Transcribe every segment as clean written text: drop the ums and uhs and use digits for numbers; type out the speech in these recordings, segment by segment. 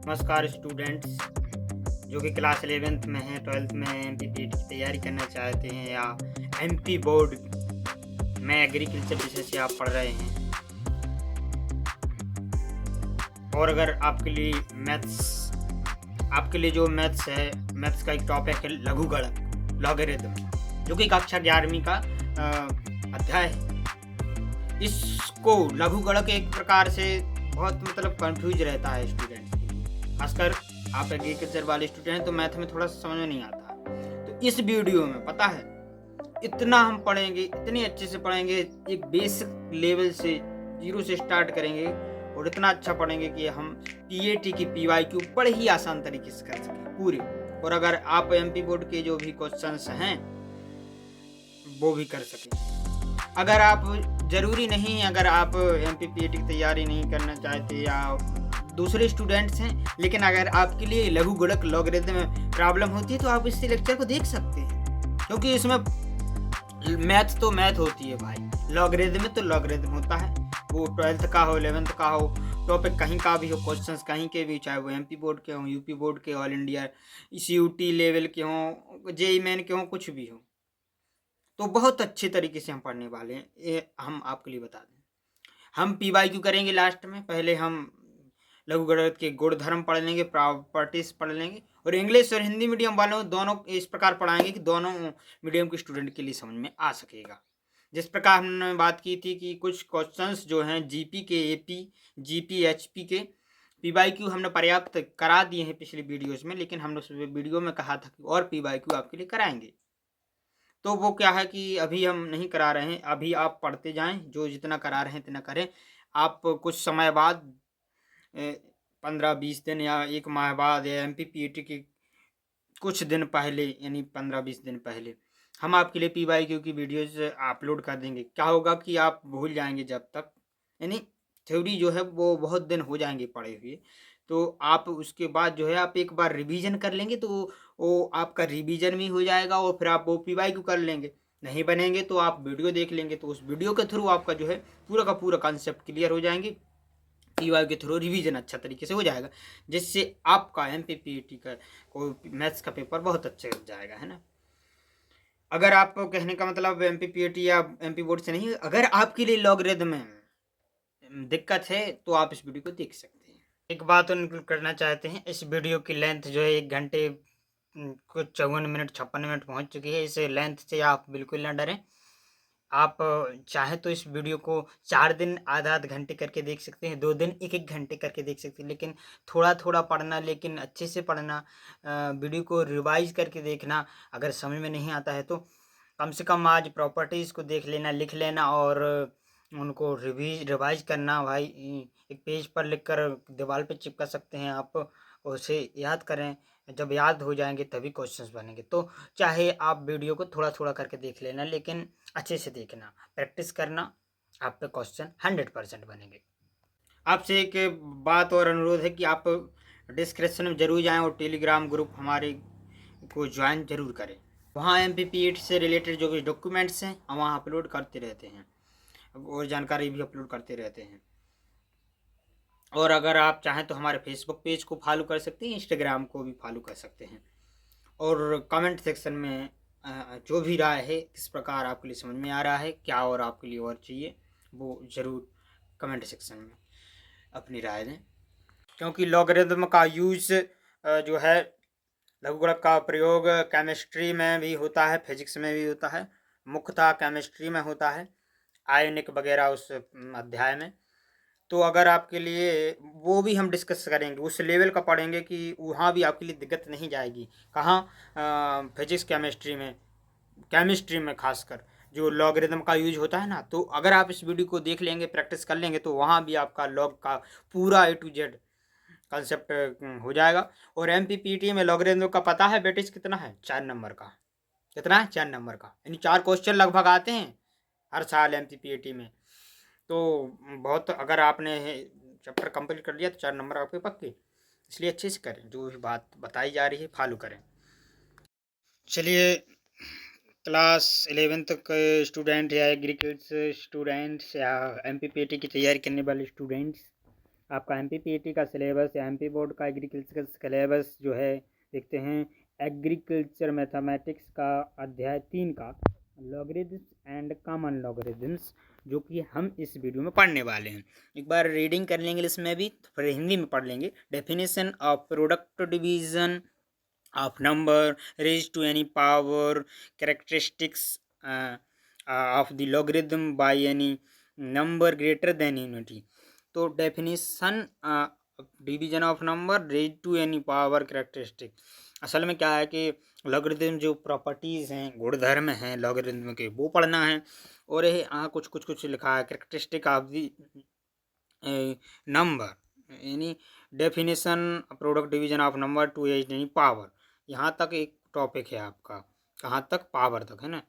नमस्कार स्टूडेंट्स जो कि क्लास 11th में हैं, 12th में हैं, एमपीपीटी की तैयारी करना चाहते हैं या एमपी बोर्ड में एग्रीकल्चर विषय से आप पढ़ रहे हैं। और अगर आपके लिए जो मैथ्स है, मैथ्स का एक टॉपिक है लघुगणक लॉगरिथम, जो कि कक्षा 11वीं का अध्याय है। इसको लघुगणक एक प्रकार से बहुत कंफ्यूज रहता है स्टूडेंट के लिए, खासकर आप एग्रीकल्चर वाले स्टूडेंट हैं तो मैथ में थोड़ा समझ में नहीं आता। तो इस वीडियो में पता है इतना हम पढ़ेंगे, इतने अच्छे से पढ़ेंगे, एक बेसिक लेवल से जीरो से स्टार्ट करेंगे और इतना अच्छा पढ़ेंगे कि हम पीएटी की पीवाईक्यू बड़े ही आसान तरीके से कर सकें पूरे। और अगर आप एमपी बोर्ड के जो भी क्वेश्चंस हैं वो भी कर सकें। अगर आप ज़रूरी नहीं, अगर आप एमपीपीएटी की तैयारी नहीं करना चाहते या दूसरे स्टूडेंट्स हैं, लेकिन अगर आपके लिए लघुगणक लॉगरिथम में प्रॉब्लम होती है तो आप इस लेक्चर को देख सकते हैं, क्योंकि इसमें मैथ तो मैथ होती है भाई, लॉगरिथम में तो लॉगरिथम होता है। वो 12th का हो, 11th का हो, टॉपिक कहीं का भी हो, क्वेश्चंस कहीं के भी, चाहे वो एमपी बोर्ड के हों, यूपी बोर्ड के, ऑल इंडिया सीयूटी लेवल के हों, जेई मेन के हों, कुछ भी हो, तो बहुत अच्छे तरीके से हम पढ़ने वाले हैं। ये हम आपके लिए बता दें, हम पीवाईक्यू करेंगे लास्ट में। पहले हम लघुगणक के गुणधर्म पढ़ लेंगे, प्रॉपर्टीज पढ़ लेंगे, और इंग्लिश और हिंदी मीडियम वालों दोनों इस प्रकार पढ़ाएंगे कि दोनों मीडियम के स्टूडेंट के लिए समझ में आ सकेगा। जिस प्रकार हमने बात की थी कि कुछ क्वेश्चंस जो हैं जीपी के, एपी, जीपी, एचपी के पीवाईक्यू हमने पर्याप्त करा दिए हैं पिछली वीडियोज में, लेकिन हमने उस वीडियो में कहा था कि और पीवाईक्यू आपके लिए कराएंगे। तो वो क्या है कि अभी हम नहीं करा रहे हैं, अभी आप पढ़ते जाएं, जो जितना करा रहे हैं इतना करें। आप कुछ समय बाद 15-20 दिन या एक माह बाद या एमपीपीटी के कुछ दिन पहले, यानी 15-20 दिन पहले हम आपके लिए पीवाईक्यू की वीडियोज अपलोड कर देंगे। क्या होगा कि आप भूल जाएंगे जब तक, यानी थ्योरी जो है वो बहुत दिन हो जाएंगे पढ़े हुए, तो आप उसके बाद जो है आप एक बार रिवीजन कर लेंगे तो वो आपका रिवीजन भी हो जाएगा और फिर आप वो पीवाईक्यू कर लेंगे। नहीं बनेंगे तो आप वीडियो देख लेंगे, तो उस वीडियो के थ्रू आपका जो है पूरा का पूरा कॉन्सेप्ट क्लियर हो जाएंगे, पीवाईक्यू के थ्रू रिवीजन अच्छा तरीके से हो जाएगा, जिससे आपका एमपीपीटी का कोई मैथ्स का पेपर बहुत अच्छे हो जाएगा, है ना। अगर आप कहने का मतलब एमपीपीटी या एमपी बोर्ड से नहीं, अगर आपके लिए लॉगरिथम में दिक्कत है तो आप इस वीडियो को देख सकते हैं। एक बात और इंक्लूड करना चाहते हैं, इस वीडियो की लेंथ जो है 1 घंटे कुछ 54 मिनट 56 मिनट पहुंच चुकी है। इस लेंथ से आप बिल्कुल ना डरें। आप चाहे तो इस वीडियो को 4 दिन आधा-आधा घंटे करके देख सकते हैं, 2 दिन 1-1 घंटे करके देख सकते हैं, लेकिन थोड़ा-थोड़ा पढ़ना, लेकिन अच्छे से पढ़ना, वीडियो को रिवाइज़ करके देखना। अगर समझ में नहीं आता है तो कम से कम आज प्रॉपर्टीज़ को देख लेना, लिख लेना और उनको रिवाइज़ करना भाई। एक पेज पर लिखकर दीवार पे चिपका सकते हैं आप, उसे याद करें, जब याद हो जाएँगे तभी क्वेश्चंस बनेंगे। तो चाहे आप वीडियो को थोड़ा-थोड़ा करके देख लेना, लेकिन अच्छे से देखना, प्रैक्टिस करना, आप पे क्वेश्चन 100% बनेंगे। आपसे एक बात और अनुरोध है कि आप डिस्क्रिप्शन में ज़रूर जाएँ और टेलीग्राम ग्रुप हमारे को ज्वाइन ज़रूर करें। वहाँ एमपीपीएटी से रिलेटेड जो भी डॉक्यूमेंट्स हैं हम वहाँ अपलोड करते रहते हैं और जानकारी भी अपलोड करते रहते हैं। और अगर आप चाहें तो हमारे फेसबुक पेज को फॉलो कर सकते हैं, इंस्टाग्राम को भी फॉलो कर सकते हैं। और कमेंट सेक्शन में जो भी राय है, किस प्रकार आपके लिए समझ में आ रहा है, क्या और आपके लिए और चाहिए, वो ज़रूर कमेंट सेक्शन में अपनी राय दें। क्योंकि लॉगरिथम का यूज़ जो है, लघुगणक का प्रयोग केमिस्ट्री में भी होता है, फिजिक्स में भी होता है, मुख्यतः केमिस्ट्री में होता है, आयनिक वगैरह उस अध्याय में। तो अगर आपके लिए वो भी हम डिस्कस करेंगे, उस लेवल का पढ़ेंगे कि वहाँ भी आपके लिए दिक्कत नहीं जाएगी। कहाँ? फिजिक्स केमिस्ट्री में खासकर जो लॉगरिथम का यूज होता है ना, तो अगर आप इस वीडियो को देख लेंगे, प्रैक्टिस कर लेंगे, तो वहाँ भी आपका लॉग का पूरा A to Z कॉन्सेप्ट हो जाएगा। और एमपीपीटी में लॉगरिथम का पता है वेटेज कितना है? 4 नंबर का। कितना है? 4 नंबर का, यानी 4 क्वेश्चन लगभग आते हैं हर साल एमपीपीटी में। तो बहुत, अगर आपने चैप्टर कंप्लीट कर लिया तो 4 नंबर आपके पक्के। इसलिए अच्छे से करें, जो भी बात बताई जा रही है फॉलो करें। चलिए, क्लास 11th के स्टूडेंट या एग्रीकल्चर स्टूडेंट्स या एमपीपीटी की तैयारी करने वाले स्टूडेंट्स, आपका MPPAT का सिलेबस या MP बोर्ड का एग्रीकल्चर का सिलेबस जो है देखते हैं। एग्रीकल्चर मैथमेटिक्स का अध्याय 3 का लॉगरिथम्स एंड कॉमन लॉगरिथम्स, जो कि हम इस वीडियो में पढ़ने वाले हैं। एक बार रीडिंग कर लेंगे इसमें भी, तो फिर हिंदी में पढ़ लेंगे। Definition of product division of number raise to any power, characteristics of the logarithm by any number greater than unity. तो definition division of number raise to any power characteristic, असल में क्या है कि लॉगरिथम जो प्रॉपर्टीज़ हैं, गुणधर्म हैं लॉगरिथम के, वो पढ़ना है। और ये कुछ लिखा है कैरेक्टरिस्टिक ऑफ दी नंबर, यानी definition product division of number two any power. यहाँ तक एक टॉपिक है आपका, कहाँ तक? पावर तक है ना,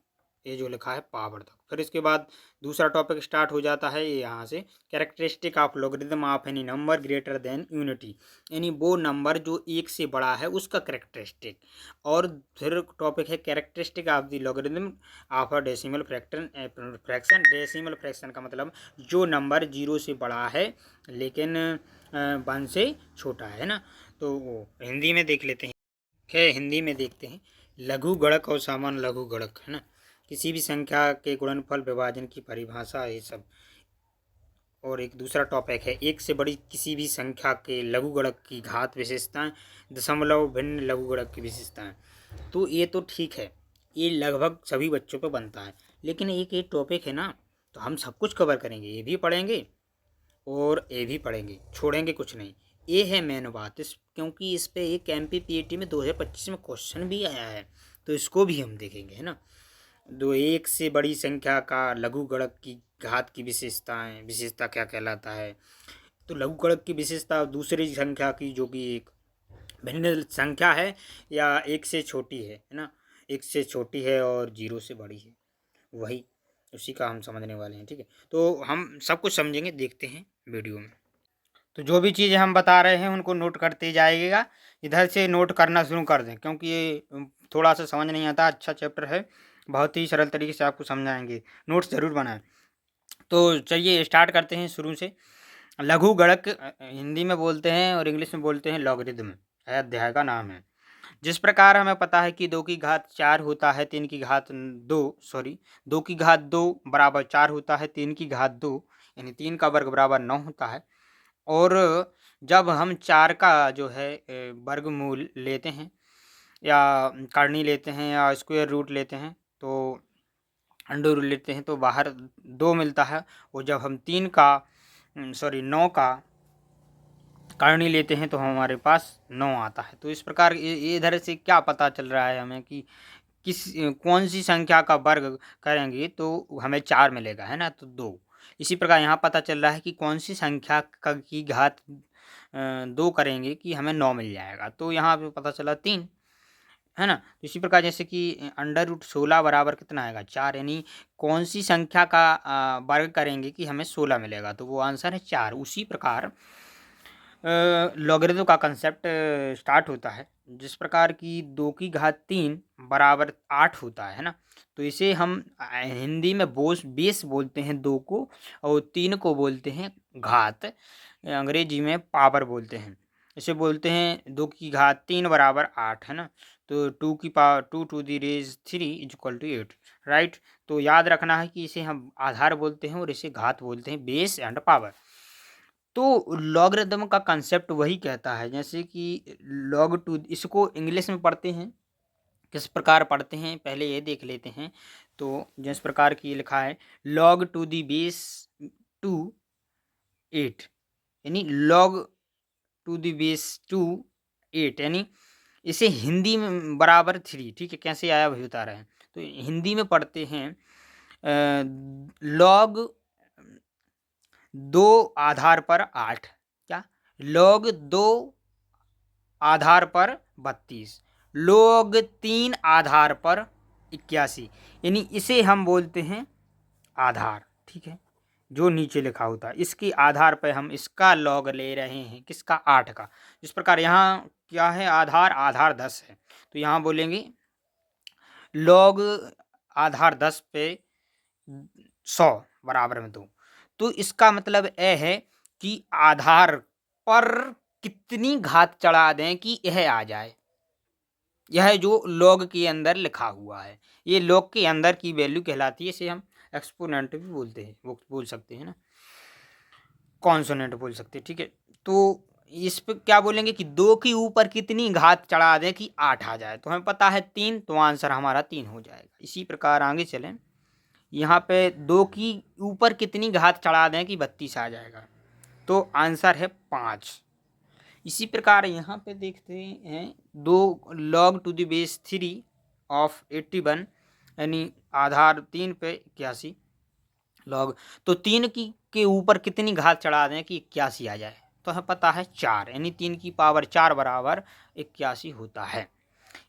ये जो लिखा है पावर तक। फिर इसके बाद दूसरा टॉपिक स्टार्ट हो जाता है ये यहाँ से, characteristic of logarithm of any number greater than unity, यानी वो नंबर जो एक से बड़ा है उसका कैरेक्टरिस्टिक। और फिर टॉपिक है characteristic of the logarithm of a decimal fraction. Decimal fraction का मतलब जो नंबर 0 से बड़ा है लेकिन 1 से छोटा है ना। तो वो हिंदी में देख लेते हैं। हिंदी में देखते हैं। लघु गणक और सामान्य लघु गणक है ना, किसी भी संख्या के गुणनफल विभाजन की परिभाषा, ये सब। और एक दूसरा टॉपिक है एक से बड़ी किसी भी संख्या के लघु गणक की घात विशेषताएं, दशमलव भिन्न लघु गणक की विशेषताएं। तो ये तो ठीक है, ये लगभग सभी बच्चों पर बनता है। लेकिन एक टॉपिक है ना, तो हम सब कुछ कवर करेंगे, ये भी पढ़ेंगे और ये भी पढ़ेंगे, छोड़ेंगे कुछ नहीं। ये है मेन बात क्योंकि इस पे एक MPPAT में 2025 में क्वेश्चन भी आया है, तो इसको भी हम देखेंगे है ना। दो एक से बड़ी संख्या का लघु गणक की घात की विशेषताएं, विशेषता क्या कहलाता है? तो लघु गणक की विशेषता दूसरी संख्या की जो कि एक भिन्न संख्या है या एक से छोटी है ना, एक से छोटी है और 0 से बड़ी है, वही उसी का हम समझने वाले हैं। ठीक है, तो हम सब कुछ समझेंगे, देखते हैं वीडियो में। तो जो भी चीज़ें हम बता रहे हैं उनको नोट करते जाइएगा, इधर से नोट करना शुरू कर दें, क्योंकि ये थोड़ा सा समझ नहीं आता। अच्छा चैप्टर है, बहुत ही सरल तरीके से आपको समझाएंगे, नोट्स ज़रूर बनाएं। तो चलिए स्टार्ट करते हैं शुरू से। लघु गणक हिंदी में बोलते हैं और इंग्लिश में बोलते हैं लॉगरिथम, अध्याय का नाम है। जिस प्रकार हमें पता है कि 2 की घात 4 होता है, 3 की घात 2 की घात 2 बराबर 4 होता है, 3 की घात 2 यानी 3 का वर्ग बराबर 9 होता है। और जब हम 4 का जो है वर्गमूल लेते हैं या करनी लेते हैं या स्क्वायर रूट लेते हैं, तो अंडर रूट लेते हैं, तो बाहर 2 मिलता है। और जब हम 9 का करनी लेते हैं तो हमारे पास 9 आता है। तो इस प्रकार इधर से क्या पता चल रहा है हमें कि कौन सी संख्या का वर्ग करेंगे तो हमें 4 मिलेगा, है ना, तो 2। इसी प्रकार यहाँ पता चल रहा है कि कौन सी संख्या की घात 2 करेंगे कि हमें 9 मिल जाएगा, तो यहाँ पे पता चला 3, है ना। तो इसी प्रकार जैसे कि अंडर रूट 16 बराबर कितना आएगा? 4, यानी कौन सी संख्या का वर्ग करेंगे कि हमें 16 मिलेगा, तो वो आंसर है 4। उसी प्रकार लॉगरिथम का कंसेप्ट स्टार्ट होता है, जिस प्रकार की 2 की घात 3 बराबर 8 होता है ना। तो इसे हम हिंदी में बेस बोलते हैं 2 को, और 3 को बोलते हैं घात, अंग्रेजी में पावर बोलते हैं। इसे बोलते हैं 2 की घात 3 बराबर 8, है ना। तो 2 की power 2 to the raise 3 is equal to 8, right. तो याद रखना है कि इसे हम आधार बोलते हैं और इसे घात बोलते हैं, बेस एंड पावर। तो लॉगरिथम का कंसेप्ट वही कहता है, जैसे कि लॉग टू, इसको इंग्लिश में पढ़ते हैं, किस प्रकार पढ़ते हैं पहले ये देख लेते हैं। तो जिस प्रकार की लिखा है लॉग टू दी बेस 2 8, यानी लॉग टू दी बेस 2 8, यानी इसे हिंदी में बराबर 3। ठीक है, कैसे आया वही बता रहे हैं। तो हिंदी में पढ़ते हैं लॉग 2 आधार पर 8, क्या? लॉग 2 आधार पर 32, लॉग 3 आधार पर 81, यानी इसे हम बोलते हैं आधार। ठीक है, जो नीचे लिखा होता है इसके आधार पर हम इसका लॉग ले रहे हैं, किसका? 8 का। इस प्रकार यहाँ क्या है? आधार 10 है, तो यहाँ बोलेंगे लॉग आधार 10 पे 100 बराबर में 2। तो इसका मतलब यह है कि आधार पर कितनी घात चढ़ा दें कि यह आ जाए। यह जो लॉग के अंदर लिखा हुआ है, ये लॉग के अंदर की वैल्यू कहलाती है। इसे हम एक्सपोनेंट भी बोलते हैं, वो बोल सकते हैं ना, कॉन्सोनेंट बोल सकते हैं, ठीक है। तो इस पे क्या बोलेंगे कि 2 के ऊपर कितनी घात चढ़ा दें कि 8 आ जाए। तो हमें पता है 3, तो आंसर हमारा 3 हो जाएगा। इसी प्रकार आगे चलें, यहाँ पे 2 की ऊपर कितनी घात चढ़ा दें कि 32 आ जाएगा। तो आंसर है 5। इसी प्रकार यहाँ पे देखते हैं 2 log to the base 3 of 81, यानी आधार 3 पे 81 लॉग। तो 3 की के ऊपर कितनी घात चढ़ा दें कि 81 आ जाए। तो हमें पता है 4, यानी 3 की पावर 4 बराबर 81 होता है।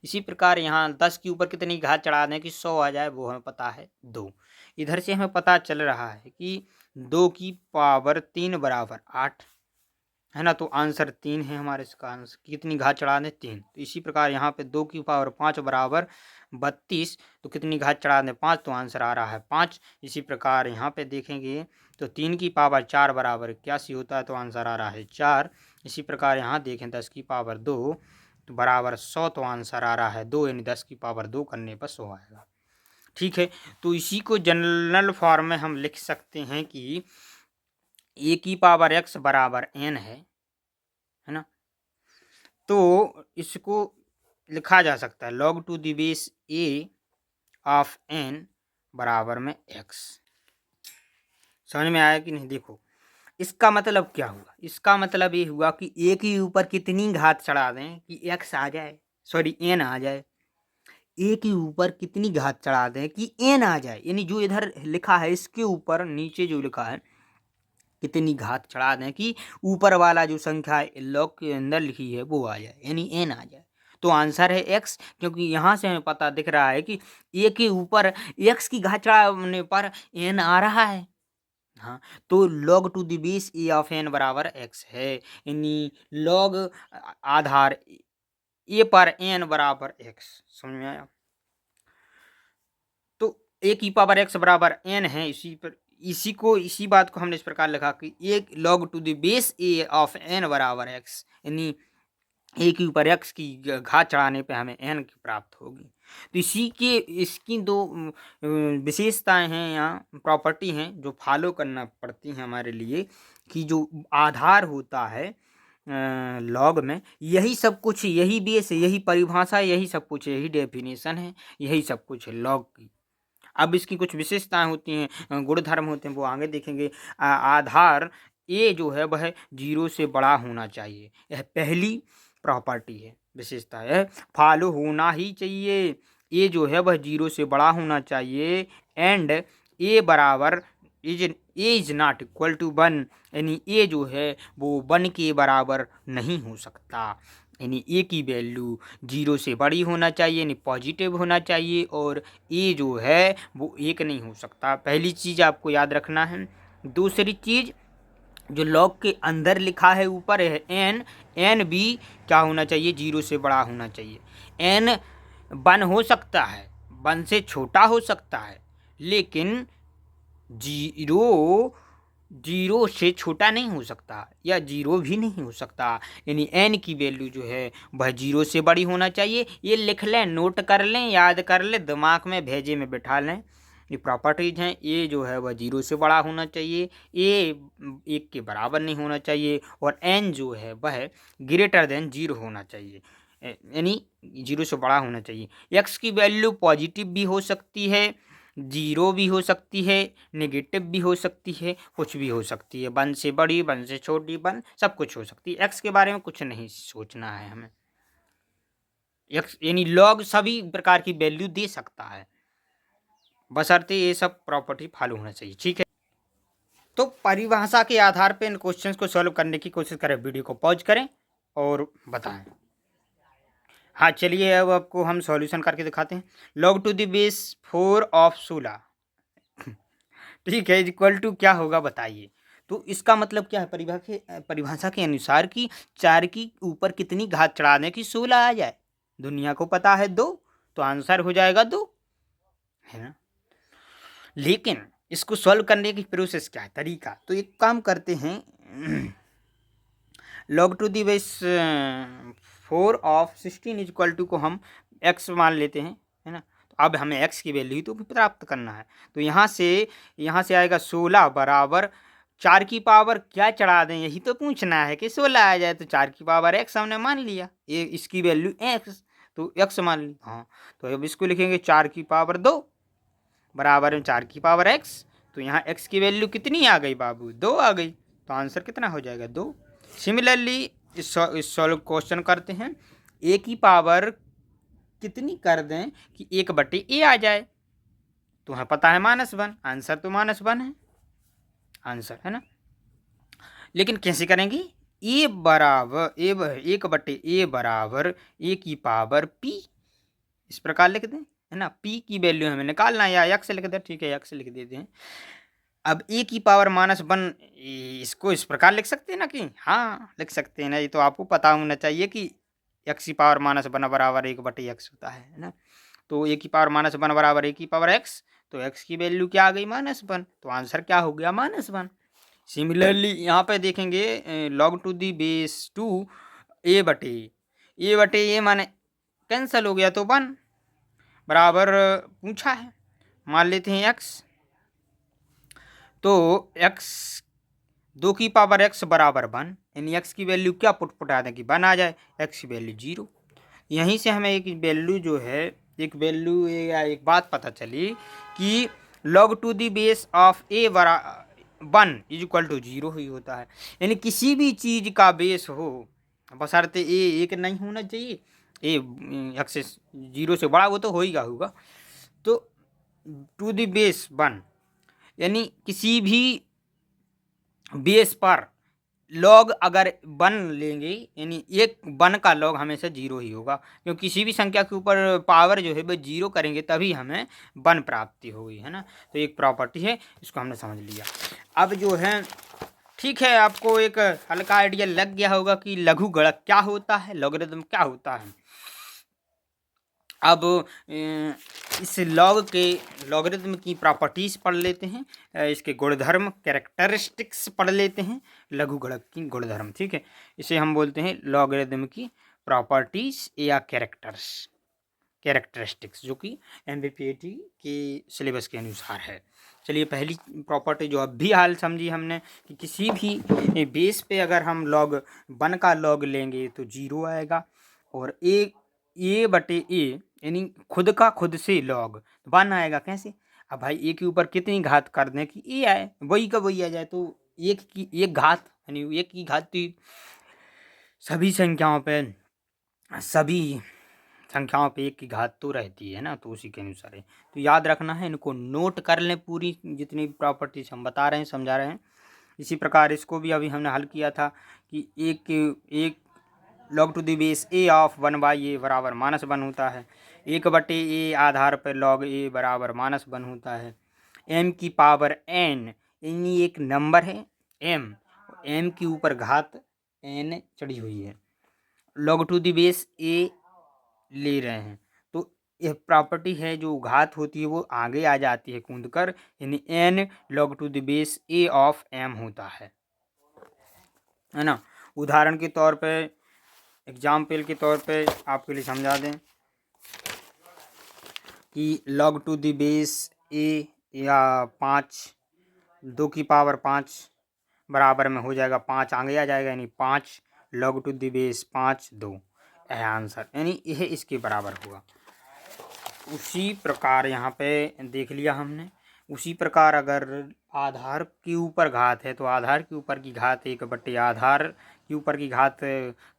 इसी प्रकार यहाँ 10 के ऊपर कितनी घात चढ़ा दें कि 100 आ जाए, वो हमें पता है 2। इधर से हमें पता चल रहा है कि 2 की पावर 3 बराबर 8 है ना। तो आंसर 3 है हमारे इसका आंसर। कितनी घात चढ़ा दें 3। तो इसी प्रकार यहाँ पे 2 की पावर 5 बराबर 32, तो कितनी घात चढ़ा दें 5, तो आंसर आ रहा है 5। इसी प्रकार यहाँ पे देखेंगे तो 3 की पावर 4 बराबर 81 होता है, तो आंसर आ रहा है 4। इसी प्रकार यहाँ देखें 10 की पावर 2 तो बराबर 100, तो आंसर आ रहा है 2, यानी 10 की पावर 2 करने पर 100 आएगा, ठीक है। तो इसी को जनरल फॉर्म में हम लिख सकते हैं कि ए की पावर x बराबर n है ना। तो इसको लिखा जा सकता है log to the base a of n बराबर में x। समझ में आया कि नहीं? देखो इसका मतलब क्या हुआ, इसका मतलब ये हुआ कि a के ऊपर कितनी घात चढ़ा दें कि x आ जाए, सॉरी n आ जाए। a के ऊपर कितनी घात चढ़ा दें कि n आ जाए, यानी जो इधर लिखा है इसके ऊपर नीचे जो लिखा है कितनी घात चढ़ा दें कि ऊपर वाला जो संख्या लॉग के अंदर लिखी है वो आ जाए, यानी n आ जाए। तो आंसर है x, क्योंकि यहाँ से हमें पता दिख रहा है कि a के ऊपर x की घात चढ़ाने पर n आ रहा है। हाँ, तो log to the base a of n बराबर x है, यानी log आधार a पर n बराबर x। समझ में आया? तो a की पावर x बराबर n है। इसी बात को हमने इस प्रकार लिखा कि एक log to the base a of n बराबर x, यानी a के ऊपर x की घात चढ़ाने पे हमें n की प्राप्त होगी। तो इसकी दो विशेषताएं हैं, यहाँ प्रॉपर्टी हैं जो फॉलो करना पड़ती हैं हमारे लिए, कि जो आधार होता है लॉग में, यही सब कुछ, यही बेस, यही परिभाषा, यही सब कुछ, यही डेफिनेशन है, यही सब कुछ है लॉग की। अब इसकी कुछ विशेषताएं होती हैं, गुणधर्म होते हैं, वो आगे देखेंगे। आधार ए जो है वह 0 से बड़ा होना चाहिए, यह पहली प्रॉपर्टी है, विशेषता है। फॉलो होना ही चाहिए, ए जो है वह 0 से बड़ा होना चाहिए। एंड ए बराबर इज नॉट इक्वल टू 1, यानी ए जो है वो 1 के बराबर नहीं हो सकता, यानी ए की वैल्यू 0 से बड़ी होना चाहिए, यानी पॉजिटिव होना चाहिए, और ए जो है वो 1 नहीं हो सकता। पहली चीज़ आपको याद रखना है। दूसरी चीज़, जो लॉग के अंदर लिखा है ऊपर है एन भी क्या होना चाहिए, 0 से बड़ा होना चाहिए। एन 1 हो सकता है, 1 से छोटा हो सकता है, लेकिन 0 से छोटा नहीं हो सकता, या 0 भी नहीं हो सकता, यानी n की वैल्यू जो है वह 0 से बड़ी होना चाहिए। ये लिख लें, नोट कर लें, याद कर लें, दिमाग में भेजे में बिठा लें। ये प्रॉपर्टीज हैं। ए जो है वह 0 से बड़ा होना चाहिए, ए 1 के बराबर नहीं होना चाहिए, और n जो है वह ग्रेटर देन 0 होना चाहिए, यानी 0 से बड़ा होना चाहिए। x की वैल्यू पॉजिटिव भी हो सकती है, 0 भी हो सकती है, नेगेटिव भी हो सकती है, कुछ भी हो सकती है, 1 से बड़ी, 1 से छोटी, 1 सब कुछ हो सकती है। x के बारे में कुछ नहीं सोचना है हमें। x यानी log सभी प्रकार की वैल्यू दे सकता है, बशर्ते ये सब प्रॉपर्टी फॉलो होना चाहिए, ठीक है। तो परिभाषा के आधार पर इन क्वेश्चंस को सॉल्व करने की कोशिश करें। वीडियो को पॉज करें और बताएं। हाँ, चलिए अब आपको हम सॉल्यूशन करके दिखाते हैं। log to the base 4 of 16 ठीक है, इक्वल टू क्या होगा बताइए। तो इसका मतलब क्या है, परिभाषा के अनुसार कि 4 की ऊपर कितनी घात चढ़ा दें कि 16 आ जाए। दुनिया को पता है 2, तो आंसर हो जाएगा 2, है ना। लेकिन इसको सॉल्व करने की प्रोसेस क्या है, तरीका, तो एक काम करते हैं log to the base 4 of 16 equal to को हम x मान लेते हैं, है ना। तो अब हमें x की वैल्यू ही तो प्राप्त करना है। तो यहाँ से आएगा 16 बराबर 4 की पावर क्या चढ़ा दें, यही तो पूछना है कि 16 आ जाए। तो 4 की पावर x हमने मान लिया, ये इसकी वैल्यू x, तो x मान ली। हाँ, तो अब इसको लिखेंगे 4 की पावर 2 बराबर में 4 की पावर x। तो यहाँ x की वैल्यू कितनी आ गई बाबू, 2 आ गई। तो आंसर कितना हो जाएगा, 2। सिमिलरली इस सॉल्व क्वेश्चन करते हैं, a की पावर कितनी कर दें कि 1/a आ जाए। तो हमें पता है -1, आंसर तो -1 है आंसर, है ना। लेकिन कैसे करेंगे, a बराबर 1/a बराबर a की पावर p, इस प्रकार लिख दें, है ना। p की वैल्यू हमें निकालना है, या x लिख दें, ठीक है x लिख देते हैं। अब a की पावर -1 इसको इस प्रकार लिख सकते हैं ना, कि हाँ लिख सकते हैं ना। ये तो आपको पता होना चाहिए कि x की पावर -1 बराबर 1/x होता है ना। तो a की पावर -1 बराबर a की पावर x, तो x की वैल्यू क्या आ गई, -1। तो आंसर क्या हो गया, -1। सिमिलरली यहाँ पे देखेंगे log to the base 2 a/a माने कैंसिल हो गया, तो 1 बराबर पूछा है, मान लेते हैं x। तो x 2 की पावर x बराबर 1, यानी x की वैल्यू क्या पुटपुटा दें कि 1 आ जाए, x की वैल्यू 0। यहीं से हमें एक वैल्यू जो है, एक वैल्यू या एक बात पता चली कि log to the base of a बरा 1 इज इक्वल टू 0 ही होता है। यानी किसी भी चीज़ का बेस हो, बशर्ते a 1 नहीं होना चाहिए, a x से 0 से बड़ा वो तो होगा। तो टू दी बेस 1 यानी किसी भी बेस पर लॉग अगर 1 लेंगे, यानी एक 1 का लॉग हमेशा 0 ही होगा, क्योंकि किसी भी संख्या के ऊपर पावर जो है वो 0 करेंगे तभी हमें 1 प्राप्ति होगी, है ना। तो एक प्रॉपर्टी है, इसको हमने समझ लिया। अब जो है ठीक है, आपको एक हल्का आइडिया लग गया होगा कि लघुगणक क्या होता है, लॉगरिथम क्या होता है। अब इस लॉगरिथम की प्रॉपर्टीज पढ़ लेते हैं, इसके गुणधर्म कैरेक्टरिस्टिक्स पढ़ लेते हैं, लघुगणक की गुणधर्म, ठीक है। इसे हम बोलते हैं लॉगरिथम की प्रॉपर्टीज या कैरेक्टरिस्टिक्स, जो कि MPPAT के सिलेबस के अनुसार है। चलिए, पहली प्रॉपर्टी जो अब भी हाल समझी हमने कि किसी भी बेस पे अगर हम log 1 का log लेंगे तो 0 आएगा, और a/a यानी खुद का खुद से log 1 आएगा। कैसे, अब भाई a के ऊपर कितनी घात कर दें कि a आए, वही का वही आ जाए। तो एक घात यानी एक की घात सभी संख्याओं पे 1 की घात तो रहती है ना, तो उसी के अनुसार है। तो याद रखना है, इनको नोट कर लें, पूरी जितनी प्रॉपर्टीज हम बता रहे हैं, समझा रहे हैं। इसी प्रकार इसको भी अभी हमने हल किया था कि एक log to the base a of 1/a बराबर -1 होता है। 1/a आधार पर log a बराबर -1 होता है। m की पावर n यानी एक नंबर है m के ऊपर घात n चढ़ी हुई है, log to the base a ले रहे हैं, तो यह प्रॉपर्टी है, जो घात होती है वो आगे आ जाती है कूद कर, यानी n log to the base a of m होता है ना। उदाहरण के तौर पे, एग्जाम्पल के तौर पे आपके लिए समझा दें कि log to the base a या 5 2 की पावर 5 बराबर में हो जाएगा 5 आगे आ जाएगा, यानी 5 log टू द बेस 5 2 है आंसर, यानी यह इसके बराबर होगा। उसी प्रकार यहाँ पे देख लिया हमने। उसी प्रकार अगर आधार के ऊपर घात है, तो आधार के ऊपर की घात 1/, आधार के ऊपर की घात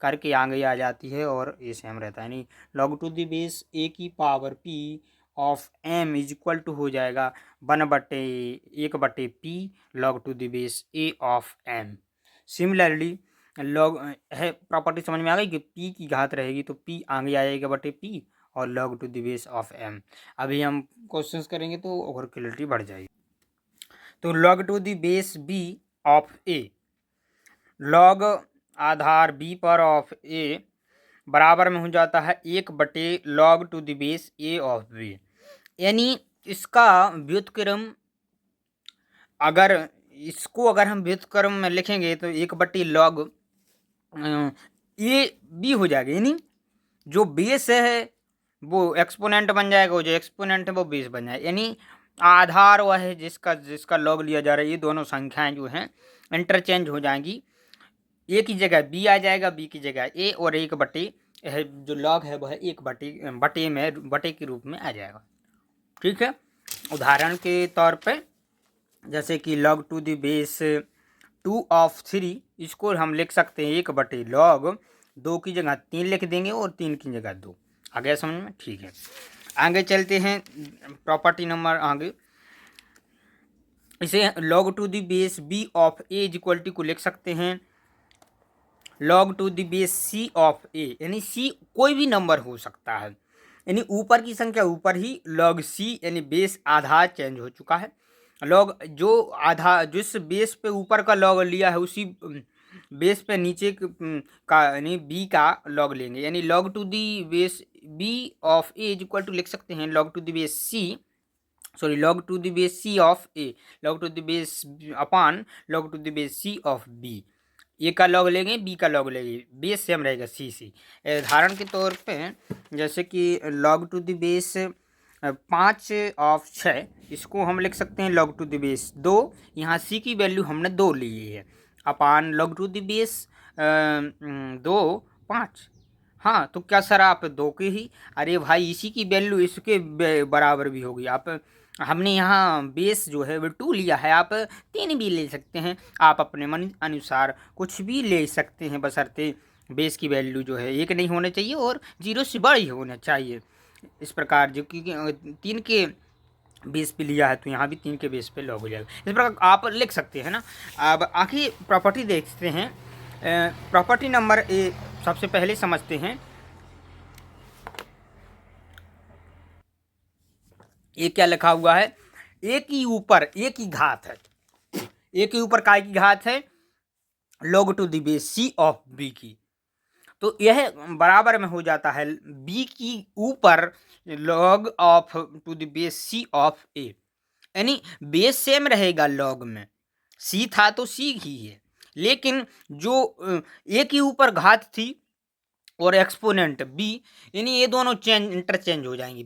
करके आगे आ जाती है, और ये सेम रहता है, यानी log to the base a की power p of m is equal to हो जाएगा 1/p log to the base a of m। Similarly log है, प्रॉपर्टी समझ में आ गई कि p की घात रहेगी तो p आगे आ जाएगा p और log to the base of m। अभी हम क्वेश्चंस करेंगे तो और क्लियरिटी बढ़ जाएगी। तो log to the base b of a, log आधार b पर ऑफ a बराबर में हो जाता है 1/log to the base a of b। यानी इसका व्युत्क्रम, अगर हम व्युत्क्रम में लिखेंगे तो 1/log ए बी हो जाएगा, यानी जो बेस है वो एक्सपोनेंट बन जाएगा, वो जो एक्सपोनेंट है वो बेस बन जाएगा, यानी आधार वह है जिसका जिसका लॉग लिया जा रहा है। ये दोनों संख्याएं जो हैं इंटरचेंज हो जाएंगी, ए की जगह बी आ जाएगा, बी की जगह ए, और एक बटे है जो लॉग है वह एक बटे में बटे के रूप में आ जाएगा। ठीक है, उदाहरण के तौर पे जैसे कि log टू द बेस 2/3, इसको हम लिख सकते हैं 1 बटे log 2 की जगह 3 लिख देंगे और 3 की जगह 2। आ गया समझ में? ठीक है, आगे चलते हैं प्रॉपर्टी नंबर आगे। इसे log to the base b of a equal to को लिख सकते हैं log to the base c of a, यानी c कोई भी नंबर हो सकता है, यानी ऊपर की संख्या ऊपर ही, log c यानी बेस आधार चेंज हो चुका है। लॉग जो आधा जिस बेस पे ऊपर का लॉग लिया है उसी बेस पे नीचे का यानी बी का लॉग लेंगे, यानी log to the base B of a equal to लिख सकते हैं log to the base c, sorry log to the base C of a, log to the base upon log to the base C of b. A का log लेंगे, B का log लेंगे, base same रहेगा सी सी। उदाहरण के तौर पे जैसे कि log टू दी बेस 5/6, इसको हम लिख सकते हैं log टू द बेस 2, यहाँ सी की वैल्यू हमने 2 ली है, अपान log टू द बेस 2 5। हाँ तो क्या सर आप 2 के ही, अरे भाई इसी की वैल्यू इसके बराबर भी होगी। आप हमने यहाँ बेस जो है वो 2 लिया है, आप 3 भी ले सकते हैं, आप अपने मन अनुसार कुछ भी ले सकते हैं, बशर्ते बेस की वैल्यू जो है 1 नहीं होना चाहिए और 0 से बड़ी होना चाहिए। इस प्रकार जो कि 3 के बेस पे लिया है तो यहाँ भी 3 के बेस पे लॉग हो जाएगा, इस प्रकार आप लिख सकते हैं ना। अब आखिर प्रॉपर्टी देखते हैं, प्रॉपर्टी नंबर ए सबसे पहले समझते हैं। ये क्या लिखा हुआ है, ए की ऊपर ए की घात है, ए के ऊपर काय की घात है log to the base C of B की, तो यह बराबर में हो जाता है b की ऊपर log of to the base c of a, यानी बेस सेम रहेगा log में, c था तो c ही है, लेकिन जो a के ऊपर घात थी और एक्सपोनेंट b, यानी ये दोनों इंटरचेंज हो जाएंगे,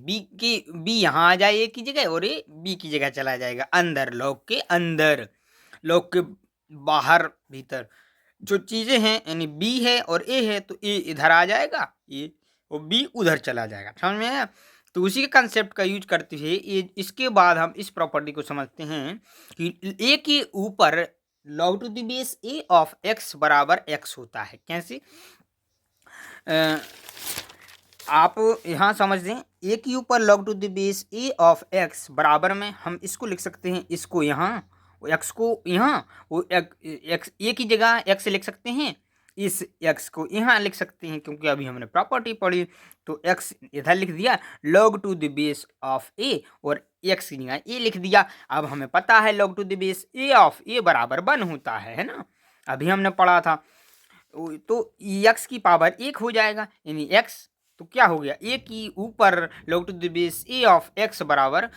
b यहाँ आ जाए a की जगह और a b की जगह चला जाएगा अंदर, log के अंदर, log के बाहर भीतर जो चीज़ें हैं, यानी बी है और ए है तो ए इधर आ जाएगा, ए और बी उधर चला जाएगा, समझ में आया? तो उसी के कंसेप्ट का यूज करते हुए इसके बाद हम इस प्रॉपर्टी को समझते हैं कि ए के ऊपर log to the base A of X बराबर एक्स होता है। कैसे आप यहाँ समझ दें, ए के ऊपर log to the base A of X बराबर में हम इसको लिख सकते हैं, इसको यहाँ एक्स को यहाँ वो एक्स ए की जगह एक्स लिख सकते हैं, इस एक्स को यहाँ लिख सकते हैं, क्योंकि अभी हमने प्रॉपर्टी पढ़ी तो एक्स इधर लिख दिया log to the base of a और एक्स की जगह ए लिख दिया। अब हमें पता है log to the base A of ए बराबर 1 होता है ना, अभी हमने पढ़ा था, तो एक्स की पावर 1 हो जाएगा, यानी एक्स तो क्या हो गया, ए की ऊपर log to the base A of X बराबर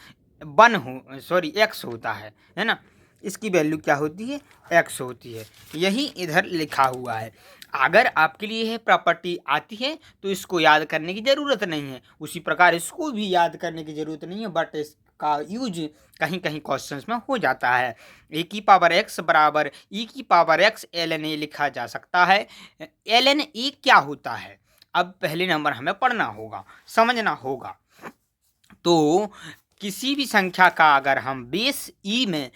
1 हो, सॉरी एक्स होता है ना, इसकी वैल्यू क्या होती है, एक्स होती है, यही इधर लिखा हुआ है। अगर आपके लिए यह प्रॉपर्टी आती है तो इसको याद करने की ज़रूरत नहीं है, उसी प्रकार इसको भी याद करने की ज़रूरत नहीं है, बट इसका यूज कहीं कहीं क्वेश्चंस में हो जाता है। ए की पावर एक्स बराबर ई की पावर एक्स ln ए लिखा जा सकता है। ln ए क्या होता है, अब पहले नंबर हमें पढ़ना होगा, समझना होगा। तो किसी भी संख्या का अगर हम बेस ई में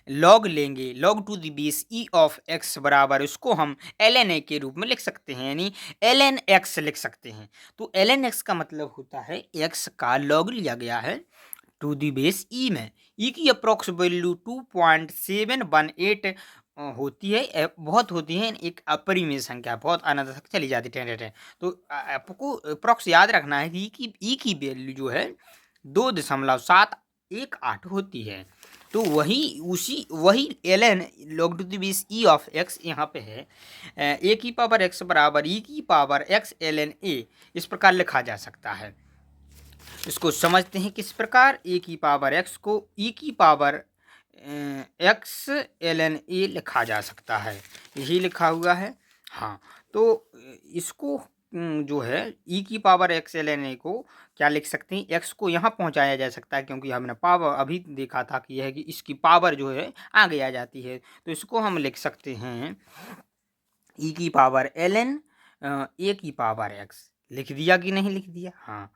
लॉग लेंगे, log to the base E of X बराबर उसको हम ln ए के रूप में लिख सकते हैं, यानी ln x लिख सकते हैं। तो ln x का मतलब होता है x का लॉग लिया गया है टू द बेस ई में, ई की अप्रोक्स वैल्यू 2.718 होती है, बहुत होती है, एक अपरिमेय संख्या बहुत अनंत तक चली जाती है। तो आपको अप्रोक्स याद रखना है कि ई की वैल्यू जो है 2.718 होती है, तो वही ln log to the base E of X यहाँ पे है, ए की पावर एक्स बराबर ई की पावर एक्स ln ए, इस प्रकार लिखा जा सकता है। इसको समझते हैं किस प्रकार, ए की पावर एक्स को ई की पावर एक्स ln ए लिखा जा सकता है, यही लिखा हुआ है। हाँ, तो इसको जो है ई की power X L N A को क्या लिख सकते हैं, एक्स को यहाँ पहुँचाया जा सकता है क्योंकि हमने पावर अभी देखा था कि यह है कि इसकी पावर जो है आगे आ जाती है, तो इसको हम लिख सकते हैं ई की पावर एल एन ए की पावर एक्स। लिख दिया कि नहीं लिख दिया? हाँ।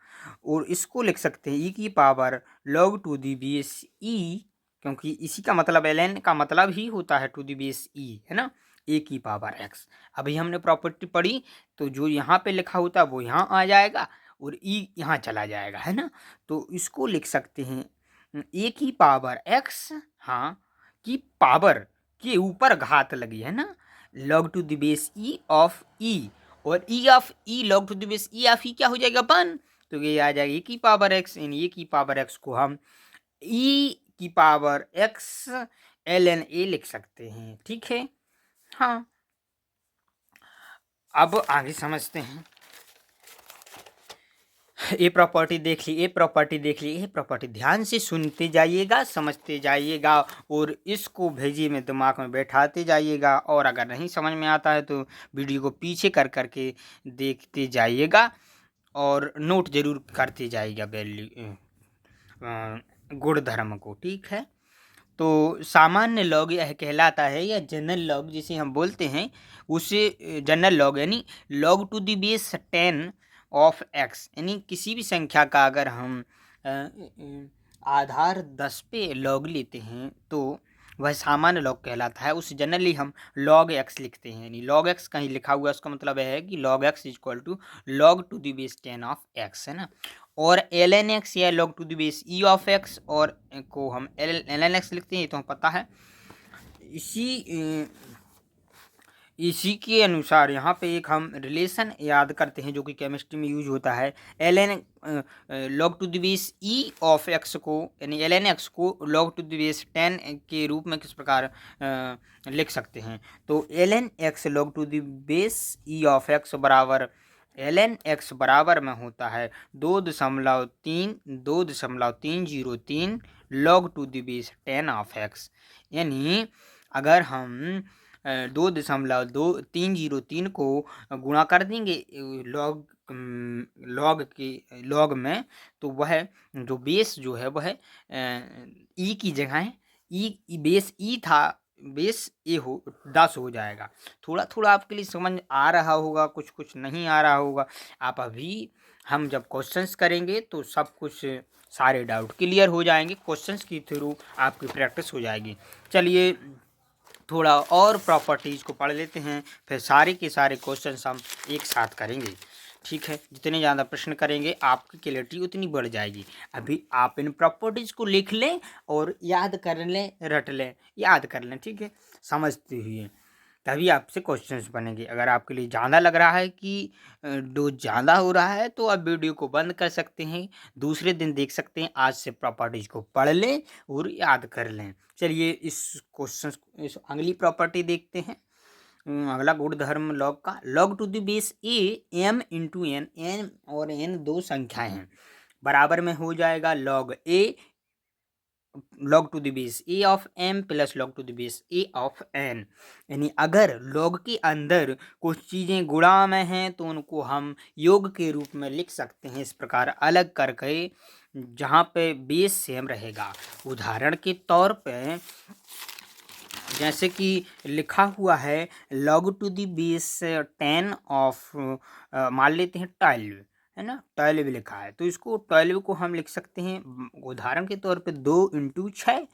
और इसको लिख सकते हैं ई की power log to the base e, क्योंकि इसी का मतलब एल एन का मतलब ही होता है टू दी बेस ई, है ना, ए की पावर एक्स। अभी हमने प्रॉपर्टी पढ़ी तो जो यहाँ पे लिखा होता है वो यहाँ आ जाएगा और ई यहाँ चला जाएगा, है ना। तो इसको लिख सकते हैं ए की पावर एक्स, हाँ, की पावर के ऊपर घात लगी, है ना, log to the base E of e, और e of e log to the base E of e क्या हो जाएगा 1, तो ये आ जाएगा e की पावर x। इन e की पावर x को हम e की पावर x ln a लिख सकते हैं, ठीक है। हाँ, अब आगे समझते हैं। ये प्रॉपर्टी देख ली, ये प्रॉपर्टी देख ली, ये प्रॉपर्टी ध्यान से सुनते जाइएगा, समझते जाइएगा और इसको भेजिए में दिमाग में बैठाते जाइएगा, और अगर नहीं समझ में आता है तो वीडियो को पीछे कर करके देखते जाइएगा और नोट जरूर करते जाइएगा वैल्यू गुणधर्म को, ठीक है। तो सामान्य लॉग यह कहलाता है, या जनरल लॉग जिसे हम बोलते हैं, उसे जनरल लॉग यानी log to the base 10 of X, यानी किसी भी संख्या का अगर हम आधार 10 पे लॉग लेते हैं तो वह सामान्य लॉग कहलाता है। उसे जनरली हम लॉग एक्स लिखते हैं, यानी लॉग एक्स कहीं लिखा हुआ है उसका मतलब है कि log X is equal to log to the base 10 of X, है ना। और एल एन एक्स या log to the base E of X और को हम एल एन एक्स लिखते हैं, ये तो हमें पता है। इसी के अनुसार यहाँ पे एक हम रिलेशन याद करते हैं जो कि केमिस्ट्री में यूज होता है। L N log to the base E of X को, यानी एल एन एक्स को लॉग टू द बेस 10 के रूप में किस प्रकार लिख सकते हैं, तो L N X log to the base E of X बराबर एल एन एक्स बराबर में होता है 2.303 log to the base 10 of X. यानी अगर हम 2.303 को गुणा कर देंगे लॉग में, तो वह जो बेस जो है वह ई की जगह है, ई बेस ई था, बेस ए हो 10 हो जाएगा। थोड़ा थोड़ा आपके लिए समझ आ रहा होगा, कुछ कुछ नहीं आ रहा होगा। आप अभी हम जब क्वेश्चंस करेंगे तो सब कुछ सारे डाउट क्लियर हो जाएंगे, क्वेश्चंस के थ्रू आपकी प्रैक्टिस हो जाएगी। चलिए थोड़ा और प्रॉपर्टीज़ को पढ़ लेते हैं, फिर सारे के सारे क्वेश्चंस हम एक साथ करेंगे, ठीक है। जितने ज़्यादा प्रश्न करेंगे आपकी क्लैरिटी उतनी बढ़ जाएगी। अभी आप इन प्रॉपर्टीज़ को लिख लें और याद कर लें, रट लें, याद कर लें, ठीक है, समझते हुए, तभी आपसे क्वेश्चंस बनेंगे। अगर आपके लिए ज़्यादा लग रहा है कि डोज ज़्यादा हो रहा है तो आप वीडियो को बंद कर सकते हैं, दूसरे दिन देख सकते हैं। आज से प्रॉपर्टीज़ को पढ़ लें और याद कर लें। चलिए इस अगली प्रॉपर्टी देखते हैं। अगला गुणधर्म लॉग का, log to the base A M into N, N और एन दो संख्याएं हैं, बराबर में हो जाएगा log A log to the base A of M plus log to the base A of N. यानी अगर लॉग के अंदर कुछ चीज़ें गुणा में हैं तो उनको हम योग के रूप में लिख सकते हैं, इस प्रकार अलग करके, जहाँ पे बेस सेम रहेगा। उदाहरण के तौर पे जैसे कि लिखा हुआ है log to the base 10 of मान लेते हैं 12, है ना, 12 लिखा है, तो इसको 12 को हम लिख सकते हैं उदाहरण के तौर पे 2 इंटू 6।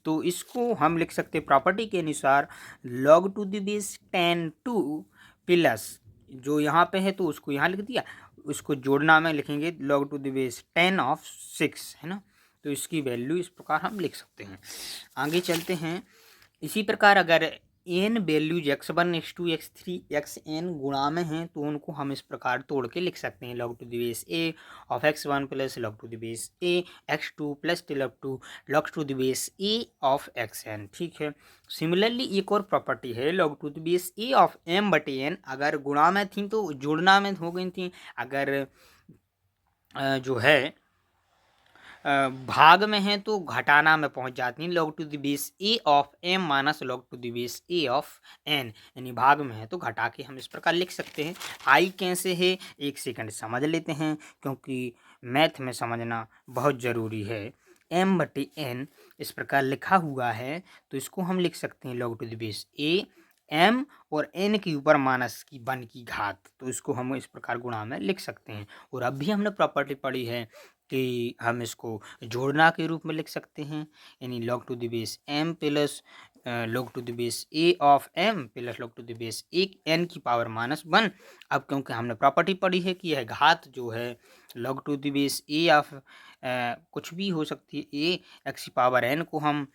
तो इसको हम लिख सकते हैं प्रॉपर्टी के अनुसार log to the base 10 two plus, जो यहाँ पे है तो उसको यहाँ लिख दिया, उसको जोड़ना में लिखेंगे log to the base 10 of 6, है ना। तो इसकी वैल्यू इस प्रकार हम लिख सकते हैं। आगे चलते हैं। इसी प्रकार अगर N values x1 x2 x3 xn गुणा में हैं तो उनको हम इस प्रकार तोड़ के लिख सकते हैं log to the base a of x1 plus log to the base a x2 plus log to the base a of xn, ठीक है। सिमिलरली एक और प्रॉपर्टी है log to the base a of m बटे n, अगर गुणा में थी तो जोड़ना में हो गई थी, अगर जो है भाग में हैं तो घटाना में पहुंच जाती हैं। log to the base a of m minus log to the base a of n, यानी भाग में है तो घटा के हम इस प्रकार लिख सकते हैं। आई कैसे है, एक सेकंड समझ लेते हैं, क्योंकि मैथ में समझना बहुत ज़रूरी है। m बटे n इस प्रकार लिखा हुआ है, तो इसको हम लिख सकते हैं log to the base a m और n के ऊपर माइनस की 1 की घात, तो इसको हम इस प्रकार गुणा में लिख सकते हैं। और अब भी हमने प्रॉपर्टी पढ़ी है कि हम इसको जोड़ना के रूप में लिख सकते हैं, यानी log to the base m plus log to the base a of m plus log to the base एक n की पावर माइनस 1। अब क्योंकि हमने प्रॉपर्टी पढ़ी है कि यह घात जो है log to the base a of कुछ भी हो सकती है, a x की पावर n को हम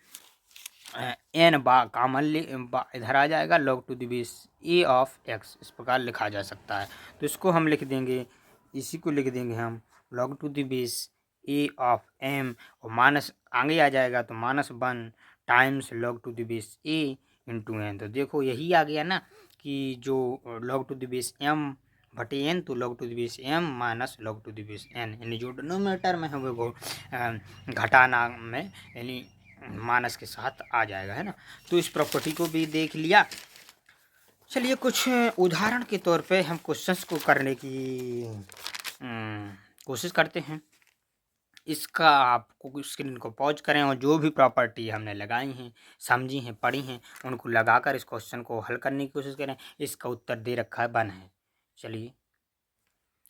n बा कामन ले इधर आ जाएगा, log to the base a of x इस प्रकार लिखा जा सकता है। तो इसको हम लिख देंगे, इसी को लिख देंगे हम log to the base a of m और माइनस आगे आ जाएगा तो -1 times log to the base a into n। तो देखो यही आ गया ना कि जो log to the base m बटे n, तो log to the base m minus log to the base n, यानी जो डिनोमिनेटर में है वो घटाना में यानी माइनस के साथ आ जाएगा, है ना। तो इस प्रॉपर्टी को भी देख लिया। चलिए कुछ उदाहरण के तौर पे हम क्वेश्चंस को करने की कोशिश करते हैं। इसका आपको स्क्रीन को पॉज करें और जो भी प्रॉपर्टी हमने लगाई हैं, समझी हैं, पढ़ी हैं, उनको लगाकर इस क्वेश्चन को हल करने की कोशिश करें। इसका उत्तर दे रखा है 1 है। चलिए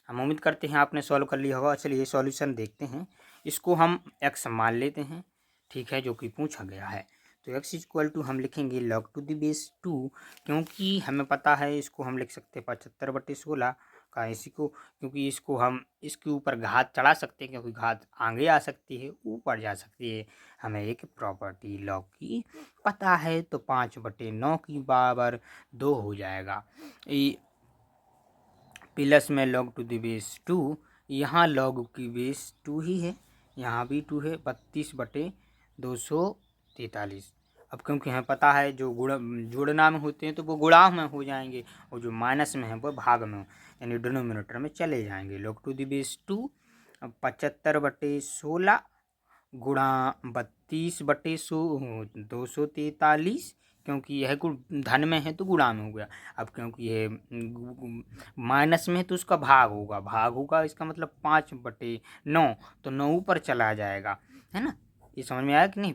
हम उम्मीद करते हैं आपने सॉल्व कर लिया होगा। चलिए सॉल्यूशन देखते हैं। इसको हम x मान लेते हैं, ठीक है, जो कि पूछा गया है। तो x इक्वल टू हम लिखेंगे log टू द बेस 2, क्योंकि हमें पता है इसको हम लिख सकते हैं 75/16 का, इसी को क्योंकि इसको हम इसके ऊपर घात चढ़ा सकते हैं, क्योंकि घात आगे आ सकती है, ऊपर जा सकती है। हमें एक प्रॉपर्टी log की पता है, तो 5/9 की पावर 2 हो जाएगा। प्लस में log टू द बेस 2, यहाँ log की बेस 2 ही है, यहाँ भी 2 है, 32/243। अब क्योंकि हमें पता है जो जोड़ना में होते हैं तो वो गुणा में हो जाएंगे, और जो माइनस में है वो भाग में यानी डिनोमिनेटर में चले जाएंगे। log टू द बेस 2 75/16 गुणा 32/243, क्योंकि यह धन में है तो गुणा में हो गया। अब क्योंकि यह माइनस में है तो उसका भाग होगा, इसका मतलब 5/9, तो 9 ऊपर चला जाएगा, है ना। ये समझ में आया कि नहीं?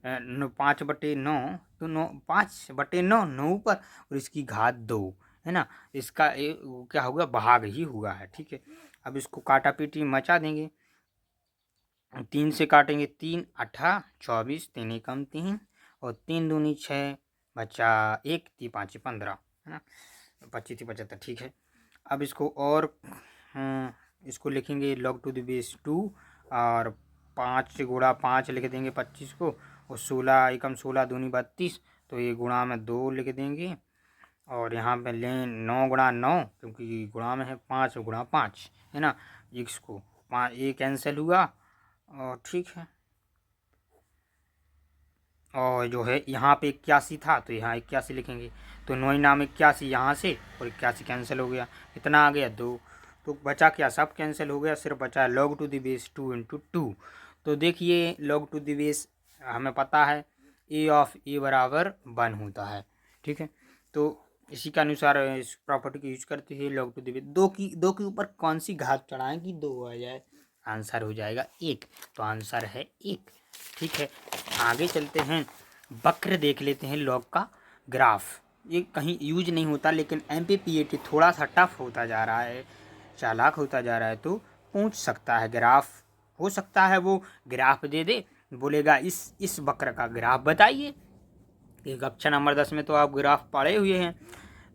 5/9 तो 5/9 9 ऊपर और इसकी घात 2, है ना। इसका क्या होगा, भाग ही हुआ है, ठीक है। अब इसको काटा पीटी मचा देंगे, 3 से काटेंगे, 3 8 24, 3 एकम 3 और 3 दूनी 6, बचा 1, 3 5 15, है ना, 25 75, ठीक है। अब इसको और इसको लिखेंगे log टू द बेस 2 और 5 गुणा 5 लिख देंगे 25 को, और 16 एकम 16 दूनी 32, तो ये गुणा में 2 लिख देंगे, और यहाँ पे लें 9 गुणा 9, क्योंकि गुणा में है 5 गुणा 5, है ना। इसको 5 ये कैंसिल हुआ, और ठीक है। और जो है यहाँ पे 81 था तो यहाँ 81 लिखेंगे, तो 9 नाम 81 यहाँ से, और 81 कैंसिल हो गया, इतना आ गया 2, तो बचा क्या, सब कैंसिल हो गया, सिर्फ बचा log to the base 2 into 2। तो देखिए log टू द बेस हमें पता है a ऑफ a बराबर 1 होता है, ठीक है। तो इसी के अनुसार इस प्रॉपर्टी को यूज करते हैं log टू द बेस 2 के ऊपर कौन सी घात चढ़ाएं कि 2 आ जाए, आंसर हो जाएगा 1, तो आंसर है 1, ठीक है। आगे चलते हैं, वक्र देख लेते हैं log का ग्राफ। ये कहीं यूज नहीं होता, लेकिन MPPAT थोड़ा सा टफ होता जा रहा है, चालाक होता जा रहा है, तो पूछ सकता है ग्राफ, हो सकता है वो ग्राफ दे दे, बोलेगा इस वक्र का ग्राफ बताइए। एक कक्षा नंबर 10 में तो आप ग्राफ पढ़े हुए हैं।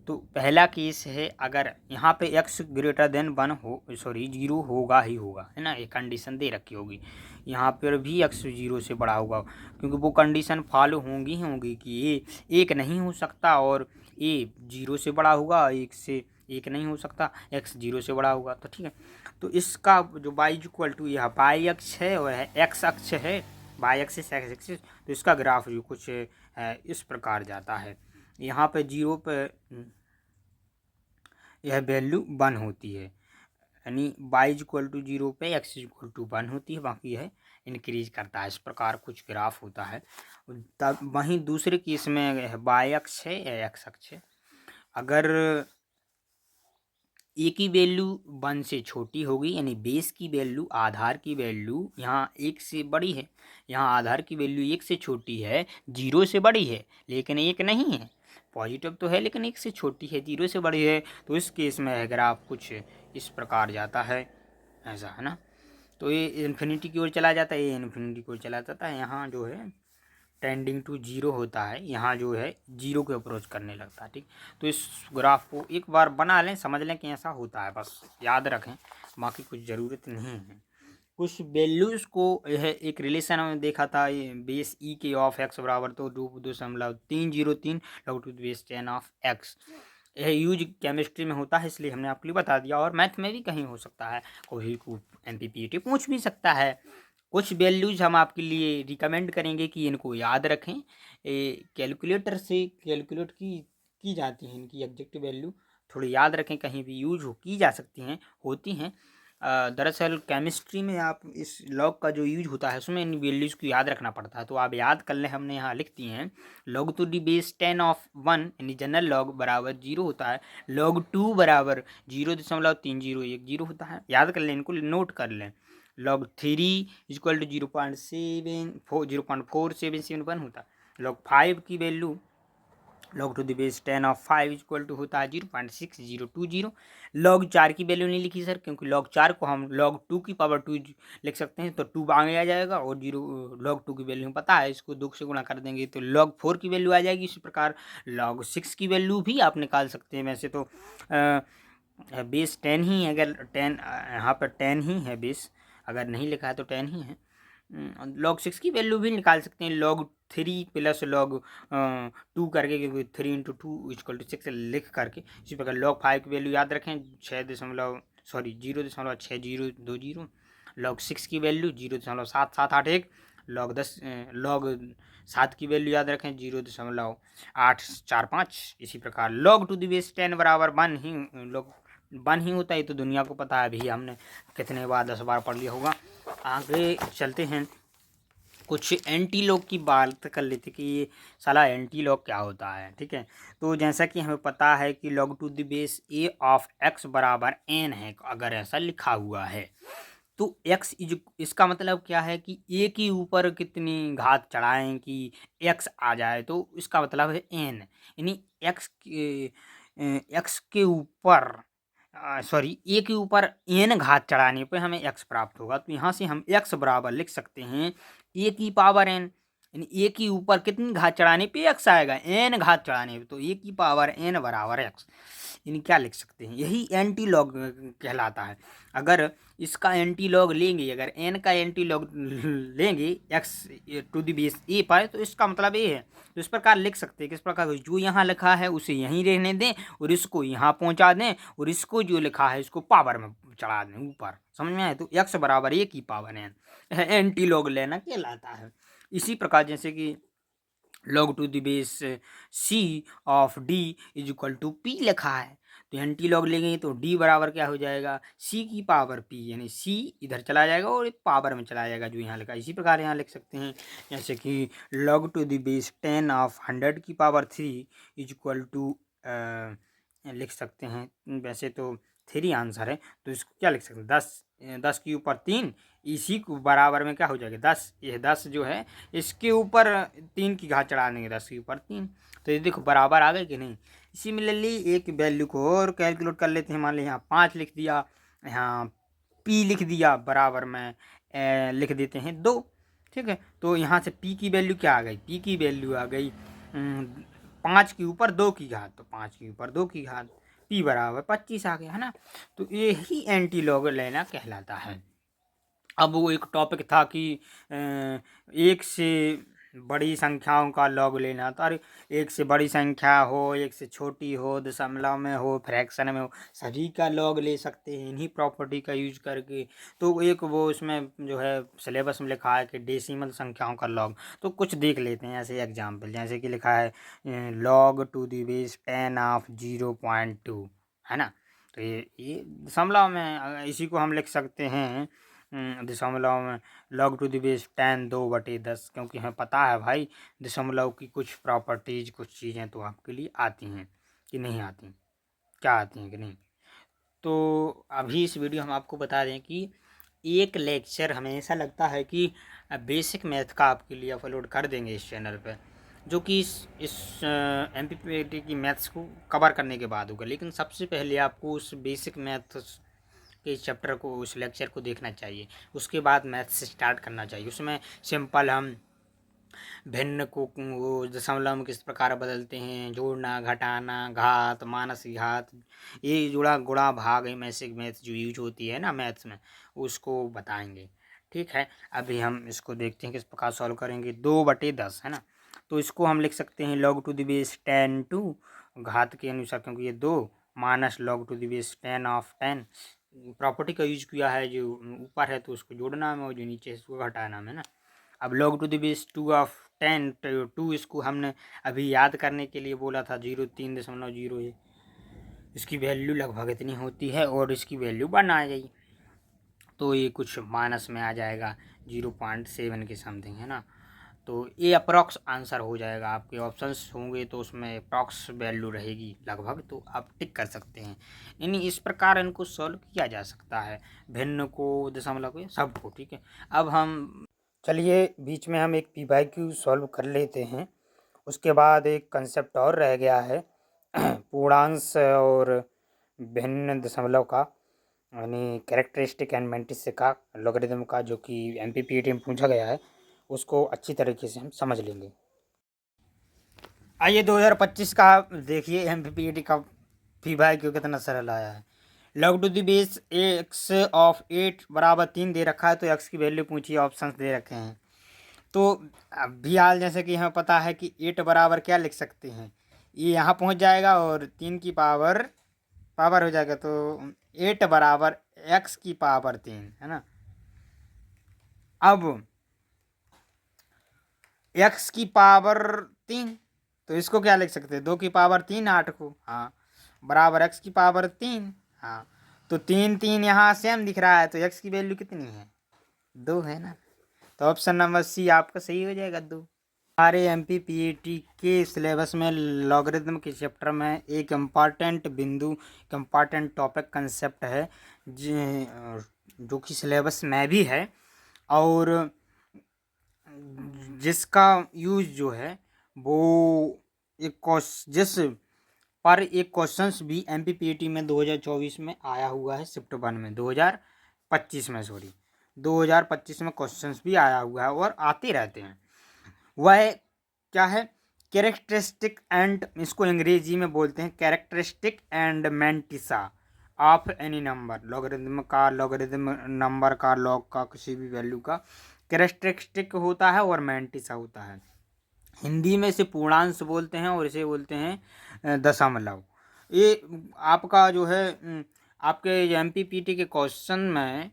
तो पहला केस है, अगर यहाँ पे x ग्रेटर देन 1 हो, सॉरी 0 होगा ही होगा, है ना, ये कंडीशन दे रखी होगी। यहाँ पर भी x 0 से बड़ा होगा, क्योंकि वो कंडीशन फॉलो होंगी कि a 1 नहीं हो सकता, और a 0 से बड़ा होगा, 1 से 1 नहीं हो सकता, x 0 से बड़ा होगा, तो ठीक है। तो इसका जो y इक्वल टू यह y अक्ष है और x अक्ष है, y एक्सिस x एक्सिस, तो इसका ग्राफ जो कुछ इस प्रकार जाता है। यहाँ पे 0 पे यह वैल्यू 1 होती है, यानी y इक्वल टू 0 पे x इक्वल टू 1 होती है, बाकी है इंक्रीज करता है। इस प्रकार कुछ ग्राफ होता है। तब वहीं दूसरे केस में y अक्ष है या x अक्ष है। अगर ए की वैल्यू 1 से छोटी होगी, यानी बेस की वैल्यू, आधार की वैल्यू यहाँ 1 से बड़ी है, यहाँ आधार की वैल्यू 1 से छोटी है, 0 से बड़ी है लेकिन 1 नहीं है, पॉजिटिव तो है लेकिन 1 से छोटी है, 0 से बड़ी है, तो इस केस में ग्राफ कुछ इस प्रकार जाता है, ऐसा है ना। तो ये इन्फिनिटी की ओर चला जाता है, ये इन्फिनिटी की ओर चला जाता है, यहाँ जो है टेंडिंग टू जीरो होता है, यहाँ जो है जीरो को अप्रोच करने लगता है। ठीक, तो इस ग्राफ को एक बार बना लें, समझ लें कि ऐसा होता है, बस याद रखें, बाकी कुछ ज़रूरत नहीं है। कुछ वैल्यूज़ को यह एक रिलेशन में देखा था, ये बेस ई के ऑफ एक्स बराबर तो 2.303 log to the base 10 of x. यह यूज केमिस्ट्री में होता है, इसलिए हमने आपके लिए बता दिया, और मैथ में भी कहीं हो सकता है, कोई को MPPT पूछ भी सकता है। कुछ वैल्यूज़ हम आपके लिए रिकमेंड करेंगे कि इनको याद रखें, कैलकुलेटर से कैलकुलेट की जाती हैं, इनकी एग्जैक्ट वैल्यू थोड़ी याद रखें, कहीं भी यूज की जा सकती हैं, होती हैं। दरअसल केमिस्ट्री में आप इस लॉग का जो यूज होता है उसमें इन वैल्यूज़ को याद रखना पड़ता है, तो आप याद कर लें, हमने यहाँ लिख दिए हैं। Log to the base 10 of 1 यानी जनरल लॉग बराबर 0 होता है, लॉग 2 बराबर 0.3010 होता है, याद कर लें, इनको नोट कर लें। लॉग 3 इक्वल टू 0.4771 होता है, लॉग 5 की value log to the base 10 of 5 equal to होता है 0.6020। लॉग 4 की वैल्यू नहीं लिखी सर, क्योंकि लॉग 4 को हम लॉग 2 की पावर 2 लिख सकते हैं, तो 2 आगे आ जाएगा, और लॉग 2 की वैल्यू हमें पता है, इसको 2 से गुणा कर देंगे तो लॉग 4 की वैल्यू आ जाएगी। इसी प्रकार लॉग 6 की वैल्यू भी आप निकाल सकते हैं। वैसे तो बेस 10 ही है, अगर 10 यहाँ पर 10 ही है बेस, अगर नहीं लिखा है तो 10 ही है। लॉग 6 की वैल्यू भी निकाल सकते हैं, लॉग 3 प्लस लॉग 2 करके, क्योंकि 3 इंटू 2 इक्वल टू 6 लिख करके। इसी प्रकार लॉग 5 की वैल्यू याद रखें 0.6020। लॉग 6 की वैल्यू 0.7781। लॉग 7 की वैल्यू याद रखें 0.845। इसी प्रकार लॉग टू द बेस 10 बराबर 1 ही, लॉग 1 ही होता है, तो दुनिया को पता है, भैया हमने कितने बार 10 बार पढ़ लिया होगा। आगे चलते हैं, कुछ एंटी लॉग की बात कर लेते कि ये साला एंटी लॉग क्या होता है। ठीक है, तो जैसा कि हमें पता है कि log to the base a of x बराबर n है, अगर ऐसा लिखा हुआ है तो x इसका मतलब क्या है कि a के ऊपर कितनी घात चढ़ाएं कि x आ जाए, तो इसका मतलब है n, यानी x के ऊपर सॉरी a के ऊपर n घात चढ़ाने पे हमें x प्राप्त होगा। तो यहाँ से हम x बराबर लिख सकते हैं a की पावर n, यानी a के ऊपर कितनी घात चढ़ाने पे x आएगा, n घात चढ़ाने पे, तो a की पावर n बराबर x, यानी क्या लिख सकते हैं, यही एंटी लॉग कहलाता है। अगर इसका एंटी लॉग लेंगे, अगर n का एंटी लॉग लेंगे x to the base a पर, तो इसका मतलब a है। तो इस प्रकार लिख सकते हैं, किस प्रकार, जो यहाँ लिखा है उसे यहीं रहने दें और इसको यहाँ पहुँचा दें, और इसको जो लिखा है इसको पावर में चढ़ा दें ऊपर, समझ में आए, तो x बराबर a की पावर n एंटी लॉग लेना कहलाता है। इसी प्रकार जैसे कि log to the base c of d is equal to p लिखा है, तो एंटी लॉग लेंगे तो d बराबर क्या हो जाएगा, c की पावर p, यानी c इधर चला जाएगा और एक पावर में चला जाएगा जो यहाँ लिखा है। इसी प्रकार यहाँ लिख सकते हैं, जैसे कि log to the base 10 of 100 की पावर 3 इज इक्वल टू लिख सकते हैं, वैसे तो 3 आंसर है, तो इसको क्या लिख सकते हैं, 10 के ऊपर 3, इसी को बराबर में क्या हो जाएगा 10, यह 10 जो है इसके ऊपर 3 की घात चढ़ा देंगे, 10 के ऊपर 3, तो ये देखो बराबर आ गए कि नहीं। सिमिलरली एक वैल्यू को और कैलकुलेट कर लेते हैं, मान लीजिए यहाँ 5 लिख दिया, यहाँ p लिख दिया, बराबर में लिख देते हैं 2। ठीक है, तो यहाँ से p की वैल्यू क्या आ गई, p की वैल्यू आ गई 5 के ऊपर 2 की घात, तो 5 के ऊपर 2 की घात, p बराबर 25 आ गया, है ना। तो यही एंटी लॉग लेना कहलाता है। अब वो एक टॉपिक था कि एक से बड़ी संख्याओं का लॉग लेना, तो अरे एक से बड़ी संख्या हो, एक से छोटी हो, दशमलव में हो, फ्रैक्शन में हो, सभी का लॉग ले सकते हैं इन्हीं प्रॉपर्टी का यूज करके। तो एक वो उसमें जो है सिलेबस में लिखा है कि डेसिमल संख्याओं का लॉग, तो कुछ देख लेते हैं ऐसे एग्जाम्पल, जैसे कि लिखा है log to the base 10 of 0.2, है ना। तो ये दशमलव में इसी को हम लिख सकते हैं दशमलव में log टू द बेस 10 2/10, क्योंकि हमें पता है भाई दशमलव की कुछ प्रॉपर्टीज, कुछ चीज़ें तो आपके लिए आती हैं कि नहीं आती, क्या आती हैं कि नहीं। तो अभी इस वीडियो हम आपको बता दें कि एक लेक्चर हमेशा लगता है कि बेसिक मैथ का आपके लिए अपलोड कर देंगे इस चैनल पे, जो कि इस MPPAT की मैथ्स को कवर करने के बाद होगा। लेकिन सबसे पहले आपको उस बेसिक मैथ के चैप्टर को, उस लेक्चर को देखना चाहिए, उसके बाद मैथ्स स्टार्ट करना चाहिए। उसमें सिंपल हम भिन्न को वो दशमलव में किस प्रकार बदलते हैं, जोड़ना, घटाना, घात, मानस घात, ये जुड़ा गुणा भाग बेसिक मैथ जो यूज होती है ना मैथ्स में, उसको बताएंगे। ठीक है, अभी हम इसको देखते हैं किस प्रकार सॉल्व करेंगे। 2/10 है ना, तो इसको हम लिख सकते हैं log to the base 10 to घात के अनुसार, क्योंकि ये 2 माइनस log to the base 10 of 10। Property का यूज किया है, जो ऊपर है तो उसको जोड़ना में और जो नीचे है उसको घटाना में ना। अब log to the base 2 of 10 2, इसको हमने अभी याद करने के लिए बोला था 0.3 है, इसकी वैल्यू लगभग इतनी होती है और इसकी वैल्यू बना गई, तो ये कुछ माइनस में आ जाएगा 0.7 के समथिंग है ना। तो ये अप्रॉक्स आंसर हो जाएगा। आपके ऑप्शंस होंगे तो उसमें अप्रॉक्स वैल्यू रहेगी लगभग, तो आप टिक कर सकते हैं। यानी इस प्रकार इनको सॉल्व किया जा सकता है, भिन्न को, दशमलव को, सबको। ठीक है, अब हम चलिए बीच में हम एक PYQ सॉल्व कर लेते हैं। उसके बाद एक कंसेप्ट और रह गया है पूर्णांश और भिन्न दशमलव का, यानी कैरेक्टरिस्टिक एंड मैंटिस का लॉगरिथम का, जो कि MPPAT में पूछा गया है, उसको अच्छी तरीके से हम समझ लेंगे। आइए 2025 का देखिए MPPAT का PYQ कितना सरल आया है। log to the base x of 8 बराबर 3 दे रखा है, तो x की वैल्यू पूछिए, ऑप्शंस दे रखे हैं। तो अभी हाल जैसे कि हमें पता है कि 8 बराबर क्या लिख सकते हैं, ये यहाँ पहुँच जाएगा और 3 की पावर हो जाएगा, तो 8 बराबर x की पावर 3 है ना। अब x की पावर 3, तो इसको क्या लिख सकते हैं, 2 की पावर 3 8 को, हाँ, बराबर x की पावर 3, हाँ, तो 3 3 यहाँ सेम दिख रहा है, तो x की वैल्यू कितनी है, 2 है ना। तो ऑप्शन नंबर सी आपका सही हो जाएगा, 2। हमारे MPPAT के सिलेबस में लॉगरिथम के चैप्टर में एक इम्पॉर्टेंट बिंदु, इम्पॉर्टेंट टॉपिक कंसेप्ट है, जो कि सिलेबस में भी है, और जिसका यूज जो है वो जिस पर एक क्वेश्चंस भी MPPAT में 2024 में आया हुआ है, शिफ्ट 1 में 2025 में, सॉरी 2025 में क्वेश्चंस भी आया हुआ है और आते रहते हैं। वह क्या है, कैरेक्टरिस्टिक एंड, इसको अंग्रेजी में बोलते हैं characteristic and mantissa of any number, logarithm number का, लॉग का, किसी भी वैल्यू का कैरेक्टरिस्टिक होता है और मैंटिसा होता है। हिंदी में इसे पूर्णांश बोलते हैं और इसे बोलते हैं दशमलव। ये आपका जो है आपके MPPAT के क्वेश्चन में,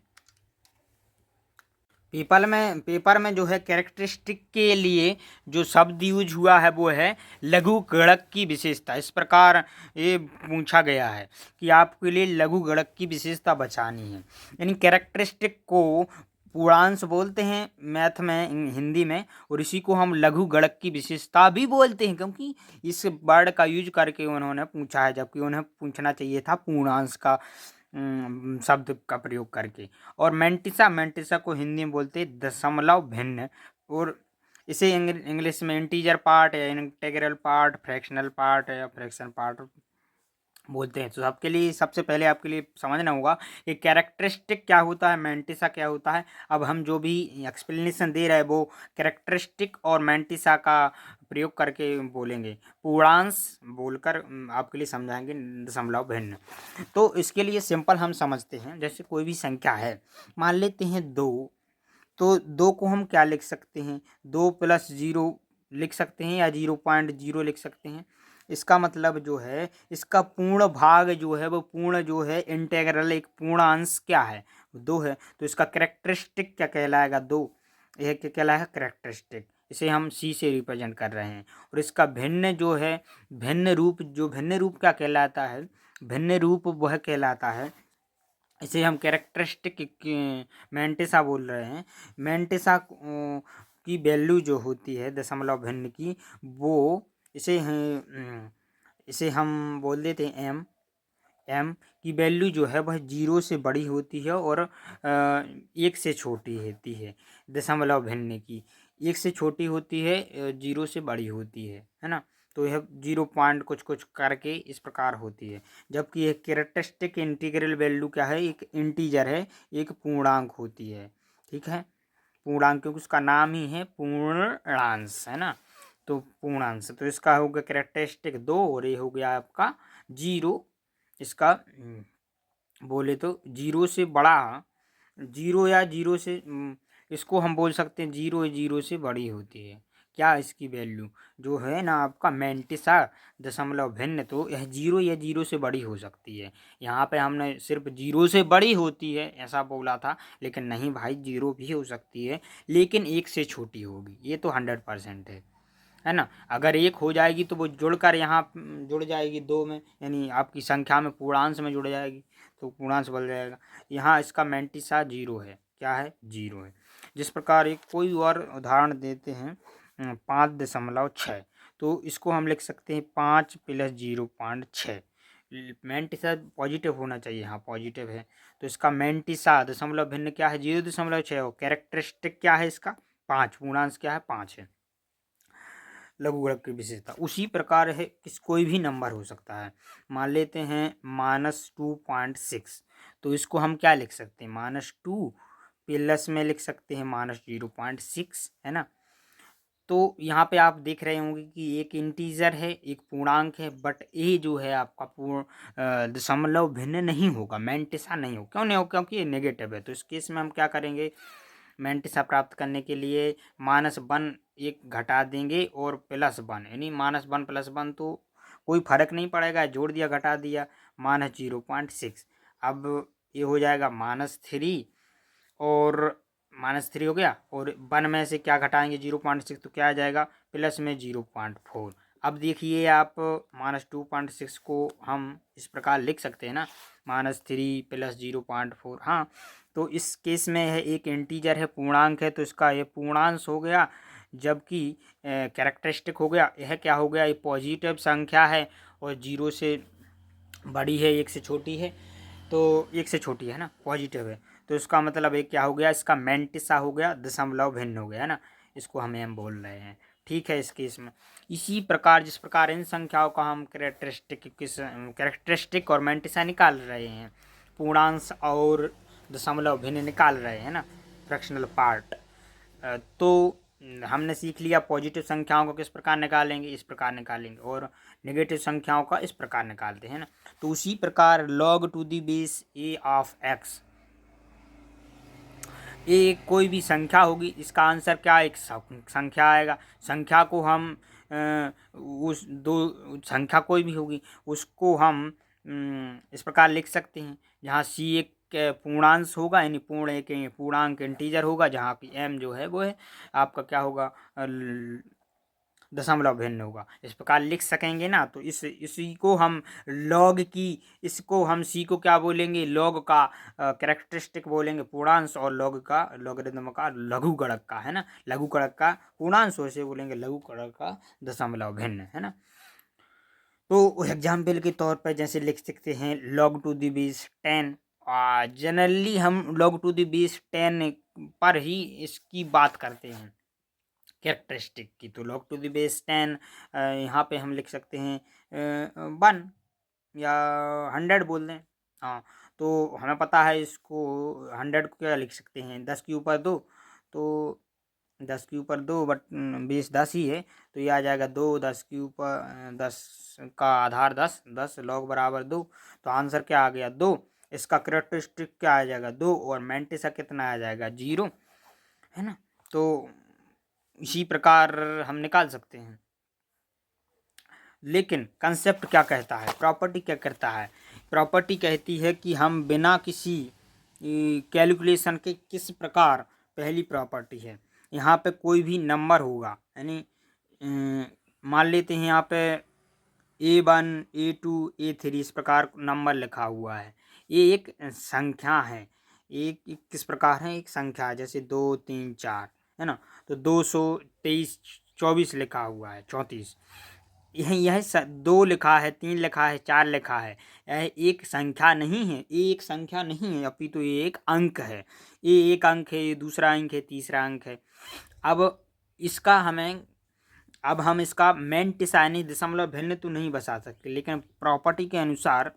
पेपर में जो है कैरेक्टरिस्टिक के लिए जो शब्द यूज हुआ है वो है लघु गणक की विशेषता। इस प्रकार ये पूछा गया है कि आपके लिए लघु गणक की विशेषता बचानी है, यानी कैरेक्टरिस्टिक को पूर्णांश बोलते हैं मैथ में, हिंदी में, और इसी को हम लघु गणक की विशेषता भी बोलते हैं, क्योंकि इस वर्ड का यूज करके उन्होंने पूछा है, जबकि उन्हें पूछना चाहिए था पूर्णांश का शब्द का प्रयोग करके। और मैंटिसा को हिंदी में बोलते हैं दशमलव भिन्न, और इसे इंग्लिश में इंटीजर पार्ट या इंटीग्रल पार्ट, फ्रैक्शनल पार्ट या फ्रैक्शन पार्ट बोलते हैं। तो सबके लिए सबसे पहले आपके लिए समझना होगा कि कैरेक्टरिस्टिक क्या होता है, मैंटिसा क्या होता है। अब हम जो भी एक्सप्लेनेशन दे रहे हैं वो कैरेक्टरिस्टिक और मैंटिसा का प्रयोग करके बोलेंगे, पूर्णांश बोलकर आपके लिए समझाएंगे दशमलव भिन्न। तो इसके लिए सिंपल हम समझते हैं, जैसे कोई भी संख्या है, मान लेते हैं 2, तो 2 को हम क्या लिख सकते हैं, 2 + 0 लिख सकते हैं या 0.0 लिख सकते हैं। इसका मतलब जो है इसका पूर्ण भाग जो है वो पूर्ण जो है इंटेग्रल, एक पूर्णांश क्या है, 2 है, तो इसका कैरेक्टरिस्टिक क्या कहलाएगा, 2। यह क्या कहलाएगा, कैरेक्टरिस्टिक। इसे हम C से रिप्रेजेंट कर रहे हैं। और इसका भिन्न जो है, भिन्न रूप क्या कहलाता है, भिन्न रूप वह कहलाता है, इसे हम कैरेक्टरिस्टिक मैंटिसा बोल रहे हैं। मैंटिसा की वैल्यू जो होती है दशमलव भिन्न की, वो इसे हम बोल देते हैं एम की वैल्यू जो है वह 0 से बड़ी होती है और 1 से छोटी होती है। दशमलव भिन्न की 1 से छोटी होती है, 0 से बड़ी होती है ना। तो यह 0 पॉइंट कुछ कुछ करके इस प्रकार होती है। जबकि यह कैरेक्टरिस्टिक इंटीग्रल वैल्यू क्या है, एक इंटीजर है, एक पूर्णांक होती है। ठीक है, पूर्णांक, क्योंकि उसका नाम ही है पूर्णांश, है ना। तो पूर्णांश, तो इसका हो गया कैरेक्टरिस्टिक 2 और ये हो गया आपका 0। इसका बोले तो 0 से बड़ा, 0 या 0 से इसको हम बोल सकते हैं 0 से बड़ी होती है। क्या इसकी वैल्यू जो है ना आपका मैंटिसा दशमलव भिन्न, तो यह 0 या 0 से बड़ी हो सकती है। यहाँ पे हमने सिर्फ 0 से बड़ी होती है ऐसा बोला था, लेकिन नहीं भाई, 0 भी हो सकती है, लेकिन 1 से छोटी होगी, ये तो 100% है ना। अगर 1 हो जाएगी तो वो जुड़कर यहाँ जुड़ जाएगी 2 में, यानी आपकी संख्या में पूर्णांश में जुड़ जाएगी, तो पूर्णांश बन जाएगा। यहाँ इसका मैंटिसा 0 है, क्या है, 0 है। जिस प्रकार एक कोई और उदाहरण देते हैं 5.6, तो इसको हम लिख सकते हैं 5 + 0.6। मैंटिसा पॉजिटिव होना चाहिए, हाँ पॉजिटिव है, तो इसका मैंटिसा दशमलव भिन्न क्या है, 0.6 और कैरेक्टरिस्टिक क्या है इसका 5, पूर्णांश क्या है 5 है। लघुगणक की विशेषता उसी प्रकार है, कोई भी नंबर हो सकता है। मान लेते हैं -2.6, तो इसको हम क्या लिख सकते हैं, -2 प्लस में लिख सकते हैं -0.6, है ना। तो यहाँ पे आप देख रहे होंगे कि एक इंटीजर है, एक पूर्णांक है, बट ये जो है आपका दशमलव भिन्न नहीं होगा, मैंटिसा नहीं होगा। क्यों नहीं होगा, क्योंकि ये नेगेटिव है। तो इस केस में हम क्या करेंगे, मैंटिसा प्राप्त करने के लिए -1 एक घटा देंगे और +1, यानी -1 + 1 तो कोई फर्क नहीं पड़ेगा, जोड़ दिया घटा दिया, -0.6। अब ये हो जाएगा -3 और -3 हो गया, और 1 में से क्या घटाएंगे 0.6, तो क्या आ जाएगा प्लस में 0.4। अब देखिए आप -2.6 को हम इस प्रकार लिख सकते हैं ना, -3 + 0.4। हाँ, तो इस केस में है एक इंटीजर है, पूर्णांक है, तो इसका ये पूर्णांश हो गया, जबकि कैरेक्टरिस्टिक हो गया, यह क्या हो गया, ये पॉजिटिव संख्या है और 0 से बड़ी है, 1 से छोटी है, तो 1 से छोटी है ना, पॉजिटिव है, तो इसका मतलब एक क्या हो गया, इसका मैंटिसा हो गया, दशमलव भिन्न हो गया, है ना। इसको हम एम बोल रहे हैं, ठीक है। इस केस में इसी प्रकार, जिस प्रकार इन संख्याओं का हम कैरेक्टरिस्टिक और मैंटिसा निकाल रहे हैं, पूर्णांश और दशमलव भिन्न निकाल रहे हैं ना, फ्रैक्शनल पार्ट, तो हमने सीख लिया पॉजिटिव संख्याओं को किस प्रकार निकालेंगे, इस प्रकार निकालेंगे, और नेगेटिव संख्याओं का इस प्रकार निकालते हैं ना। तो उसी प्रकार log to the base a of x, ये कोई भी संख्या होगी, इसका आंसर क्या, एक संख्या आएगा। संख्या को हम उस दो संख्या कोई भी होगी उसको हम इस प्रकार लिख सकते हैं, जहाँ c एक पूर्णांश होगा, यानी पूर्णांक इंटीजर होगा, जहाँ की m जो है वो है आपका क्या होगा, दशमलव भिन्न होगा। इस प्रकार लिख सकेंगे ना, तो इसी को हम लॉग की, इसको हम सी को क्या बोलेंगे, लॉग का कैरेक्टरिस्टिक बोलेंगे पूर्णांश, और लॉग का लॉगरिथम का लघुगणक का, है ना, लघुगणक का पूर्णांश, वैसे बोलेंगे लघुगणक का दशमलव भिन्न, है ना। तो एग्जाम्पल के तौर पर जैसे लिख सकते हैं log to the base 10, generally हम log टू दी बेस 10 पर ही इसकी बात करते हैं कैरेक्टरिस्टिक की। तो log टू द बेस 10 यहाँ पे हम लिख सकते हैं 1 या 100 बोल दें। हाँ, तो हमें पता है इसको 100 को क्या लिख सकते हैं, 10 के ऊपर 2, तो 10 के ऊपर 2 बट बेस 10 ही है, तो ये आ जाएगा 2, 10 के ऊपर 10 का आधार 10, 10 log बराबर 2, तो आंसर क्या आ गया 2। इसका कैरेक्टरिस्टिक क्या आ जाएगा 2, और मैंटिसा कितना आ जाएगा 0, है ना। तो इसी प्रकार हम निकाल सकते हैं। लेकिन कंसेप्ट क्या कहता है, प्रॉपर्टी क्या करता है, प्रॉपर्टी कहती है कि हम बिना किसी कैलकुलेशन के किस प्रकार, पहली प्रॉपर्टी है यहाँ पे कोई भी नंबर होगा, यानी मान लेते हैं यहाँ पे A1 A2 A3 इस प्रकार नंबर लिखा हुआ है। ये एक संख्या है। एक किस प्रकार है, एक संख्या है, जैसे 2 3 4 है ना। तो 223 24 लिखा हुआ है, 34। यह 2 लिखा है, 3 लिखा है, 4 लिखा है। यह एक संख्या नहीं है, ये एक संख्या नहीं है, अपितु ये एक अंक है। ये एक अंक है, ये दूसरा अंक है, तीसरा अंक है। अब इसका हमें अब हम इसका मेंटिस यानी दशमलव भिन्न तो नहीं बता सकते, लेकिन प्रॉपर्टी के अनुसार,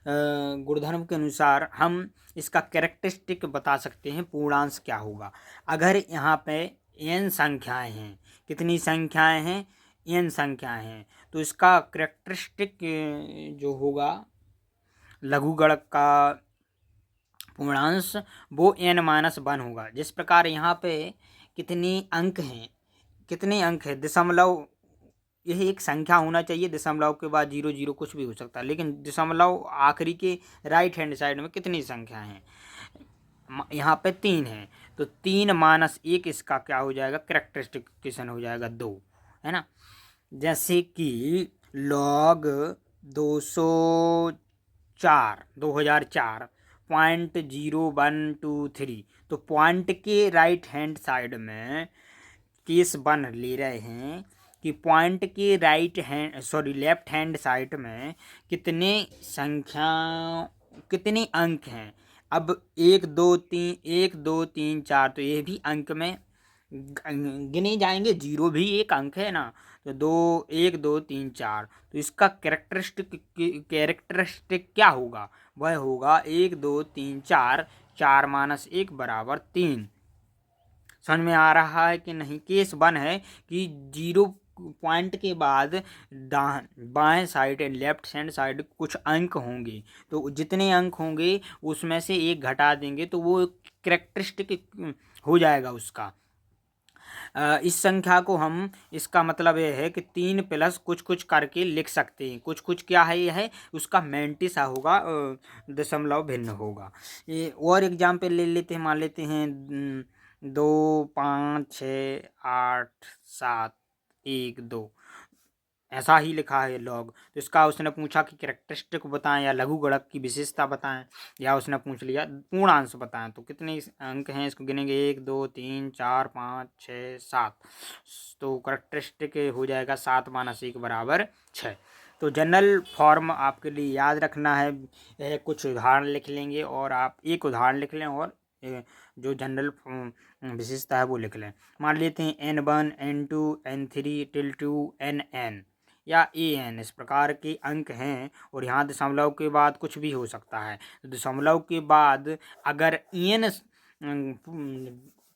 गुणधर्म के अनुसार हम इसका कैरेक्टरिस्टिक बता सकते हैं, पूर्णांश क्या होगा। अगर यहाँ पे n संख्याएं हैं, कितनी संख्याएं हैं, n संख्याएं हैं, तो इसका कैरेक्टरिस्टिक जो होगा लघुगणक का पूर्णांश वो n-1 होगा। जिस प्रकार यहाँ पे कितने अंक हैं, कितने अंक है, दशमलव, यह एक संख्या होना चाहिए, दशमलव के बाद 0 0 कुछ भी हो सकता है, लेकिन दशमलव आखिरी के राइट हैंड साइड में कितनी संख्या हैं, यहाँ पे 3 है, तो 3-1 इसका क्या हो जाएगा, कैरेक्टरिस्टिकेशन हो जाएगा 2, है ना। जैसे कि log 2004 .0123, तो पॉइंट के राइट हैंड साइड में केस 1 ले रहे हैं कि पॉइंट के लेफ्ट हैंड साइड में कितने अंक हैं। अब 1 2 3 4, तो ये भी अंक में गिने जाएंगे, 0 भी एक अंक है ना। तो 1 2 3 4, तो इसका कैरेक्टरिस्टिक क्या होगा, वह होगा 1 2 3 4, 4-1 बराबर 3। समझ में आ रहा है कि नहीं। केस 1 है कि 0 पॉइंट के बाद बाएं side and left hand side कुछ अंक होंगे, तो जितने अंक होंगे उसमें से एक घटा देंगे, तो वो कैरेक्टरिस्टिक हो जाएगा उसका। इस संख्या को हम, इसका मतलब यह है कि 3 प्लस कुछ कुछ करके लिख सकते हैं। कुछ कुछ क्या है, यह है उसका मेंटिसा होगा, दशमलव भिन्न होगा। ये और एग्जाम्पल ले लेते हैं, मान लेते हैं 2 5 6 8 7 1 2, ऐसा ही लिखा है लॉग। तो इसका उसने पूछा कि कैरेक्टरिस्टिक बताएं या लघुगणक की विशेषता बताएं, या उसने पूछ लिया पूर्णांश बताएं। तो कितने अंक हैं, इसको गिनेंगे 1 2 3 4 5 6 7, तो कैरेक्टरिस्टिक हो जाएगा 7-1 बराबर 6। तो जनरल फॉर्म आपके लिए याद रखना है, कुछ उदाहरण लिख लेंगे, और आप एक उदाहरण लिख लें और जो जनरल विशेषता है वो लिख लें। मान लेते हैं n1 n2 n3 till two nn या an, इस प्रकार के अंक हैं, और यहाँ दशमलव के बाद कुछ भी हो सकता है। तो दशमलव के बाद अगर n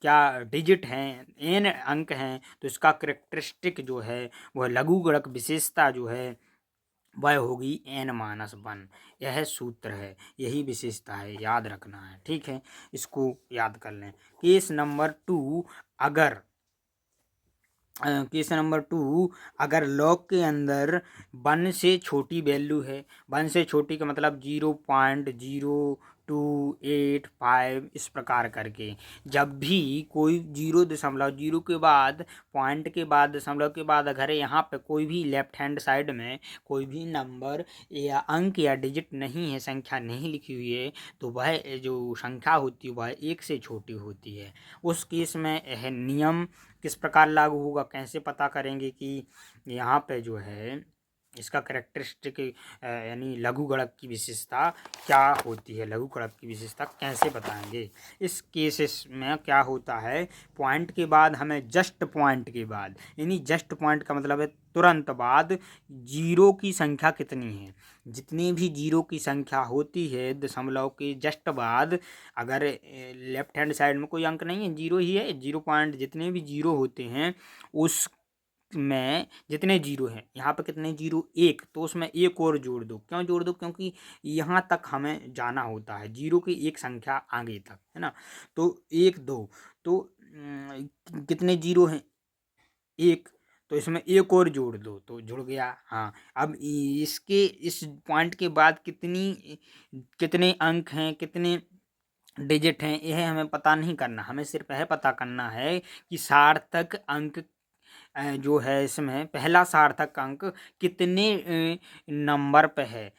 क्या डिजिट हैं, n अंक हैं, तो इसका कैरेक्टरिस्टिक जो है वह लघुगणक विशेषता जो है वह होगी n-1। यह सूत्र है, यही विशेषता है, याद रखना है, ठीक है। इसको याद कर लें। केस नंबर 2, अगर लॉग के अंदर 1 से छोटी वैल्यू है, 1 से छोटी का मतलब 0.0285 इस प्रकार करके, जब भी कोई 0 के बाद, पॉइंट के बाद, दशमलव के बाद अगर यहाँ पे कोई भी लेफ्ट हैंड साइड में कोई भी नंबर या अंक या डिजिट नहीं है, संख्या नहीं लिखी हुई है, तो वह जो संख्या होती है वह 1 से छोटी होती है। उस केस में यह नियम किस प्रकार लागू होगा, कैसे पता करेंगे कि यहाँ पे जो है इसका कैरेक्टरिस्टिक यानी लघुगणक की विशेषता क्या होती है, लघुगणक की विशेषता कैसे बताएंगे। इस केसेस में क्या होता है, पॉइंट के बाद हमें जस्ट पॉइंट के बाद, यानी जस्ट पॉइंट का मतलब है तुरंत बाद 0 की संख्या कितनी है, जितनी भी 0 की संख्या होती है दशमलव के जस्ट बाद, अगर लेफ्ट हैंड साइड में कोई अंक नहीं है, 0 ही है, 0 पॉइंट जितने भी 0 होते हैं उस में जितने 0 हैं, यहाँ पे कितने 0, 1, तो उसमें एक और जोड़ दो। क्यों जोड़ दो, क्योंकि यहाँ तक हमें जाना होता है, 0 की एक संख्या आगे तक, है ना। तो 1 2, तो कितने 0 हैं, 1, तो इसमें एक और जोड़ दो तो जुड़ गया। हाँ, अब इस पॉइंट के बाद कितने अंक हैं, कितने डिजिट हैं, यह हमें पता नहीं करना, हमें सिर्फ यह पता करना है कि सार्थक अंक जो है इसमें पहला सार्थक अंक कितने नंबर पे है।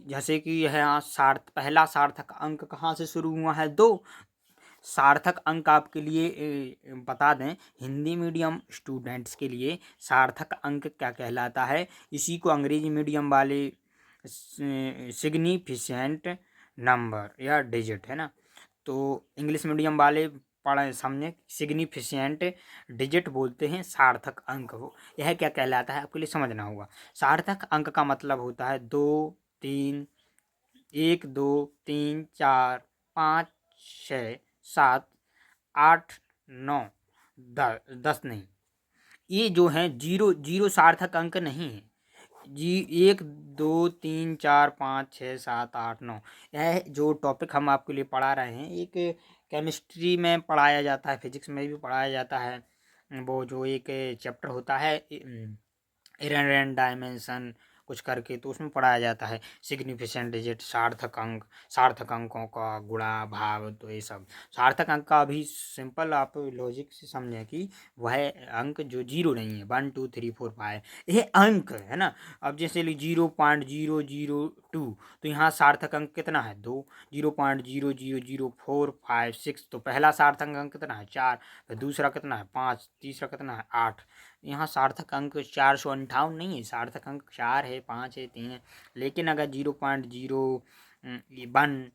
जैसे कि यह यहाँ पहला सार्थक अंक कहाँ से शुरू हुआ है, 2। सार्थक अंक आपके लिए बता दें, हिंदी मीडियम स्टूडेंट्स के लिए सार्थक अंक क्या कहलाता है, इसी को अंग्रेजी मीडियम वाले सिग्निफिकेंट नंबर या डिजिट है ना, तो इंग्लिश मीडियम वाले पढ़े समझे सिग्निफिकेंट डिजिट बोलते हैं सार्थक अंक को। यह क्या कहलाता है आपके लिए समझना होगा। सार्थक अंक का मतलब होता है 2, 3, 1, 2, 3, 4, 5, 6, 7, 8, 9, 10 नहीं, ये जो है जीरो जीरो सार्थक अंक नहीं है जी। 1, 2, 3, 4, 5, 6, 7, 8, 9, यह जो टॉपिक हम आपके लिए पढ़ा रहे हैं एक केमिस्ट्री में पढ़ाया जाता है, फिजिक्स में भी पढ़ाया जाता है। वो जो एक चैप्टर होता है इरेंट डायमेंशन कुछ करके, तो उसमें पढ़ाया जाता है सिग्निफिकेंट डिजिट, सार्थक अंक, सार्थक अंकों का गुणा भाग, तो ये सब सार्थक अंक का अभी सिंपल आप लॉजिक से समझें कि वह अंक जो जीरो नहीं है, 1, 2, 3, 4, 5 यह अंक है ना। अब जैसे 0.002, तो यहाँ सार्थक अंक कितना है, 2। 0.00045 तो पहला सार्थक अंक कितना है, 4। फिर दूसरा कितना है, 5। तीसरा कितना है, 8। यहाँ सार्थक अंक 458 नहीं है, सार्थक अंक 4 है, 5 है, 3 है। लेकिन अगर 0.01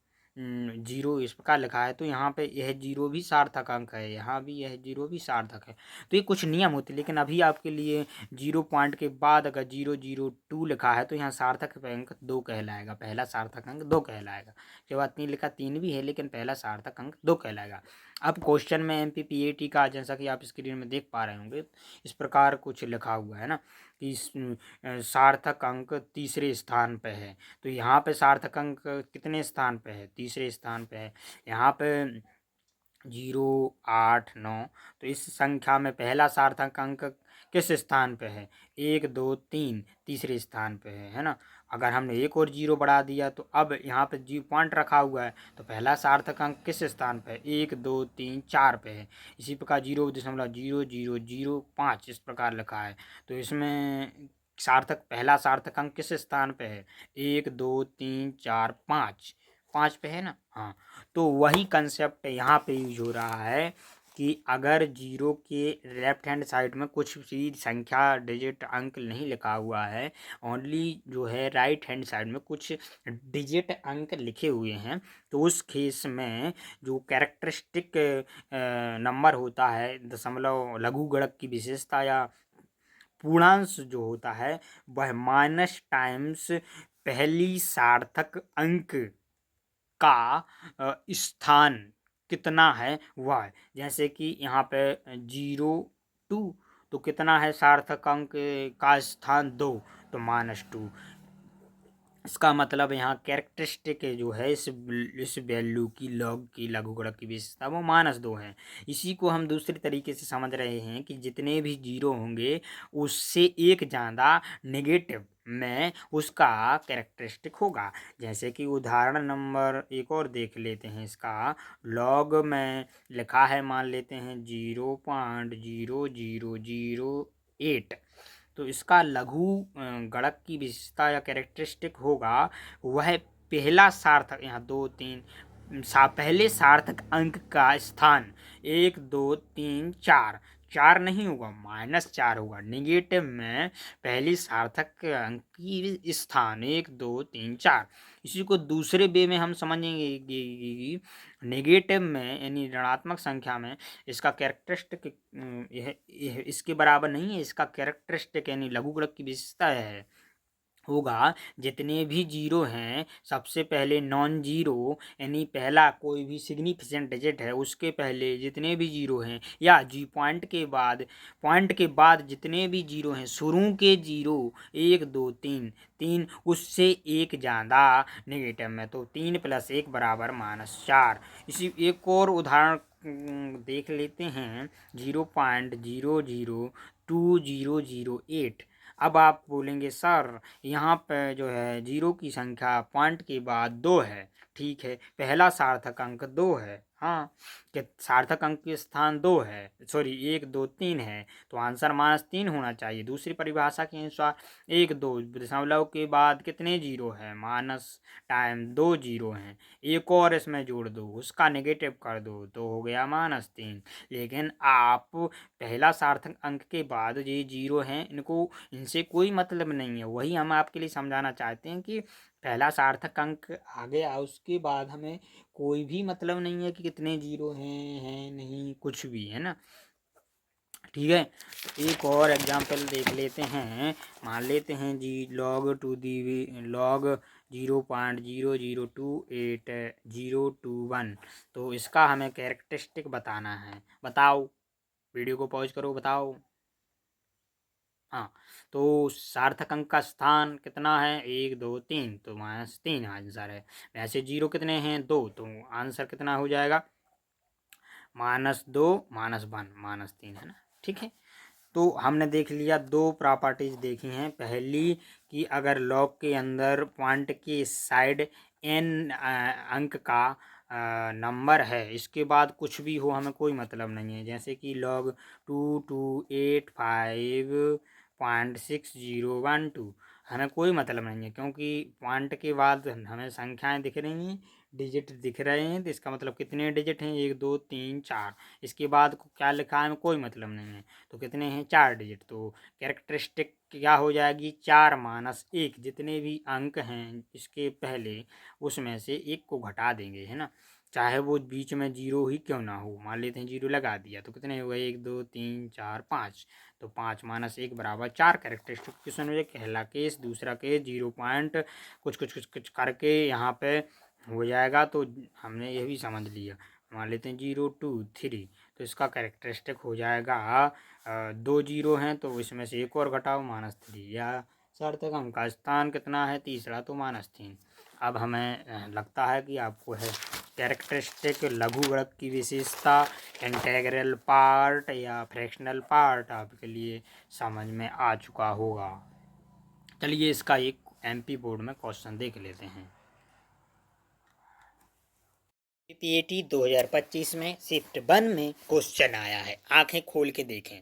जीरो इस प्रकार लिखा है, तो यहाँ पे यह जीरो भी सार्थक अंक है, यहाँ भी यह जीरो भी सार्थक है। तो ये कुछ नियम होते हैं, लेकिन अभी आपके लिए 0 पॉइंट के बाद अगर 002 लिखा है, तो यहाँ सार्थक अंक 2 कहलाएगा, पहला सार्थक अंक 2 कहलाएगा। उसके बाद 3 लिखा, 3 भी है, लेकिन पहला सार्थक अंक 2 कहलाएगा। अब क्वेश्चन में MPPAT का, जैसा कि आप स्क्रीन में देख पा रहे होंगे, इस प्रकार कुछ लिखा हुआ है ना कि सार्थक अंक तीसरे स्थान पे है। तो यहाँ पे सार्थक अंक कितने स्थान पे है, तीसरे स्थान पे है। यहाँ पे 0, 8, 9, तो इस संख्या में पहला सार्थक अंक किस स्थान पे है, 1, 2, 3 तीसरे स्थान पे है ना। अगर हमने एक और 0 बढ़ा दिया, तो अब यहाँ पे 0 पॉइंट रखा हुआ है, तो पहला सार्थक अंक किस स्थान पे है, 1, 2, 3, 4 पे है। इसी प्रकार 0.0005 इस प्रकार लिखा है, तो इसमें पहला सार्थक अंक किस स्थान पे है, 1, 2, 3, 4, 5 पे है ना। हाँ, तो वही कंसेप्ट यहाँ पे यूज हो रहा है कि अगर जीरो के लेफ्ट हैंड साइड में कुछ भी संख्या डिजिट अंक नहीं लिखा हुआ है, ओनली जो है राइट हैंड साइड में कुछ डिजिट अंक लिखे हुए हैं, तो उस केस में जो कैरेक्टरिस्टिक नंबर होता है, दशमलव लघु गुणक की विशेषता या पूर्णांश जो होता है, वह माइनस टाइम्स पहली सार्थक अंक का स्थान कितना है वह है। जैसे कि यहाँ पे 0.2, तो कितना है सार्थक अंक का स्थान 2, तो -2। इसका मतलब यहाँ कैरेक्टरिस्टिक जो है इस वैल्यू की लॉग की लघुगणक की विशेषता वो -2 है। इसी को हम दूसरे तरीके से समझ रहे हैं कि जितने भी जीरो होंगे उससे एक ज़्यादा नेगेटिव में उसका कैरेक्टरिस्टिक होगा। जैसे कि उदाहरण नंबर एक और देख लेते हैं, इसका लॉग में लिखा है, मान लेते हैं 0.0008, तो इसका लघु गणक की विशेषता या कैरेक्टरिस्टिक होगा वह पहला सार्थक, यहाँ 2, 3 पहले सार्थक अंक का स्थान 1, 2, 3, 4 नहीं होगा, -4 होगा। नेगेटिव में पहली सार्थक अंक की स्थान 1, 2, 3, 4। इसी को दूसरे वे में हम समझेंगे कि नेगेटिव में यानी ऋणात्मक संख्या में इसका कैरेक्टरिस्टिक यह इसके बराबर नहीं है, इसका कैरेक्टरिस्टिक यानी लघुगणक की विशेषता है होगा जितने भी जीरो हैं सबसे पहले नॉन जीरो यानी पहला कोई भी सिग्निफिकेंट डिजिट है उसके पहले जितने भी जीरो हैं, या जी पॉइंट के बाद जितने भी जीरो हैं शुरू के जीरो 1, 2, 3 उससे एक ज़्यादा नेगेटिव में, तो 3 + 1 = -4। इसी एक और उदाहरण देख लेते हैं, 0.002008। अब आप बोलेंगे सर यहाँ पे जो है जीरो की संख्या पॉइंट के बाद 2 है, ठीक है, पहला सार्थक अंक 2 है, हाँ, कि सार्थक अंक के स्थान 2 है, सॉरी 1 2 3 है, तो आंसर -3 होना चाहिए। दूसरी परिभाषा के अनुसार 1 2 दशमलव के बाद कितने जीरो है, माइनस टाइम 2 जीरो हैं, एक और इसमें जोड़ दो, उसका नेगेटिव कर दो तो हो गया -3। लेकिन आप पहला सार्थक अंक के बाद ये जीरो हैं, इनसे कोई मतलब नहीं है। वही हम आपके लिए समझाना चाहते हैं कि पहला सार्थक अंक आ गया, उसके बाद हमें कोई भी मतलब नहीं है कि कितने जीरो हैं नहीं, कुछ भी है ना। ठीक है, तो एक और एग्जांपल देख लेते हैं। मान लेते हैं जी log 0.0028021, तो इसका हमें कैरेक्टरिस्टिक बताना है। बताओ, वीडियो को पॉज करो, बताओ। हाँ, तो सार्थक अंक का स्थान कितना है, 1 2 3, तो -3 आंसर है। वैसे जीरो कितने हैं, 2, तो आंसर कितना हो जाएगा, -2 -1 -3, है ना। ठीक है, तो हमने देख लिया, दो प्रॉपर्टीज देखी हैं। पहली कि अगर लॉग के अंदर पॉइंट के साइड n अंक का नंबर है, इसके बाद कुछ भी हो हमें कोई मतलब नहीं है। जैसे कि log 2285.6012, हमें कोई मतलब नहीं है, क्योंकि पॉइंट के बाद हमें संख्याएं दिख रही हैं, डिजिट दिख रहे हैं, तो इसका मतलब कितने डिजिट हैं, 1 2 3 4। इसके बाद क्या लिखा है हमें कोई मतलब नहीं है, तो कितने हैं, 4 डिजिट। तो कैरेक्टरिस्टिक क्या हो जाएगी, 4 - 1, जितने भी अंक हैं इसके पहले उसमें से एक को घटा देंगे, है ना। चाहे वो बीच में जीरो ही क्यों ना हो, मान लेते हैं जीरो लगा दिया, तो कितने हुए, 1 2 3 4 5, तो 5 - 1 बराबर 4। कैरेक्टरिस्टिक क्वेश्चन हो जाए, पहला केस, दूसरा केस, 0 पॉइंट कुछ कुछ कुछ कुछ करके यहाँ पे हो जाएगा। तो हमने ये भी समझ लिया। मान लेते हैं 0 2 3, तो इसका कैरेक्टरिस्टिक हो जाएगा 2 जीरो हैं, तो इसमें से एक और घटाओ, -3। या सार्थक अंक का स्थान कितना है, तीसरा, तो -3। अब हमें लगता है कि आपको है कैरेक्टरिस्टिक लघु गुणक की विशेषता, इंटेग्रल पार्ट या फ्रैक्शनल पार्ट आपके लिए समझ में आ चुका होगा। चलिए इसका एक MP बोर्ड में क्वेश्चन देख लेते हैं। PPAT 2025 में शिफ्ट 1 में क्वेश्चन आया है, आंखें खोल के देखें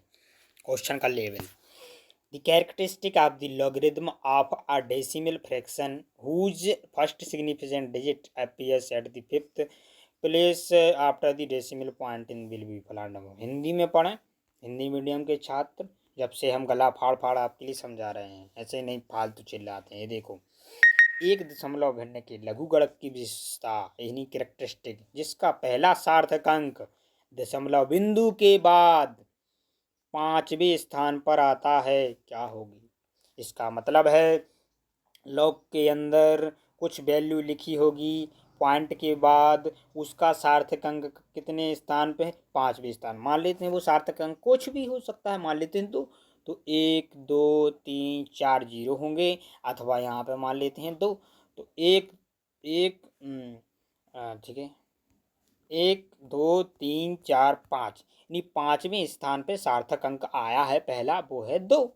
क्वेश्चन का level. The characteristic of the logarithm of a decimal fraction whose first significant digit appears at the fifth place after the decimal point in will be फलाना। हिंदी में पढ़ें, हिंदी मीडियम के छात्र, जब से हम गला फाड़ फाड़ आपके लिए समझा रहे हैं, ऐसे नहीं फालतू चिल्लाते हैं। ये देखो, एक दशमलव भिन्न के लघु गुणक की विशेषता यानी कैरेक्टरिस्टिक, जिसका पहला सार्थक अंक दशमलव बिंदु के बाद 5वें स्थान पर आता है, क्या होगी। इसका मतलब है लॉग के अंदर कुछ वैल्यू लिखी होगी, पॉइंट के बाद उसका सार्थक अंक कितने स्थान पे है, 5वें स्थान। मान लेते हैं वो सार्थक अंक कुछ भी हो सकता है, मान लेते हैं तो 1 2 3 4 जीरो होंगे, अथवा यहाँ पे मान लेते हैं दो, तो एक एक ठीक है, 1 2 3 4 5, यानी 5वें स्थान पे सार्थक अंक आया है पहला, वो है 2।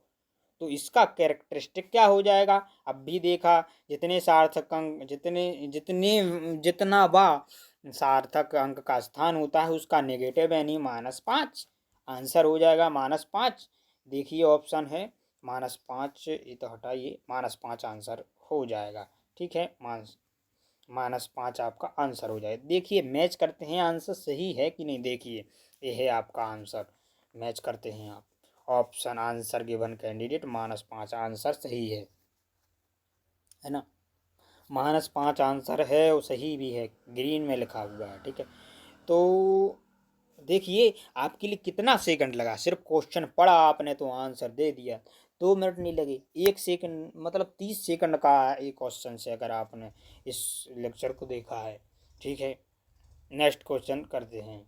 तो इसका कैरेक्टरिस्टिक क्या हो जाएगा, अब भी देखा, जितने सार्थक अंक जितने जितने जितना बा सार्थक अंक का स्थान होता है उसका नेगेटिव यानी -5, आंसर हो जाएगा -5। देखिए ऑप्शन है -5, ये तो हटाइए, -5 आंसर हो जाएगा। ठीक है, -5 आपका आंसर हो जाएगा। देखिए मैच करते हैं, आंसर सही है कि नहीं, देखिए ये है आपका आंसर, मैच करते हैं आप। Option answer given candidate -5 answer सही है ना। -5 आंसर है और सही भी है, ग्रीन में लिखा हुआ है। ठीक है, तो देखिए आपके लिए कितना सेकंड लगा, सिर्फ क्वेश्चन पढ़ा आपने तो आंसर दे दिया। 2 मिनट नहीं लगे, 1 सेकंड, मतलब 30 सेकंड का एक क्वेश्चन से अगर आपने इस लेक्चर को देखा है। ठीक है, नेक्स्ट क्वेश्चन करते हैं।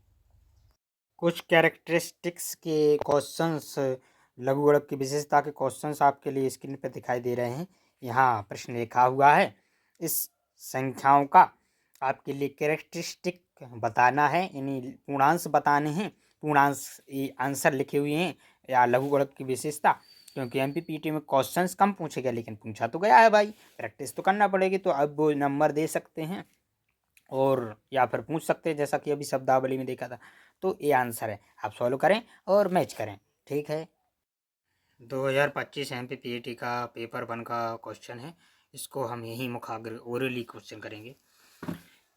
कुछ कैरेक्टरिस्टिक्स के क्वेश्चंस, लघु गुणक की विशेषता के क्वेश्चंस आपके लिए स्क्रीन पर दिखाई दे रहे हैं। यहाँ प्रश्न लिखा हुआ है, इस संख्याओं का आपके लिए कैरेक्टरिस्टिक बताना है, यानी पूर्णांश बताने हैं। पूर्णांश ये आंसर लिखे हुए हैं या लघु गुणक की विशेषता, क्योंकि MPPT में क्वेश्चंस कम पूछे गए, लेकिन पूछा तो गया है भाई, प्रैक्टिस तो करना पड़ेगी, तो अब वो नंबर दे सकते हैं। और या फिर पूछ सकते हैं, जैसा कि अभी शब्दावली में देखा था। तो ये आंसर है, आप सॉल्व करें और मैच करें। ठीक है, 2025 MPPAT का पेपर 1 का क्वेश्चन है। इसको हम यही मुखाग्र ओरली क्वेश्चन करेंगे।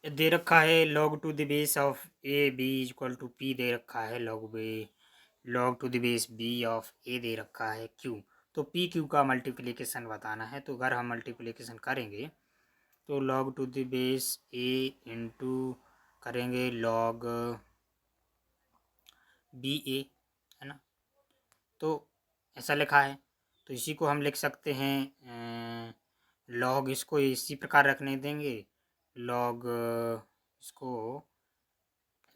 दे रखा है log to the base of a b equal to p दे रखा है, log to the base B of a दे रखा है क्यू। तो पी क्यू का मल्टीप्लिकेशन बताना है। तो अगर हम मल्टीप्लिकेशन करेंगे तो log to the base A into करेंगे log बी ए, है ना। तो ऐसा लिखा है, तो इसी को हम लिख सकते हैं log, इसको इसी प्रकार रखने देंगे log, इसको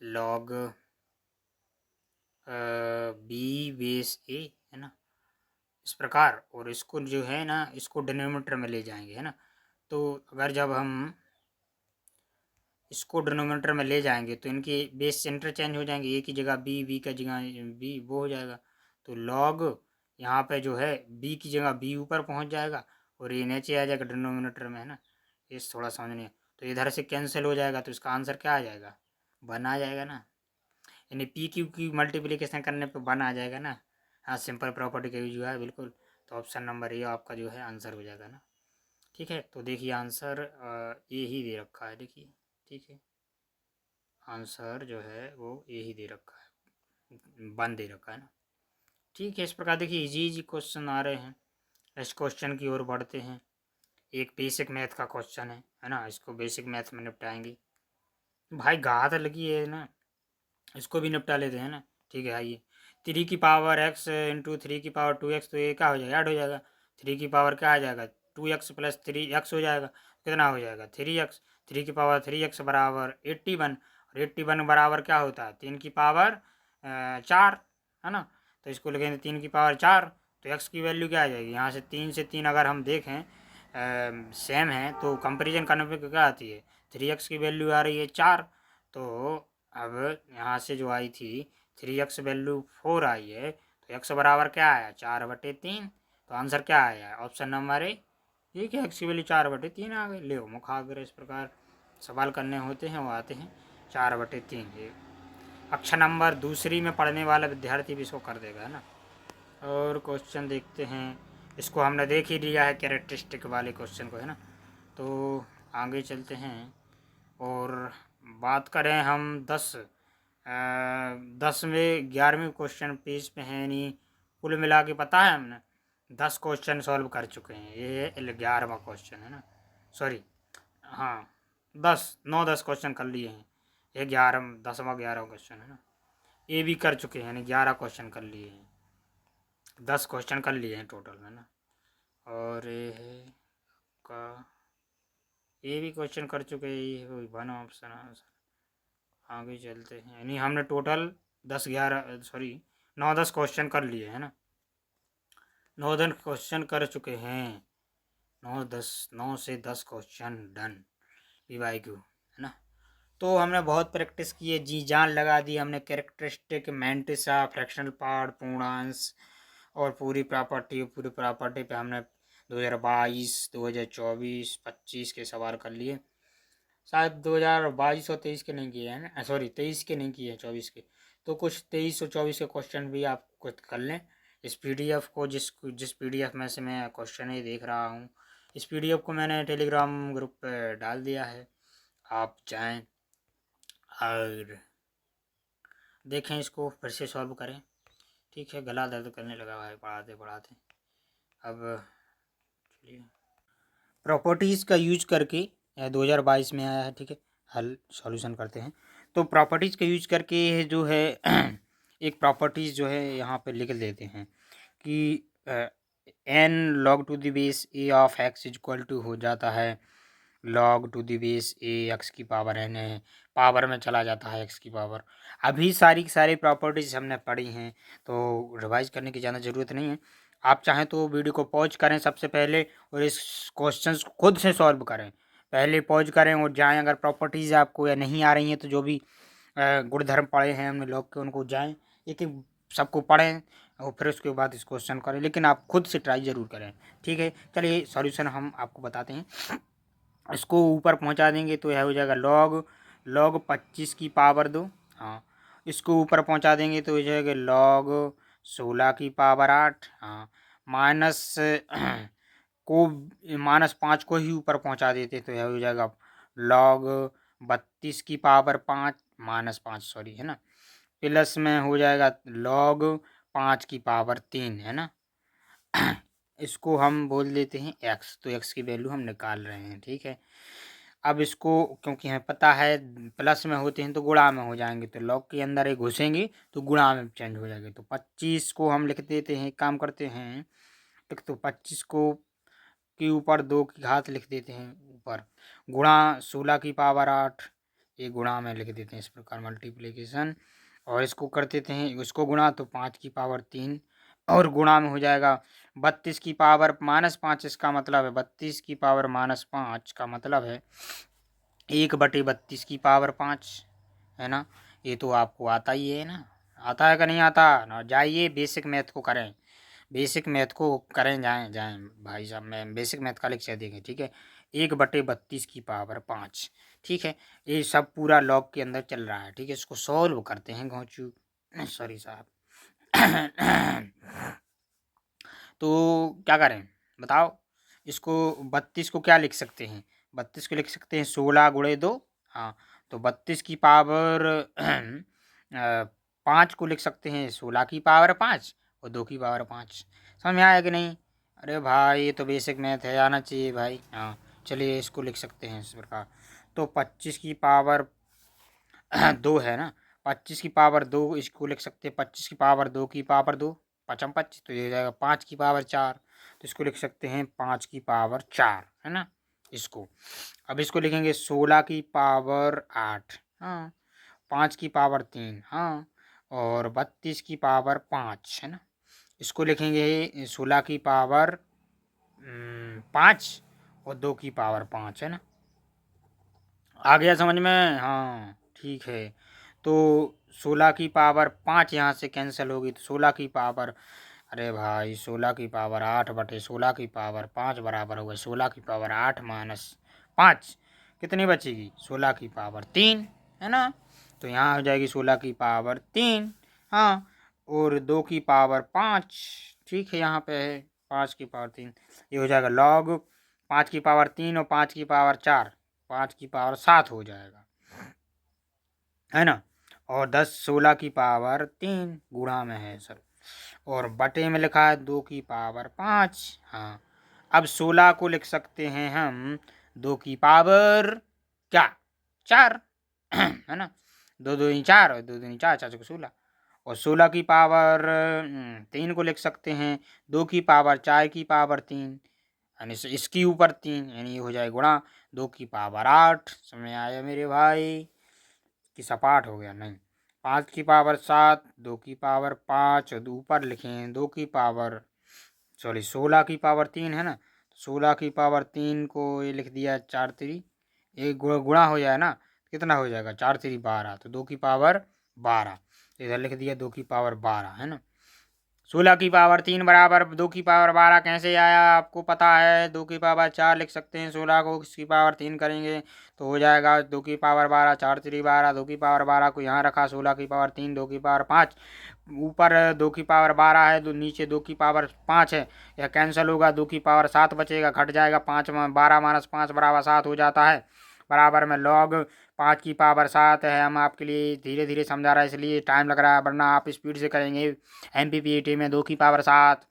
log बी बेस ए, है ना, इस प्रकार। और इसको जो है ना, इसको डिनोमिनेटर में ले जाएंगे, है ना। तो अगर जब हम इसको डिनोमिनेटर में ले जाएंगे तो इनकी बेस इंटरचेंज हो जाएंगे, ए की जगह बी, बी का जगह बी, वो हो जाएगा। तो log यहाँ पे जो है बी की जगह बी ऊपर पहुँच जाएगा और ये नीचे आ जाएगा डिनोमिनेटर में, है ना। ये थोड़ा समझने, तो इधर से कैंसिल हो जाएगा, तो इसका आंसर क्या आ जाएगा, 1 आ जाएगा ना। यानी पी क्यू की मल्टीप्लिकेशन करने पे 1 आ जाएगा ना। हाँ, सिंपल प्रॉपर्टी का यूज हुआ है बिल्कुल। तो ऑप्शन नंबर ए आपका जो है आंसर हो जाएगा ना। ठीक है, तो देखिए आंसर ए ही दे रखा है, देखिए। ठीक है, आंसर जो है वो ए ही दे रखा है, 1 दे रखा है ना। ठीक है, इस प्रकार देखिए इजी इजी क्वेश्चन आ रहे हैं। इस क्वेश्चन की ओर बढ़ते हैं। एक बेसिक मैथ का क्वेश्चन है ना। इसको बेसिक मैथ में निपटाएंगे। भाई घात लगी है ना, इसको भी निपटा लेते हैं ना। ठीक है, आइए। 3 की पावर एक्स इंटू 3 की पावर 2x, तो ये क्या हो जाएगा, ऐड हो जाएगा। 3 की पावर क्या आ जाएगा, 2x प्लस 3x हो जाएगा। कितना हो जाएगा, 3x। 3 की पावर 3x बराबर 81। और 81 बराबर क्या होता है, 3 की पावर 4, है ना। तो इसको लिखेंगे 3 की पावर 4। तो x की वैल्यू क्या आ जाएगी, यहाँ से 3 से 3 अगर हम देखें सेम है तो कंपेरिजन करने पे क्या आती है, 3x की वैल्यू आ रही है 4। तो अब यहाँ से जो आई थी 3x वैल्यू 4 आई है, तो x बराबर क्या आया, 4/3। तो आंसर क्या आया, ऑप्शन नंबर ए। ठीक है, x की वैल्यू 4/3 आ गई। ले मुखाग्र इस प्रकार सवाल करने होते हैं, वो आते हैं 4/3। ये अक्षर नंबर दूसरी में पढ़ने वाला विद्यार्थी भी इसको कर देगा, है ना। और क्वेश्चन देखते हैं। इसको हमने देख ही लिया है, कैरेक्टरिस्टिक वाले क्वेश्चन को, है ना। तो आगे चलते हैं और बात करें हम 10 में 11वें क्वेश्चन पेज पे है नहीं। कुल मिला के पता है हमने 10 क्वेश्चन सॉल्व कर चुके हैं। ये 11वां क्वेश्चन है ना, सॉरी, हाँ, 9-10 क्वेश्चन कर लिए हैं। ये 10वां 11वां क्वेश्चन है ना। ये भी कर चुके हैं, यानी 11 क्वेश्चन कर लिए हैं। 10 क्वेश्चन कर लिए हैं टोटल में ना। और ये है का, ये भी क्वेश्चन कर चुके हैं, ये 1 ऑप्शन आंसर। आगे चलते हैं, यानी हमने टोटल 9-10 क्वेश्चन कर लिए है ना। 9-10 क्वेश्चन कर चुके हैं। 9 से 10 क्वेश्चन डन, PYQ, है ना। तो हमने बहुत प्रैक्टिस की है, जी जान लगा दी हमने। कैरेक्टरिस्टिक, मैंटिसा, फ्रैक्शनल पार्ट, पूर्णांश और पूरी प्रॉपर्टी पे हमने 2022, 2024, 25 के सवाल कर लिए। शायद 2022 और 23 के नहीं किए हैं ना, सॉरी 23 के नहीं किए हैं, 24 के। तो कुछ 23 और 24 के क्वेश्चन भी आप खुद कर लें। इस PDF को, जिस PDF में से मैं क्वेश्चन ही देख रहा हूँ, इस PDF को मैंने टेलीग्राम ग्रुप पे डाल दिया है। आप जाएं और देखें, इसको फिर से सॉल्व करें। ठीक है, गला दर्द करने लगा भाई पढ़ाते पढ़ाते। अब चलिए, प्रॉपर्टीज़ का यूज करके 2022 में आया है। ठीक है, हल सॉल्यूशन करते हैं। तो प्रॉपर्टीज़ का यूज करके जो है एक प्रॉपर्टीज़ जो है यहाँ पे लिख देते हैं कि n log to the base a of x equal to हो जाता है log to the base a, x की पावर n है, पावर में चला जाता है x की पावर। अभी सारी की सारी प्रॉपर्टीज़ हमने पढ़ी हैं, तो रिवाइज करने की ज़्यादा ज़रूरत नहीं है। आप चाहें तो वीडियो को पॉज करें सबसे पहले और इस क्वेश्चंस को खुद से सॉल्व करें। पहले पॉज करें और जाएं। अगर प्रॉपर्टीज़ आपको या नहीं आ रही हैं तो जो भी गुणधर्म पढ़े हैं हमने लॉग के, उनको जाएं, एक एक सबको पढ़ें और फिर उसके बाद इस क्वेश्चन करें। लेकिन आप खुद से ट्राई ज़रूर करें। ठीक है, चलिए सॉल्यूशन हम आपको बताते हैं। इसको ऊपर पहुंचा देंगे तो यह हो जाएगा log 25 की पावर 2। हाँ, इसको ऊपर पहुंचा देंगे तो यह जाएगा log 16 की पावर 8। हाँ, माइनस को -5 को ही ऊपर पहुंचा देते तो यह हो जाएगा log 32 की पावर 5 -5 सॉरी है ना, प्लस में हो जाएगा log 5 की पावर 3 है ना। इसको हम बोल देते हैं x, तो x की वैल्यू हम निकाल रहे हैं, ठीक है। अब इसको क्योंकि हमें पता है प्लस में होते हैं तो गुणा में हो जाएंगे, तो log के अंदर एक घुसेंगे तो गुणा में चेंज हो जाएंगे। तो 25 को हम लिख देते हैं, काम करते हैं, तो 25 को के ऊपर 2 की घात लिख देते हैं ऊपर, गुणा 16 की पावर 8, ये गुणा में लिख देते हैं इस प्रकार मल्टीप्लिकेशन, और इसको कर देते हैं इसको गुणा तो 5 की पावर 3, और गुणा में हो जाएगा 32 की पावर -5, इसका मतलब है 32 की पावर -5 का मतलब है 1/32 की पावर 5 है ना। ये तो आपको आता ही है ना, आता है कि नहीं आता ना, जाइए बेसिक मैथ को करें, बेसिक मैथ को करें, जाएं जाएं भाई साहब, मैं बेसिक मैथ का लेक्चर देंगे, ठीक है। 1/32 की पावर 5, ठीक है। ये सब पूरा लॉग के अंदर चल रहा है, ठीक है। इसको सॉल्व करते हैं घोंचू, सॉरी साहब। तो क्या करें बताओ, इसको 32 को क्या लिख सकते हैं, 32 को लिख सकते हैं 16 गुणे 2। हाँ, तो 32 की पावर 5 को लिख सकते हैं 16 की पावर 5 और 2 की पावर 5। समझ में आया कि नहीं? अरे भाई ये तो बेसिक मैथ है, आना चाहिए भाई। हाँ, चलिए इसको लिख सकते हैं इस प्रकार। तो 25 की पावर 2 है ना, 25 की पावर 2 इसको लिख सकते हैं 25 की पावर 2 की पावर 2, 5×5 तो ये हो जाएगा 5 की पावर 4, तो इसको लिख सकते हैं 5 की पावर 4 है ना इसको। अब इसको लिखेंगे 16 की पावर 8, हाँ, 5 की पावर 3, हाँ, और 32 की पावर 5 है ना। इसको लिखेंगे 16 की पावर 5 और 2 की पावर 5 है ना। आ गया समझ में? हाँ ठीक है। तो 16 की पावर 5 यहाँ से कैंसिल होगी, तो 16 की पावर, अरे भाई 16 की पावर 8/16 की पावर 5 बराबर होगा 16 की पावर 8 -5, कितनी बचेगी 16 की पावर 3 है ना। तो यहाँ हो जाएगी 16 की पावर 3, हाँ, और 2 की पावर 5, ठीक है, यहाँ पे है 5 की पावर 3, ये हो जाएगा log 5 की पावर 3 और 5 की पावर 4, 5 की पावर 7 हो जाएगा है ना। और 10 16 की पावर 3 गुणा में है सर, और बटे में लिखा है 2 की पावर 5। हाँ, अब 16 को लिख सकते हैं हम 2 की पावर क्या 4 है ना, 2 2 4 और 2 2 4, 4 को 16, और 16 की पावर 3 को लिख सकते हैं 2 की पावर 4 की पावर 3, यानी इसकी ऊपर 3, यानी ये हो जाए गुणा 2 की पावर 8। समझ आया मेरे भाई कि सपाट हो गया? नहीं, 5 की पावर 7, 2 की पावर 5 और ऊपर लिखें 2 की पावर, सॉरी 16 की पावर 3 है ना, 16 की पावर 3 को ये लिख दिया 4 3, एक गुणा हो जाए ना, कितना हो जाएगा 4 3 12, तो 2 की पावर 12, इधर लिख दिया 2 की पावर 12 है ना। 16 की पावर 3 बराबर 2 की पावर 12 कैसे आया आपको पता है, 2 की पावर 4 लिख सकते हैं, 16 को इसकी पावर 3 करेंगे तो हो जाएगा 2 की पावर 12, 4 3 12, 2 की पावर 12 को यहाँ रखा, 16 की पावर 3, 2 की पावर 5, ऊपर 2 की पावर 12 है, तो नीचे 2 की पावर 5 है, यह कैंसिल होगा, 2 की पावर 7 बचेगा, घट जाएगा, 5 12 -5 बराबर 7 हो जाता है, बराबर में log 5 की पावर 7 है। हम आपके लिए धीरे धीरे समझा रहा है इसलिए टाइम लग रहा है, वरना आप स्पीड से करेंगे MPPAT में 2 की पावर 7,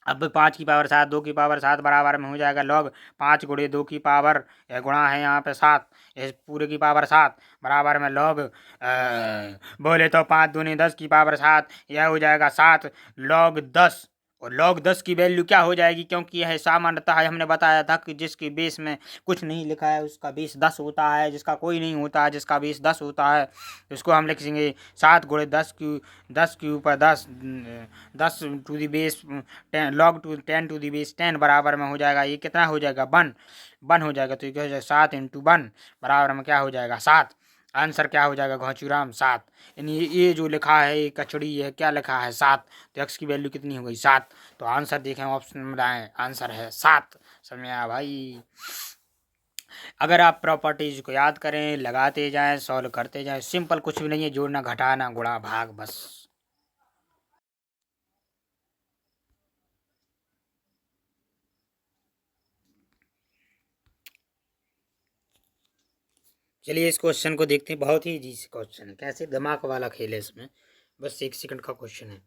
अब 5 की पावर 7, 2 की पावर 7 बराबर में हो जाएगा log 5 गुणे 2 की पावर, यह गुणा है यहाँ पे 7, इस पूरे की पावर 7 बराबर में log बोले तो 5 दूनी 10 की पावर 7, यह हो जाएगा 7 log 10, और log 10 की वैल्यू क्या हो जाएगी, क्योंकि यह सामान्यतः है, हमने बताया था कि जिसके बेस में कुछ नहीं लिखा है उसका बेस 10 होता है, जिसका कोई नहीं होता है जिसका बेस 10 होता है, उसको हम लिखेंगे 7 गुणे 10 के ऊपर 10, 10 to the base 10, log 10 to the base 10 बराबर में हो जाएगा, ये कितना हो जाएगा 1 हो जाएगा, तो ये क्या हो जाएगा 7 × 1 बराबर में क्या हो जाएगा 7, आंसर क्या हो जाएगा घोंचूराम 7, यानी ये जो लिखा है ये कचड़ी है, क्या लिखा है 7, तो x की वैल्यू कितनी हो गई 7, तो आंसर देखें ऑप्शन में आए, आंसर है 7। समझ में आया भाई? अगर आप प्रॉपर्टीज को याद करें, लगाते जाएं, सॉल्व करते जाएं, सिंपल, कुछ भी नहीं है, जोड़ना, घटाना, गुणा, भाग, बस। चलिए इस क्वेश्चन को देखते हैं। बहुत ही इजी क्वेश्चन है, कैसे दिमाग वाला खेल है इसमें। बस 1 सेकंड का क्वेश्चन है।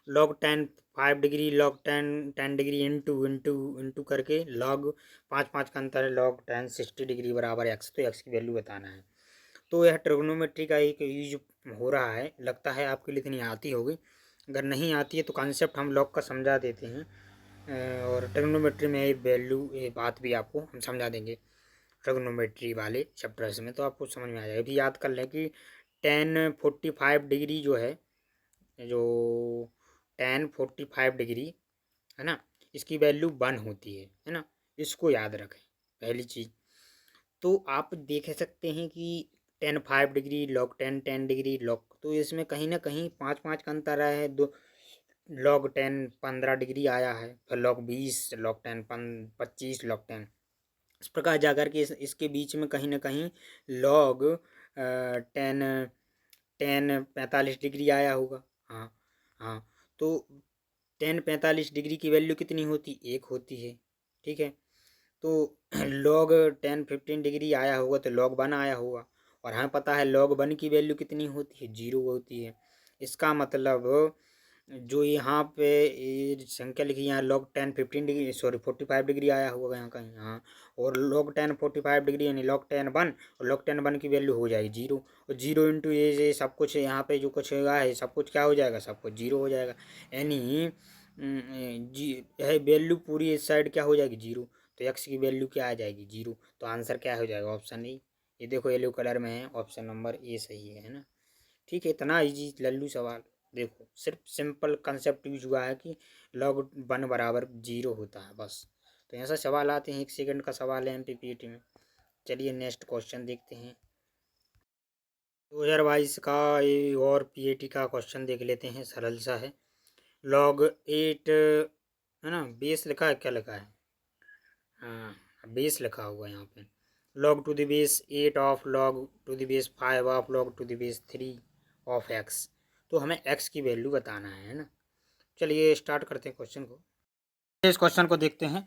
Log 10 5 degree, log 10 degree into into into करके लॉग 5 का अंतर है, लॉग 10 60 डिग्री बराबर एक्स। तो एक्स की वैल्यू बताना है। तो यह ट्रिग्नोमेट्री का एक यूज हो रहा है, लगता है आपके लिए इतनी आती होगी। अगर नहीं आती है तो कॉन्सेप्ट हम लॉग का समझा देते हैं, और ट्रिग्नोमेट्री में ये वैल्यू, ये बात भी आपको हम समझा देंगे ट्रिग्नोमेट्री वाले चैप्टर्स में, तो आपको समझ में आ जाएगा। अभी याद कर लें कि 10 45 डिग्री जो है, जो 10 45 डिग्री है ना, इसकी वैल्यू 1 होती है ना। इसको याद रखें पहली चीज़। तो आप देख सकते हैं कि 10 5 डिग्री, लॉग 10 10 डिग्री, लॉग, तो इसमें कहीं ना कहीं 5 5 का अंतर आया है। दो लॉग 10 15 डिग्री आया है, फिर लॉग 20, लॉग 10 25, लॉग 10, इस प्रकार जाकर के इसके बीच में कहीं ना कहीं लॉग 10 10 45 डिग्री आया होगा। हाँ हाँ, तो 10 45 डिग्री की वैल्यू कितनी होती, 1 होती है। ठीक है, तो लॉग 10 15 डिग्री आया होगा तो लॉग 1 आया होगा, और हमें पता है लॉग 1 की वैल्यू कितनी होती है, 0 होती है। इसका मतलब जो यहाँ पे ये संख्या लिखी, यहाँ लॉग 10 15 डिग्री, सॉरी 45 डिग्री आया होगा यहाँ कहीं, हाँ। और लॉग 10 45 डिग्री यानी लॉग 10 1, और लॉग 10 1 की वैल्यू हो जाएगी 0। और 0 इंटू ये सब कुछ यहाँ पे जो कुछ होगा है, सब कुछ क्या हो जाएगा, सब कुछ 0 हो जाएगा। यानी जी यह वैल्यू पूरी इस साइड क्या हो जाएगी, 0। तो एक्स की वैल्यू क्या आ जाएगी, 0। तो आंसर क्या हो जाएगा, ऑप्शन ए। ये देखो येलो कलर में है, ऑप्शन नंबर ए सही है ना। ठीक है, इतना इजी लल्लू सवाल। देखो सिर्फ सिंपल कंसेप्ट यूज हुआ है कि लॉग 1 बराबर 0 होता है, बस। तो ऐसा सवाल आते हैं, 1 सेकंड का सवाल है एमपीपीटी में। चलिए नेक्स्ट क्वेश्चन देखते हैं। 2022 का ये और पीएटी का क्वेश्चन देख लेते हैं, सरल सा है। लॉग 8 है ना, बेस लिखा है, क्या लिखा है, हाँ बेस लिखा हुआ है यहाँ पे। Log to the base 8 of log to the base 5 of log to the base 3 of x. तो हमें एक्स की वैल्यू बताना है ना। चलिए स्टार्ट करते हैं क्वेश्चन को। इस क्वेश्चन को देखते हैं।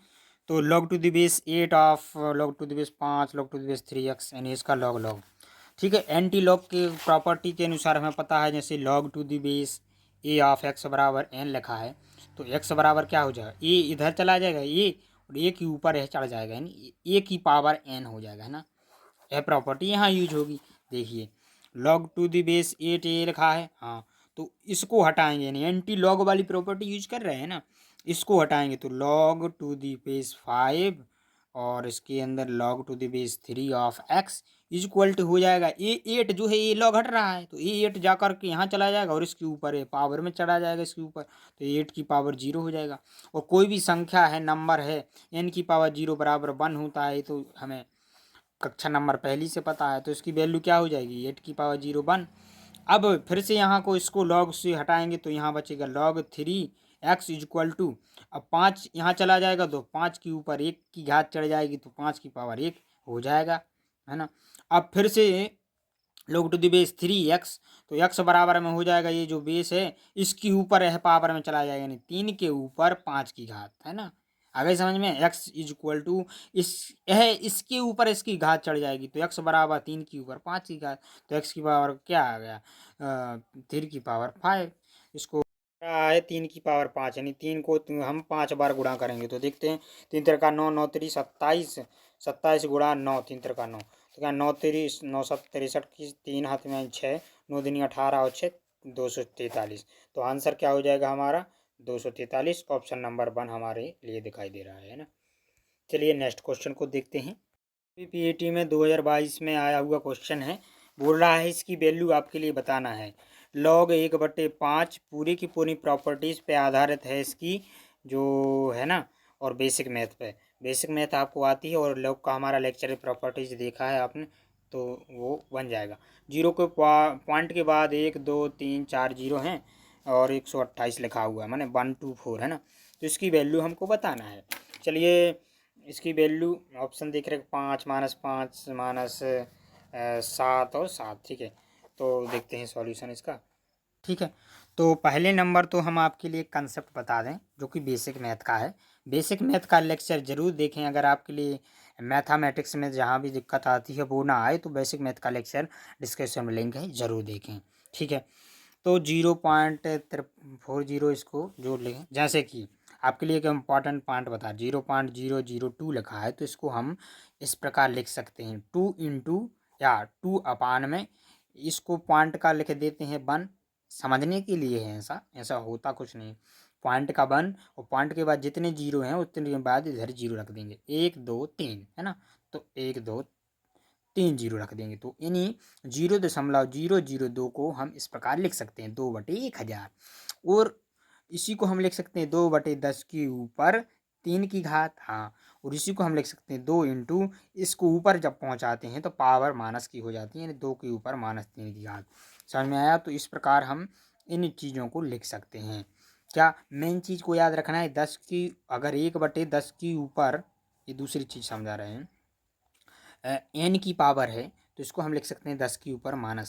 तो log to the base 8 of log to the base 5 log to the base 3 x, यानी इसका लॉग लॉग। ठीक है, एंटी लॉग के प्रॉपर्टी के अनुसार हमें पता है, जैसे log to the base A of X बराबर एन लिखा है, तो एक्स बराबर क्या हो जाएगा, ए इधर चला जाएगा ए, और ए के ऊपर यह चढ़ जाएगा, यानी ए की पावर एन हो जाएगा, है ना। यह प्रॉपर्टी यहाँ यूज होगी। देखिए लॉग टू द बेस 8 ए लिखा है, हाँ, तो इसको हटाएंगे, यानी एंटी लॉग वाली प्रॉपर्टी यूज कर रहे हैं ना। इसको हटाएंगे तो लॉग टू द बेस 5, और इसके अंदर log to the base 3 of X equal to हो जाएगा ए 8, जो है ये लॉग हट रहा है, तो ए 8 जा करके यहाँ चला जाएगा, और इसके ऊपर पावर में चला जाएगा इसके ऊपर, तो 8 की पावर 0 हो जाएगा। और कोई भी संख्या है, नंबर है, एन की पावर 0 बराबर 1 होता है, तो हमें कक्षा नंबर पहली से पता है, तो इसकी वैल्यू क्या हो जाएगी, 8 की पावर 0 1। अब फिर से यहाँ को इसको लॉग से हटाएंगे तो यहाँ बचेगा लॉग 3 एक्स इक्वल टू, अब 5 यहाँ चला जाएगा तो 5 के ऊपर 1 की घात चढ़ जाएगी, तो 5 की पावर 1 हो जाएगा, है ना। अब फिर से log to the base 3 x, तो एक्स बराबर में हो जाएगा, ये जो बेस है इसके ऊपर यह पावर में चला जाएगा, यानी 3 के ऊपर 5 की घात, है ना। आ गई समझ में, एक्स इज इक्वल टू इस यह इसके ऊपर इसकी घात चढ़ जाएगी, तो एक्स बराबर 3 के ऊपर 5 की घात, तो एक्स की पावर क्या आ गया, 3 की पावर 5। इसको क्या है, 3 की पावर 5, यानी 3 को हम 5 बार गुणा करेंगे, तो देखते हैं। 3 3 का 9, 9 3 27, 27 गुणा 9, 3 3 का 9, तो क्या 9 3 9 7 63 की 3 हाथ में 6, 9 दूनी 18 और 6 243। तो आंसर क्या हो जाएगा हमारा, 243। ऑप्शन नंबर 1 हमारे लिए दिखाई दे रहा है ना। चलिए नेक्स्ट क्वेश्चन को देखते हैं। पीएटी में 2022 में आया हुआ क्वेश्चन है, बोल रहा है इसकी वैल्यू आपके लिए बताना है। लॉग 1/5 पूरी की पूरी प्रॉपर्टीज़ पे आधारित है इसकी, जो है ना, और बेसिक मैथ पे। बेसिक मैथ आपको आती है, और लॉग का हमारा लेक्चर प्रॉपर्टीज़ देखा है आपने, तो वो बन जाएगा। 0 के पॉइंट के बाद 1 2 3 4 0 हैं, और 128 लिखा हुआ है, माने 1 2 4, है ना। तो इसकी वैल्यू हमको बताना है। चलिए इसकी वैल्यू ऑप्शन देख रहे 5 माइनस 7 और 7, ठीक है। तो देखते हैं सॉल्यूशन इसका, ठीक है। तो पहले नंबर तो हम आपके लिए कंसेप्ट बता दें जो कि बेसिक मैथ का है। बेसिक मैथ का लेक्चर ज़रूर देखें, अगर आपके लिए मैथमेटिक्स में जहाँ भी दिक्कत आती है वो ना आए तो बेसिक मैथ का लेक्चर डिस्क्रिप्शन में लिंक है, ज़रूर देखें, ठीक है। तो 0.40 इसको जोड़ लें, जैसे कि आपके लिए एक इम्पॉर्टेंट पॉइंट बता, 0.002 लिखा है तो इसको हम इस प्रकार लिख सकते हैं 2 या 2 में इसको पॉइंट का लिख देते हैं 1, समझने के लिए है, ऐसा ऐसा होता कुछ नहीं। पॉइंट का 1 और पॉइंट के बाद जितने जीरो हैं उतने के बाद इधर जीरो रख देंगे, 1 2 3 है ना। तो 1 2 3 जीरो रख देंगे, तो इन्हीं 0.002 को हम इस प्रकार लिख सकते हैं 2/1000। और इसी को हम लिख सकते हैं 2/10 के ऊपर 3 की घात, हाँ। और इसी को हम लिख सकते हैं 2 इंटू, इसको ऊपर जब पहुंचाते हैं तो पावर माइनस की हो जाती है, यानी 2 के ऊपर -3 की घात। समझ में आया? तो इस प्रकार हम इन चीज़ों को लिख सकते हैं। क्या मेन चीज़ को याद रखना है, 10 की अगर 1/10 के ऊपर, ये दूसरी चीज़ समझा रहे हैं, एन की पावर है तो इसको हम लिख सकते हैं 10 के ऊपर -n,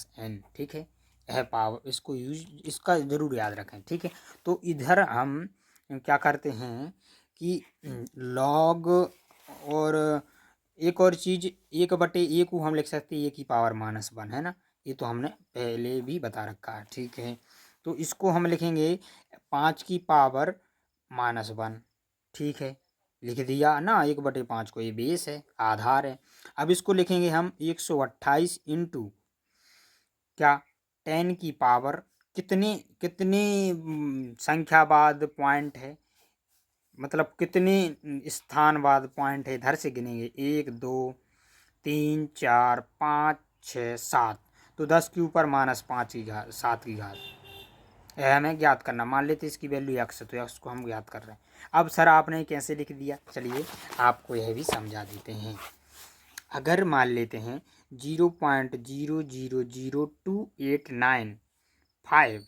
ठीक है। यह पावर इसको यूज इसका ज़रूर याद रखें, ठीक है। तो इधर हम क्या करते हैं कि लॉग, और एक और चीज़ 1/a को हम लिख सकते हैं a की पावर -1, है ना। ये तो हमने पहले भी बता रखा है, ठीक है। तो इसको हम लिखेंगे 5 की पावर -1, ठीक है। लिख दिया ना 1/5 को, ये बेस है, आधार है। अब इसको लिखेंगे हम 128 इंटू क्या 10 की पावर कितने कितने संख्या बाद पॉइंट है, मतलब कितने स्थान बाद पॉइंट है, इधर से गिनेंगे 1 2 3 4 5 6 7, तो 10 के ऊपर -5 की घात 7 की घात, यह हमें ज्ञात करना। मान लेते इसकी वैल्यू x है तो x को हम ज्ञात कर रहे हैं। अब सर आपने कैसे लिख दिया, चलिए आपको यह भी समझा देते हैं। अगर मान लेते हैं 0.000289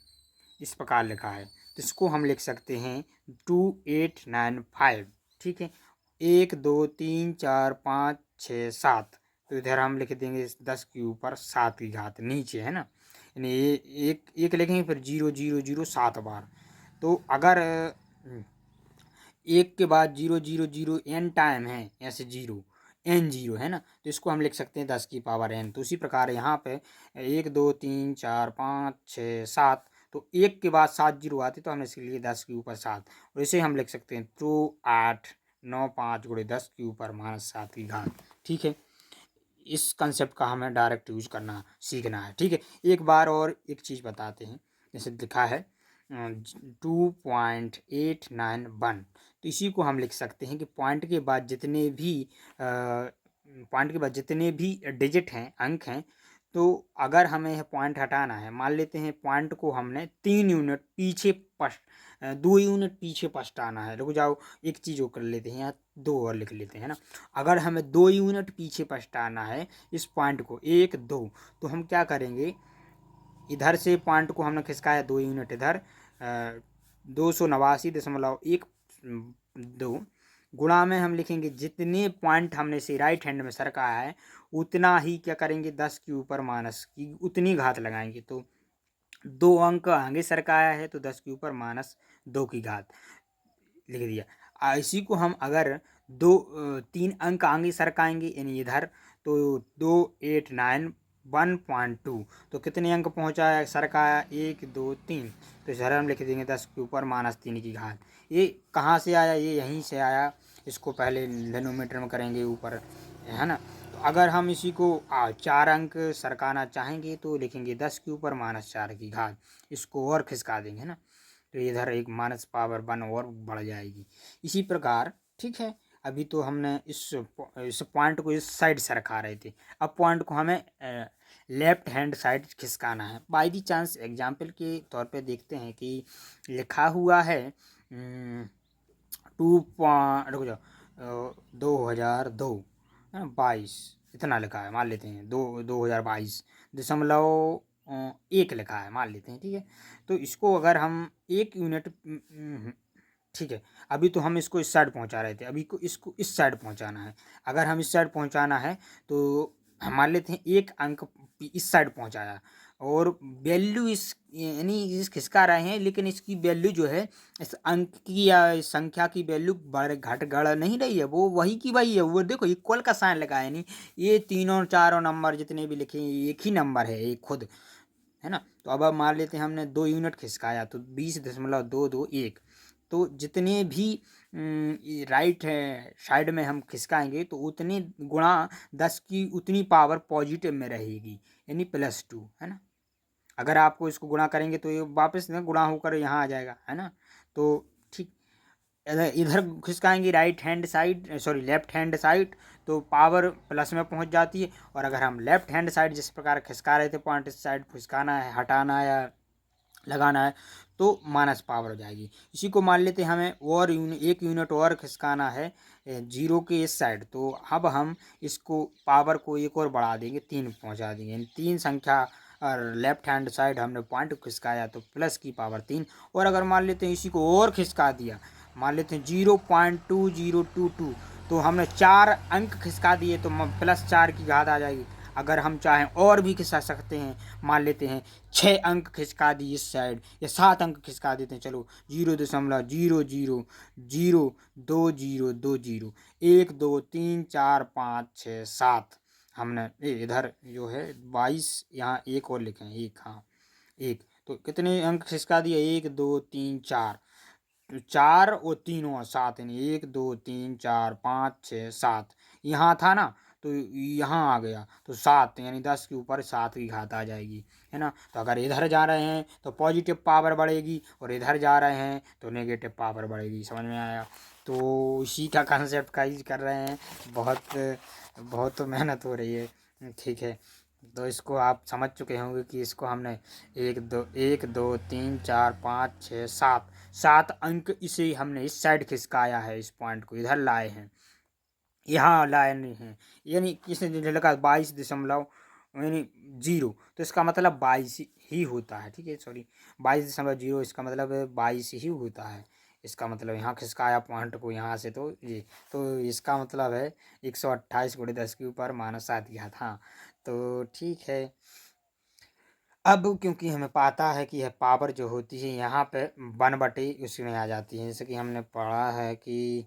इस प्रकार लिखा है तो इसको हम लिख सकते हैं 2895, ठीक है। 1 2 3 4 5 6 7, तो इधर हम लिख देंगे 10 के ऊपर 7 की घात नीचे, है ना। यानी ये एक लिखेंगे, फिर 000 7 बार। तो अगर एक के बाद 000 n टाइम है, ऐसे n0 है ना, तो इसको हम लिख सकते हैं 10 की पावर n। तो उसी प्रकार यहाँ पे 1 2 3 4 5 6 7, तो एक के बाद 7 जीरो आते तो हमने इसके लिए 10 के ऊपर 7, और इसे हम लिख सकते हैं 2895 गुणे 10 के ऊपर -7 की घात, ठीक है। इस कंसेप्ट का हमें डायरेक्ट यूज करना सीखना है, ठीक है। एक बार और एक चीज़ बताते हैं, जैसे लिखा है 2.891, तो इसी को हम लिख सकते हैं कि पॉइंट के बाद जितने भी डिजिट हैं, अंक हैं, तो अगर हमें यह पॉइंट हटाना है, मान लेते हैं पॉइंट को हमने 3 यूनिट पीछे 2 यूनिट पीछे पछताना है, रुक जाओ एक चीज़ वो कर लेते हैं, यहाँ 2 और लिख लेते हैं ना। अगर हमें 2 यूनिट पीछे पछताना है इस पॉइंट को 1 2, तो हम क्या करेंगे, इधर से पॉइंट को हमने खिसकाया 2 यूनिट इधर, 289.12 गुणा में हम लिखेंगे जितने पॉइंट हमने से राइट हैंड में सरकाया है उतना ही क्या करेंगे, 10 के ऊपर माइनस की उतनी घात लगाएंगे। तो 2 अंक आगे सरकाया है तो 10 के ऊपर -2 की घात लिख दिया। इसी को हम अगर 3 अंक आगे सरकाएंगे यानी इधर, तो 2891.2, तो कितने अंक पहुंचा है सरकाया 1 2 3, तो इधर हम लिख देंगे 10 के ऊपर -3 की घात। ये कहाँ से आया, ये यहीं से आया। इसको पहले डिनोमीटर में करेंगे ऊपर, है ना। तो अगर हम इसी को 4 अंक सरकाना चाहेंगे तो लिखेंगे 10 के ऊपर -4 की घात, इसको और खिसका देंगे ना, तो इधर एक -1 और बढ़ जाएगी। इसी प्रकार, ठीक है। अभी तो हमने इस पॉइंट को इस साइड से रखा रहे थे, अब पॉइंट को हमें लेफ्ट हैंड साइड खिसकाना है। बाई दी चांस एग्जाम्पल के तौर पे देखते हैं कि लिखा हुआ है 2022 इतना लिखा है, मान लेते हैं 2022.1 लिखा है, मान लेते हैं, ठीक है। तो इसको अगर हम 1 यूनिट, ठीक है। अभी तो हम इसको इस साइड पहुंचा रहे थे, अभी को इसको इस साइड पहुंचाना है। अगर हम इस साइड पहुंचाना है तो हम मान लेते हैं एक अंक इस साइड पहुंचाया और वैल्यू इस यानी इस खिसका रहे हैं, लेकिन इसकी वैल्यू जो है इस अंक की या इस संख्या की वैल्यू बढ़ घट गड़ नहीं रही है, वो वही की वही है। वो देखो इक्वल का साइन लगा है, यानी ये तीनों चारों नंबर जितने भी लिखे हैं एक ही नंबर है, एक खुद है ना। तो अब मान लेते हैं हमने 2 यूनिट खिसकाया तो 20.221। तो जितने भी राइट है साइड में हम खिसकाएंगे तो उतनी गुणा 10 की उतनी पावर पॉजिटिव में रहेगी, यानी +2 है ना। अगर आपको इसको गुणा करेंगे तो ये वापस ना गुणा होकर यहाँ आ जाएगा, है ना। तो ठीक, इधर इधर खिसकाएंगे right hand side, sorry left hand side, तो पावर प्लस में पहुंच जाती है। और अगर हम लेफ्ट हैंड साइड जिस प्रकार खिसका रहे थे पॉइंट इस साइड खिसकाना है, हटाना है या लगाना है, तो माइनस पावर हो जाएगी। इसी को मान लेते हैं हमें और 1 यूनिट और खिसकाना है 0 के इस साइड, तो अब हम इसको पावर को एक और बढ़ा देंगे, 3 पहुंचा देंगे, यानी 3 संख्या और लेफ्ट हैंड साइड हमने पॉइंट खिसकाया तो प्लस की पावर 3। और अगर मान लेते हैं इसी को और खिसका दिया, मान लेते हैं 0.2022, तो हमने 4 अंक खिसका दिए तो +4 की घात आ जाएगी। अगर हम चाहें और भी खिसका सकते हैं, मान लेते हैं 6 अंक खिसका दी इस साइड या 7 अंक खिसका देते हैं, चलो 0.002020 1 2 3 4 5 6 7 हमने इधर जो है 22, यहाँ एक और लिखे हैं, एक, हाँ एक, तो कितने अंक खिसका दिए 1 2 3 4, 4 और 3 और 7, यानी 1 2 3 4 5 6 7 यहाँ था ना, तो यहाँ आ गया तो 7, यानी 10 के ऊपर 7 की घात आ जाएगी, है ना। तो अगर इधर जा रहे हैं तो पॉजिटिव पावर बढ़ेगी और इधर जा रहे हैं तो नेगेटिव पावर बढ़ेगी। समझ में आया? तो इसी का कंसेप्ट का यूज कर रहे हैं। बहुत मेहनत हो रही है, ठीक है। तो इसको आप समझ चुके होंगे कि इसको हमने 1 2 3 4 5 6 7 अंक इसे हमने इस साइड खिसकाया है, इस पॉइंट को इधर लाए हैं, यहाँ लाए नहीं हैं, यानी किसने लगा 22 यानी 0, तो इसका मतलब 22 ही होता है, ठीक है। सॉरी 22.0 इसका मतलब 22 ही होता है। इसका मतलब यहाँ खिसकाया पॉइंट को यहाँ से, तो ये तो इसका मतलब है 128 × 10 के ऊपर -7 की घात। हाँ, तो ठीक है। अब क्योंकि हमें पता है कि यह पावर जो होती है यहाँ पे 1/, उसमें आ जाती है, जैसे कि हमने पढ़ा है कि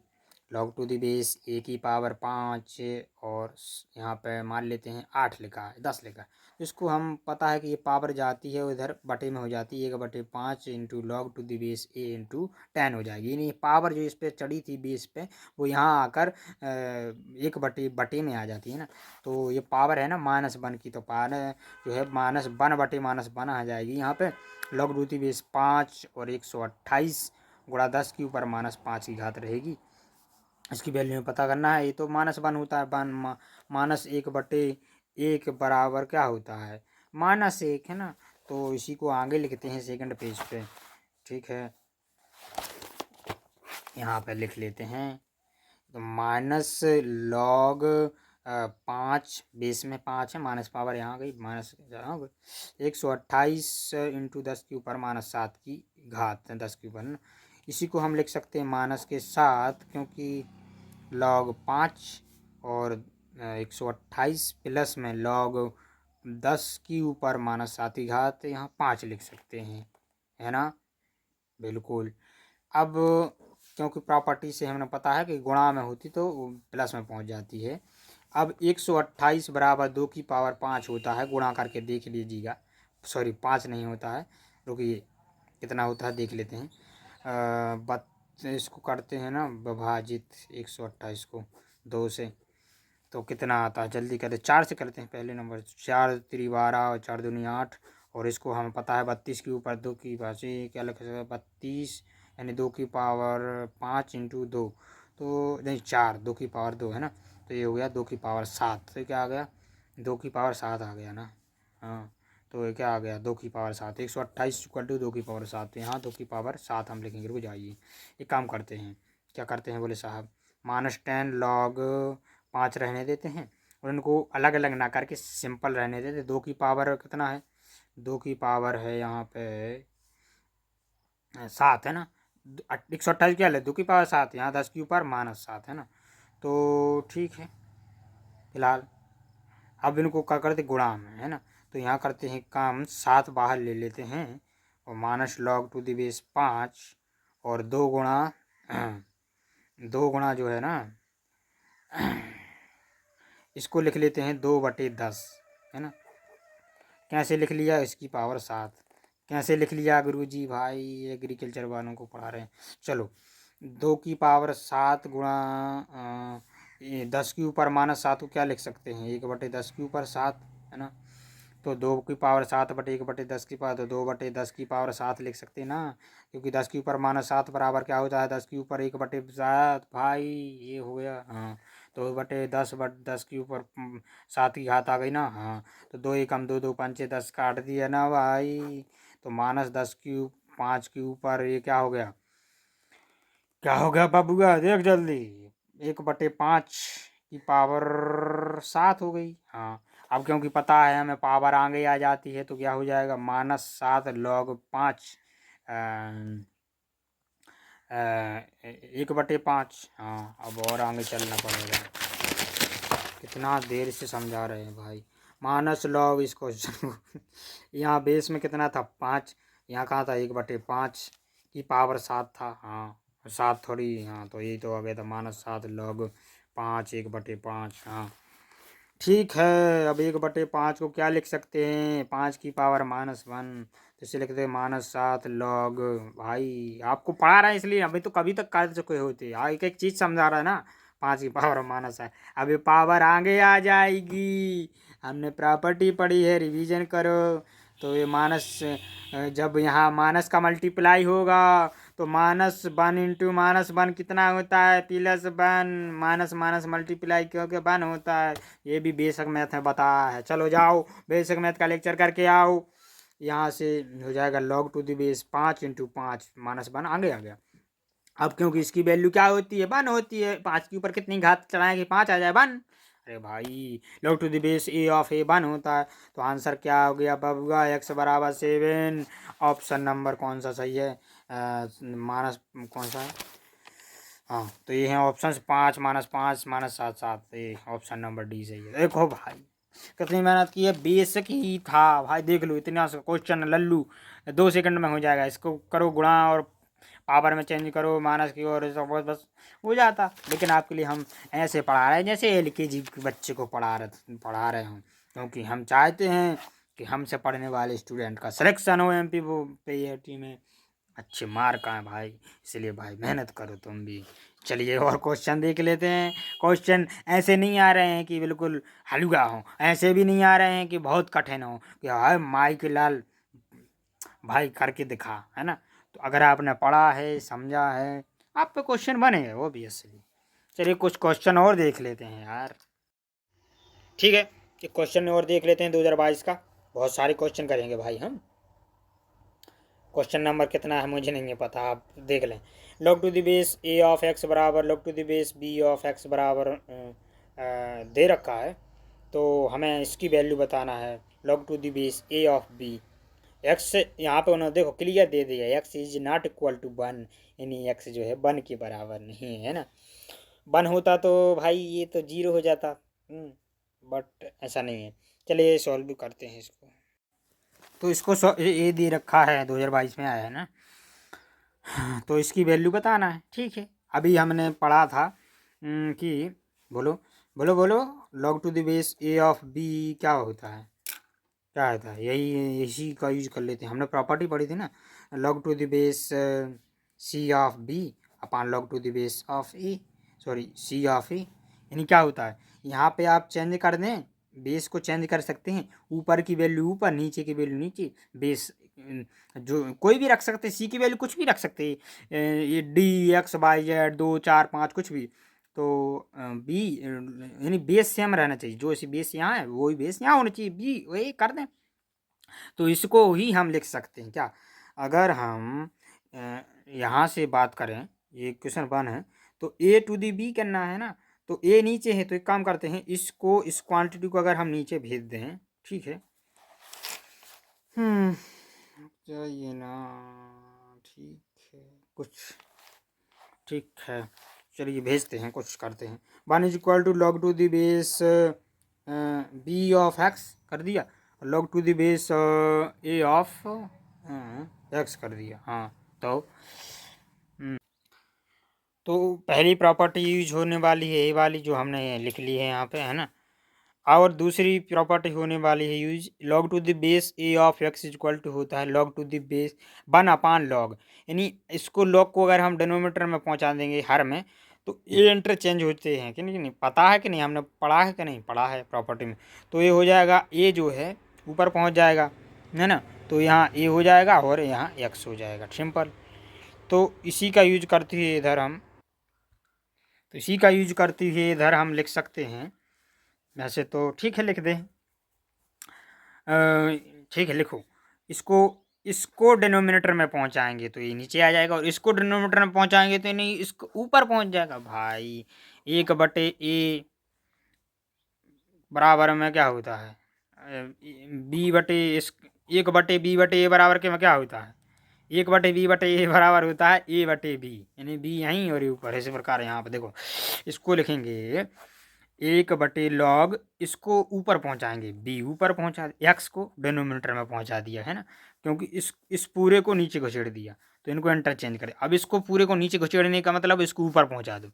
log to the base A⁵ और यहाँ पे मान लेते हैं 8 लिखा है, 10 लिखा है, तो इसको हम पता है कि ये पावर जाती है उधर बटे में हो जाती है, 1/5 into log to the base A into 10 हो जाएगी। यानी पावर जो इस पर चढ़ी थी बेस पे वो यहाँ आकर 1/बटे में आ जाती है ना। तो ये पावर है ना -1 की, तो पावर जो है -1/-1 आ जाएगी यहाँ पे। log टू दी बेस 5 और 128 × 10 के ऊपर -5 की घात रहेगी। इसकी वैल्यू में पता करना है। ये तो -1 होता है, -1/1 बराबर क्या होता है -1, है ना। तो इसी को आगे लिखते हैं सेकंड पेज पे, ठीक है। यहाँ पे लिख लेते हैं, तो -log 5, बेस में 5 है, माइनस पावर यहाँ गई, माइनस 128 इंटू 10 के ऊपर -7 की घात 10 के ऊपर ना। इसी को हम लिख सकते हैं माइनस के साथ, क्योंकि log 5 और 128 प्लस में log 10 के ऊपर -7 की घात, यहाँ 5 लिख सकते हैं, है ना। बिल्कुल। अब क्योंकि प्रॉपर्टी से हमें पता है कि गुणा में होती तो प्लस में पहुंच जाती है। अब 128 बराबर 2 की पावर 5 होता है, गुणा करके देख लीजिएगा। सॉरी 5 नहीं होता है, रुकिए कितना होता है देख लेते हैं। इसको करते हैं ना विभाजित 128 को 2 से, तो कितना आता है जल्दी करते, 4 से करते हैं पहले नंबर। 4 3 12 और 4 दूनी 8, और इसको हमें पता है 32 के ऊपर 2 की भाजी क्या लिख सकते हैं 32, यानी 2 की पावर 5 इंटू 2, तो नहीं 4, 2 की पावर 2 है ना। तो ये हो गया 2 की पावर 7, तो क्या आ गया 2 की पावर 7 आ गया ना। हाँ, तो ये क्या आ गया 2 की पावर 7, 128 इक्वल टू 2 की पावर 7, तो यहाँ 2 की पावर 7 हम लिखेंगे। रुक जाइए, एक काम करते हैं, क्या करते हैं बोले साहब, -10 log 5 रहने देते हैं और इनको अलग अलग ना करके सिंपल रहने देते। 2 की पावर कितना है, 2 की पावर है यहाँ पे 7 है ना, 128 क्या ले 2 की पावर 7, यहाँ 10 के ऊपर -7 है ना। तो ठीक है, फिलहाल अब इनको क्या करते गुणा में, है ना। तो यहाँ करते हैं काम, 7 बाहर ले लेते हैं और -log⁵ और 2 गुणा 2 गुणा जो है ना इसको लिख लेते हैं 2/10, है ना। कैसे लिख लिया, इसकी पावर 7 कैसे लिख लिया गुरुजी, भाई एग्रीकल्चर वालों को पढ़ा रहे हैं। चलो 2 की पावर 7 गुणा 10 के ऊपर -7 को क्या लिख सकते हैं, 1/10 के ऊपर 7, है ना। तो 2 की पावर 7/1/10 की पावर, तो 2/10 की पावर 7 लिख सकते हैं ना, क्योंकि 10 के ऊपर -7 बराबर क्या होता है, 10 के ऊपर 1/7 भाई, ये हो गया। हाँ, तो 2/10 के ऊपर 7 की घात आ गई ना। हाँ, तो 2 एकम 2, 2 पंचे 10 काट दिया ना भाई। तो -10 5 के ऊपर ये क्या हो गया, क्या हो गया बाबूआ, देख जल्दी, 1/5 की पावर 7 हो गई। हाँ, अब क्योंकि पता है हमें पावर आगे आ जाती है, तो क्या हो जाएगा, -7 log 5 1/5। हाँ, अब और आगे चलना पड़ेगा, कितना देर से समझा रहे हैं भाई। -log इस क्वेश्चन को यहाँ बेस में कितना था 5, यहाँ कहाँ था 1/5 की पावर 7 था। हाँ, 7 थोड़ी, हाँ तो यही तो आ गया था -7 log 5 1/5। हाँ ठीक है, अब 1/5 को क्या लिख सकते हैं, 5 की पावर -1, तो इसे लिखते हैं -7 log, भाई आपको पढ़ा रहा है इसलिए, अभी तो कभी तक कर चुके होते, एक एक चीज़ समझा रहा है ना। 5 की पावर -है, अभी पावर आगे आ जाएगी, हमने प्रॉपर्टी पढ़ी है, रिवीजन करो। तो ये जब यहाँ माइनस का मल्टीप्लाई होगा तो -1 × -1 कितना होता है, +1, माइनस माइनस मल्टीप्लाई क्योंकि 1 होता है। ये भी बेसिक मैथ में बताया है। चलो जाओ बेसिक मैथ का लेक्चर करके आओ, यहाँ से हो जाएगा log⁵5 × 5 -1 आगे आ गया। अब क्योंकि इसकी वैल्यू क्या होती है, 1 होती है, 5 के ऊपर कितनी घात चढ़ाएंगे, 5 आ जाए 1। अरे भाई log⁵A((1) होता है, तो आंसर क्या हो गया बबुआ, x = 7। ऑप्शन नंबर कौन सा सही है, माइनस कौन सा है, हाँ तो ये है ऑप्शन 5 -5 -7 7, ये ऑप्शन नंबर डी सही है। देखो भाई कितनी मेहनत की है, बेसिक ही था भाई, देख लो इतना क्वेश्चन लल्लू 2 सेकंड में हो जाएगा। इसको करो गुणा और पावर में चेंज करो माइनस की, और बस हो जाता। लेकिन आपके लिए हम ऐसे पढ़ा रहे हैं जैसे LKG के बच्चे को पढ़ा रहे हों, क्योंकि हम चाहते हैं कि हमसे पढ़ने वाले स्टूडेंट का सिलेक्शन हो MP PAT में, अच्छे मार्क आए भाई, इसलिए भाई मेहनत करो तुम भी। चलिए और क्वेश्चन देख लेते हैं। क्वेश्चन ऐसे नहीं आ रहे हैं कि बिल्कुल हलवा हो, ऐसे भी नहीं आ रहे हैं कि बहुत कठिन हो कि हाय माइक लाल भाई करके दिखा, है ना। तो अगर आपने पढ़ा है समझा है, आप पे क्वेश्चन बनेंगे वो भी असली। चलिए कुछ क्वेश्चन और देख लेते हैं यार, ठीक है, एक क्वेश्चन और देख लेते हैं 2022 का। बहुत सारे क्वेश्चन करेंगे भाई हम। क्वेश्चन नंबर कितना है मुझे नहीं पता, आप देख लें। log⁵A((x) बराबर log⁵B((x) बराबर दे रखा है, तो हमें इसकी वैल्यू बताना है। log⁵A((B) x यहाँ पे उन्होंने देखो क्लियर दे दिया, x = 1, यानी x जो है 1 के बराबर नहीं है ना। 1 होता तो भाई ये तो 0 हो जाता, बट ऐसा नहीं है। चलिए सॉल्व करते हैं इसको। तो इसको ये दे रखा है 2022 में आया है ना, तो इसकी वैल्यू बताना है, ठीक है। अभी हमने पढ़ा था कि बोलो बोलो बोलो log⁵A((B) क्या होता है, क्या होता है, यही इसी का यूज कर लेते हैं, हमने प्रॉपर्टी पढ़ी थी ना, log⁵C((B)/log⁵A, सॉरी C((A), यानी क्या होता है, यहाँ पे आप चेंज कर दें, बेस को चेंज कर सकते हैं, ऊपर की वैल्यू ऊपर, नीचे की वैल्यू नीचे, बेस जो कोई भी रख सकते हैं, सी की वैल्यू कुछ भी रख सकते हैं, ये DXYZ 2 4 5 कुछ भी। तो बी यानी बेस सेम रहना चाहिए, जो इसी बेस यहाँ है वही बेस यहाँ होना चाहिए, बी वही कर दें। तो इसको ही हम लिख सकते हैं क्या, अगर हम यहाँ से बात करें, ये क्वेश्चन 1 है, तो A⁴B करना है ना, तो ए नीचे है, तो एक काम करते हैं, इसको इस क्वांटिटी को अगर हम नीचे भेज दें, ठीक है, चाहिए ना, ठीक है, कुछ ठीक है। चलिए भेजते हैं, कुछ करते हैं। 1 is equal to log to the base B of X कर दिया, log to the base A of X कर दिया। हाँ तो पहली प्रॉपर्टी यूज होने वाली है ये वाली जो हमने लिख ली है यहाँ पे, है ना। और दूसरी प्रॉपर्टी होने वाली है use log to the base A of X is equal to होता है log to the base 1 upon log. यानी इसको लॉग को अगर हम डिनोमिनेटर में पहुंचा देंगे हर में, तो ये इंटरचेंज होते हैं कि नहीं, पता है कि नहीं, हमने पढ़ा है कि नहीं पढ़ा है प्रॉपर्टी में। तो ये हो जाएगा ए जो है ऊपर पहुंच जाएगा, है ना। तो यहाँ ए हो जाएगा और यहाँ एक्स हो जाएगा, सिंपल। तो इसी का यूज करते हुए इधर हम लिख सकते हैं। वैसे तो ठीक है, लिख दें। ठीक है, लिखो। इसको इसको डिनोमिनेटर में पहुंचाएंगे तो ये नीचे आ जाएगा, और इसको डिनोमिनेटर में पहुंचाएंगे तो नहीं, इसको ऊपर पहुंच जाएगा भाई। 1/a बराबर में क्या होता है, बी बटे इस 1/b/a बराबर के में क्या होता है, 1/b/a बराबर होता है a/b, यानी b यहीं और ऊपर। इसी प्रकार यहाँ पे देखो, इसको लिखेंगे 1/log, इसको ऊपर पहुंचाएंगे, b ऊपर पहुंचा, x को डिनोमिनेटर में पहुंचा दिया, है ना, क्योंकि इस पूरे को नीचे घुसेड़ दिया। तो इनको इंटरचेंज करें। अब इसको पूरे को नीचे घुसेड़ने का मतलब इसको ऊपर पहुंचा दो,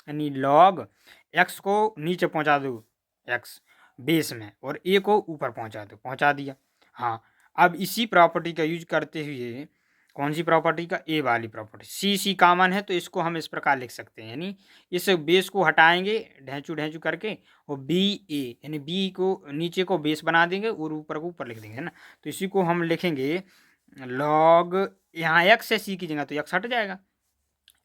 यानी log x को नीचे पहुंचा दो x बेस में, और a को ऊपर पहुंचा दो, पहुंचा दिया। हाँ, अब इसी प्रॉपर्टी का यूज करते हुए, कौन सी प्रॉपर्टी का, ए वाली प्रॉपर्टी, सी कॉमन है तो इसको हम इस प्रकार लिख सकते हैं, यानी इस बेस को हटाएंगे ढैंचू ढैंचू करके, और बी ए, यानी बी को नीचे को बेस बना देंगे और ऊपर को ऊपर लिख देंगे, है ना। तो इसी को हम लिखेंगे लॉग, यहाँ एक्स है सी की जगह तो एक्स हट जाएगा,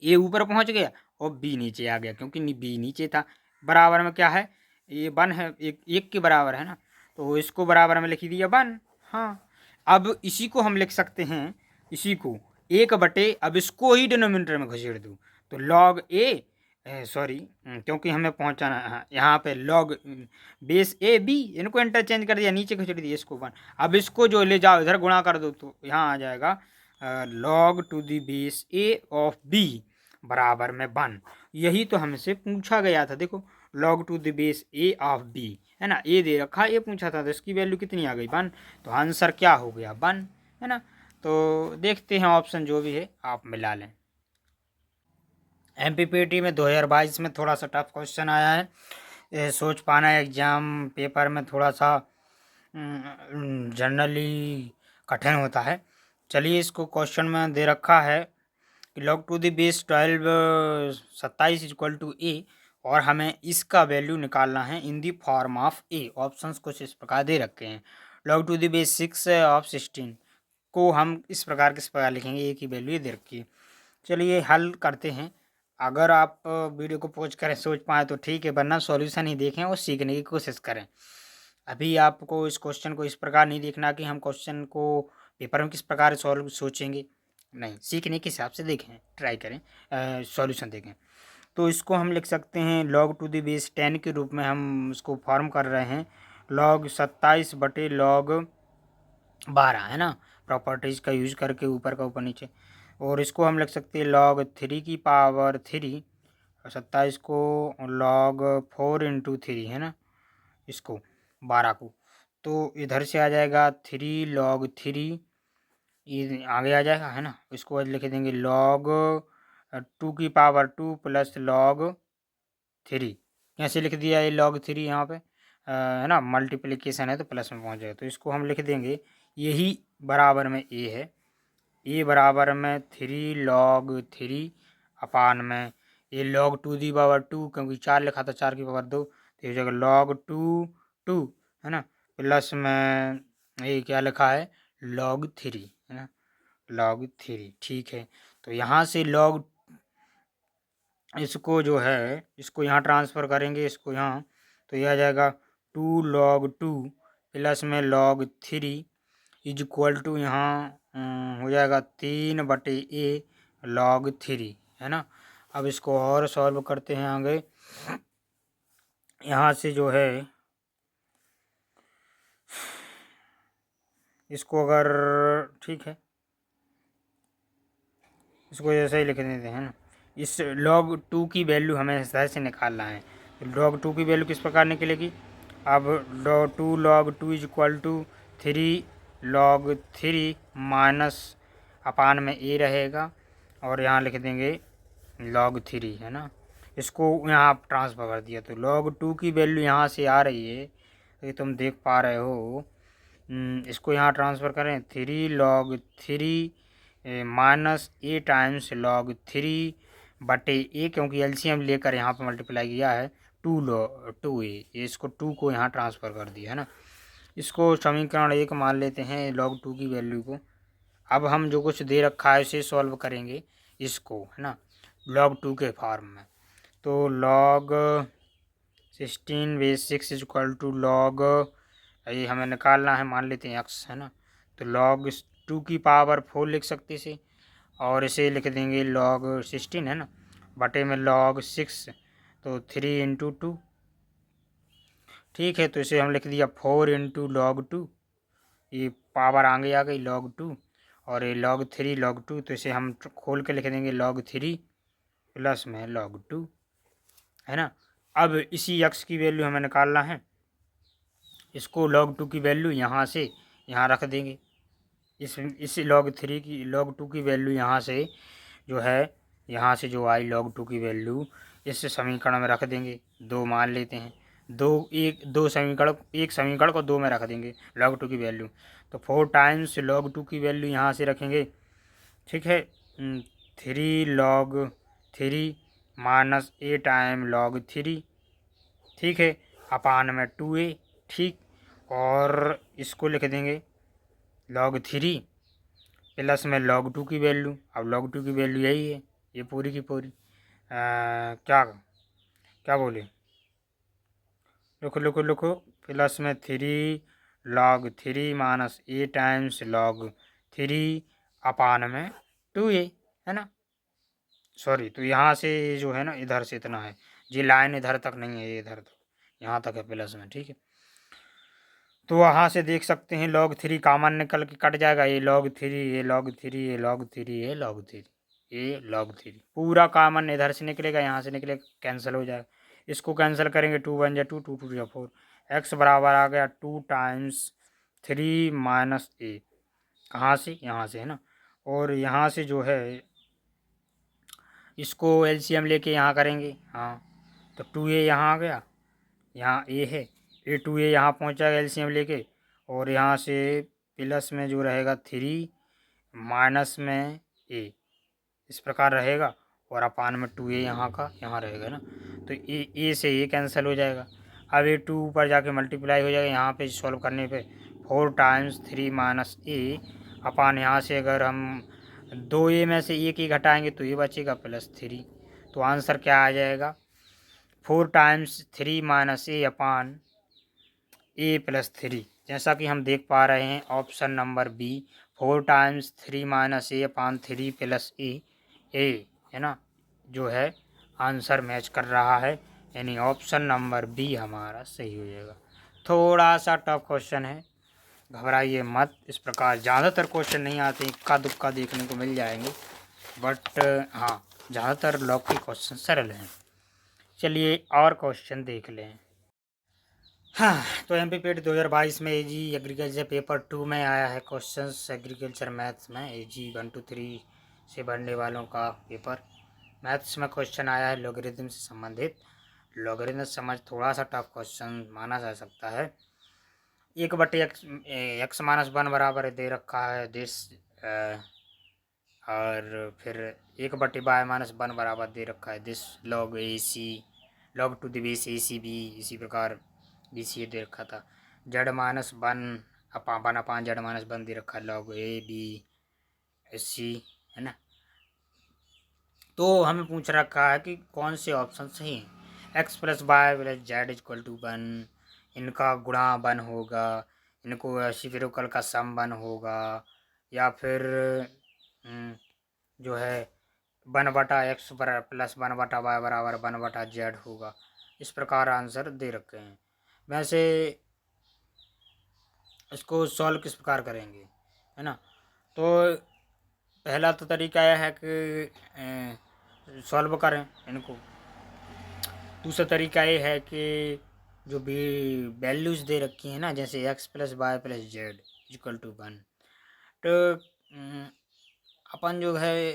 ए ऊपर पहुंच गया और बी नीचे आ गया, क्योंकि बी नीचे था। बराबर में क्या है, ये 1 है, एक के बराबर है ना, तो इसको बराबर में लिख दिया 1। हाँ, अब इसी को हम लिख सकते हैं, इसी को 1/, अब इसको ही डिनोमिनेटर में घसीट दूँ तो लॉग ए, सॉरी, क्योंकि हमें पहुंचाना है यहाँ पे लॉग बेस ए बी, इनको इंटरचेंज कर दिया, नीचे घसीट दिया इसको 1। अब इसको जो ले जाओ इधर गुणा कर दो तो यहाँ आ जाएगा log to the base A of B बराबर में 1। यही तो हमसे पूछा गया था, देखो log to the base A of B, है ना, ए दे रखा, ये पूछा था, तो इसकी वैल्यू कितनी आ गई 1। तो आंसर क्या हो गया 1, है ना। तो देखते हैं ऑप्शन जो भी है आप मिला लें। MPPT में 2022 में थोड़ा सा टफ क्वेश्चन आया है, ये सोच पाना एग्ज़ाम पेपर में थोड़ा सा जनरली कठिन होता है। चलिए, इसको क्वेश्चन में दे रखा है कि log to the base 12 27 equal to a, और हमें इसका वैल्यू निकालना है in the form of a. Options कुछ इस प्रकार दे रखे हैं। Log to the base 6 of 16 को हम इस प्रकार लिखेंगे, ए की वैल्यू ये दे रखी है। चलिए हल करते हैं। अगर आप वीडियो को पॉज करें सोच पाएँ तो ठीक है, वरना सॉल्यूशन ही देखें और सीखने की कोशिश करें। अभी आपको इस क्वेश्चन को इस प्रकार नहीं देखना कि हम क्वेश्चन को पेपर में किस प्रकार सॉल्व सोचेंगे, नहीं, सीखने के हिसाब से देखें, ट्राई करें, सॉल्यूशन देखें। तो इसको हम लिख सकते हैं लॉग टू द बेस 10 के रूप में हम इसको फॉर्म कर रहे हैं, लॉग 27/log 12, है ना, प्रॉपर्टीज़ का यूज करके ऊपर का ऊपर नीचे। और इसको हम लिख सकते हैं log 3 की पावर 3, और 27 को log 4 × 3, है ना, इसको 12 को, तो इधर से आ जाएगा 3 log 3, ये आगे आ जाएगा, है ना। इसको लिख देंगे log 2 की पावर 2 प्लस log 3, कैसे लिख दिया ये log 3 यहाँ पे, है ना, मल्टीप्लिकेशन है तो प्लस में पहुँच जाएगा। तो इसको हम लिख देंगे, यही बराबर में ए है, ए बराबर में 3 log 3 अपान में ये log 2 दी पावर 2, क्योंकि 4 लिखा था 4 की पावर 2, तो ये जगह log 2 है ना, प्लस में ये क्या लिखा है log 3, है ना, log 3, ठीक है। तो यहाँ से log, इसको जो है इसको यहाँ ट्रांसफ़र करेंगे, इसको यहाँ, तो यह आ जाएगा 2 log 2 प्लस में log 3 इज इक्वल टू यहाँ हो जाएगा 3/a log 3, है ना। अब इसको और सॉल्व करते हैं आगे। यहाँ से जो है इसको अगर, ठीक है, इसको ऐसे ही लिख देते हैं ना। इस log 2 की वैल्यू हमें इस तरह से निकालना है। तो log 2 की वैल्यू किस प्रकार निकलेगी? अब two log 2 is equal to 3 log 3 minus upon में ए रहेगा और यहाँ लिख देंगे log 3, है ना। इसको यहाँ आप ट्रांसफर कर दिया तो log 2 की वैल्यू यहाँ से आ रही है, ये तुम देख पा रहे हो। इसको यहाँ ट्रांसफ़र करें 3 log 3 माइनस ए टाइम्स log 3 बटे ए, क्योंकि एलसीएम लेकर यहाँ पर मल्टीप्लाई किया है 2 ए, इसको 2 को यहाँ ट्रांसफ़र कर दिया है ना। इसको समीकरण 1 मान लेते हैं log 2 की वैल्यू को। अब हम जो कुछ दे रखा है उसे सॉल्व करेंगे इसको, है ना, log 2 के फॉर्म में। तो log 16/6 is equal to log, ये हमें निकालना है, मान लेते हैं x, है ना। तो log 2 की पावर 4 लिख सकते इसे, और इसे लिख देंगे log 16, है ना, बटे में log 6, तो 3 इंटू 2, ठीक है। तो इसे हम लिख दिया 4 इंटू log 2, ये पावर आगे आ गई log 2, और ये log 3 log 2, तो इसे हम खोल के लिख देंगे log 3 प्लस में log 2, है ना। अब इसी x की वैल्यू हमें निकालना है, इसको log 2 की वैल्यू यहाँ से यहाँ रख देंगे। इस log 3 की log 2 की वैल्यू यहाँ से जो है, यहाँ से जो आई log 2 की वैल्यू इस समीकरण में रख देंगे। 2 मान लेते हैं, एक समीकरण को 2 में रख देंगे log 2 की वैल्यू। तो 4 टाइम्स log 2 की वैल्यू यहाँ से रखेंगे, ठीक है। 3 log 3 माइनस ए टाइम log 3, ठीक है, अपान में 2a, ठीक। और इसको लिख देंगे log 3 प्लस में log 2 की वैल्यू। अब log 2 की वैल्यू यही है, ये पूरी की पूरी क्या क्या बोले, लिखो प्लस में 3 log 3 माइनस ए टाइम्स log 3 अपान में 2a, है ना। सॉरी, तो यहाँ से जो है ना, इधर से इतना है, ये लाइन इधर तक नहीं है, ये इधर तक, यहाँ तक है प्लस में, ठीक है। तो वहाँ से देख सकते हैं log 3 कॉमन निकल के कट जाएगा, ये log 3, ये log 3, ये log 3, ये log 3, ये log 3, पूरा कॉमन इधर से निकलेगा, यहाँ से निकलेगा, कैंसिल हो जाएगा। इसको कैंसिल करेंगे, 2 1 जा 2, 2 2 जा 4, x बराबर आ गया 2 टाइम्स 3 माइनस ए, कहाँ से, यहाँ से, है ना। और यहाँ से जो है इसको एलसीएम लेके यहाँ करेंगे, हाँ, तो 2a यहाँ आ गया, यहाँ a है, ए 2a यहाँ पहुँच जाएगा एलसीएम लेके, और यहाँ से प्लस में जो रहेगा 3 माइनस में a, इस प्रकार रहेगा, और अपान में 2a यहाँ का यहाँ रहेगा ना। तो ए से ये कैंसिल हो जाएगा। अब ए 2 ऊपर जाके मल्टीप्लाई हो जाएगा, यहाँ पे सॉल्व करने पे 4 टाइम्स 3 माइनस ए, अपान यहाँ से अगर हम 2a में से एक ही घटाएंगे तो ये बचेगा +3। तो आंसर क्या आ जाएगा, 4 times 3 minus a upon a plus 3। जैसा कि हम देख पा रहे हैं option number b, 4 times 3 minus a upon 3 plus a, है ना, जो है आंसर मैच कर रहा है, यानी ऑप्शन नंबर बी हमारा सही हो जाएगा। थोड़ा सा टफ क्वेश्चन है, घबराइए मत, इस प्रकार ज़्यादातर क्वेश्चन नहीं आते, इक्का दुक्का देखने को मिल जाएंगे, बट हाँ, ज़्यादातर लॉग के क्वेश्चन सरल हैं। चलिए और क्वेश्चन देख लें। हाँ, तो एमपीपीटी 2022 में एजी एग्रीकल्चर पेपर 2 में आया है क्वेश्चंस एग्रीकल्चर मैथ्स में, एजी 1 2 3 से बनने वालों का पेपर। मैथ्स में क्वेश्चन आया है लॉगरिथम से संबंधित। लॉगरिथम समझ थोड़ा सा टफ क्वेश्चन माना जा सकता है। 1/x -1 बराबर दे रखा है दिस, और फिर 1/y-1 बराबर दे रखा है this, log AC, log to the base ACB, इसी प्रकार BCA दे रखा था। Z-1 अपान Z-1 दे रखा है, log ABSC, है ना। तो हमें पूछ रखा है कि कौन से ऑप्शन सही हैं। x + y + z = 1, इनका गुणा 1 होगा, इनको रेसिप्रोकल का सम 1 होगा, या फिर जो है 1/x + 1/y बराबर 1/z होगा। इस प्रकार आंसर दे रखे हैं। वैसे इसको सॉल्व किस प्रकार करेंगे, है ना। तो पहला तो तरीका यह है कि सॉल्व करें इनको। दूसरा तरीका ये है कि जो भी वैल्यूज़ दे रखी हैं ना, जैसे x plus Y plus Z equal to 1, तो अपन जो है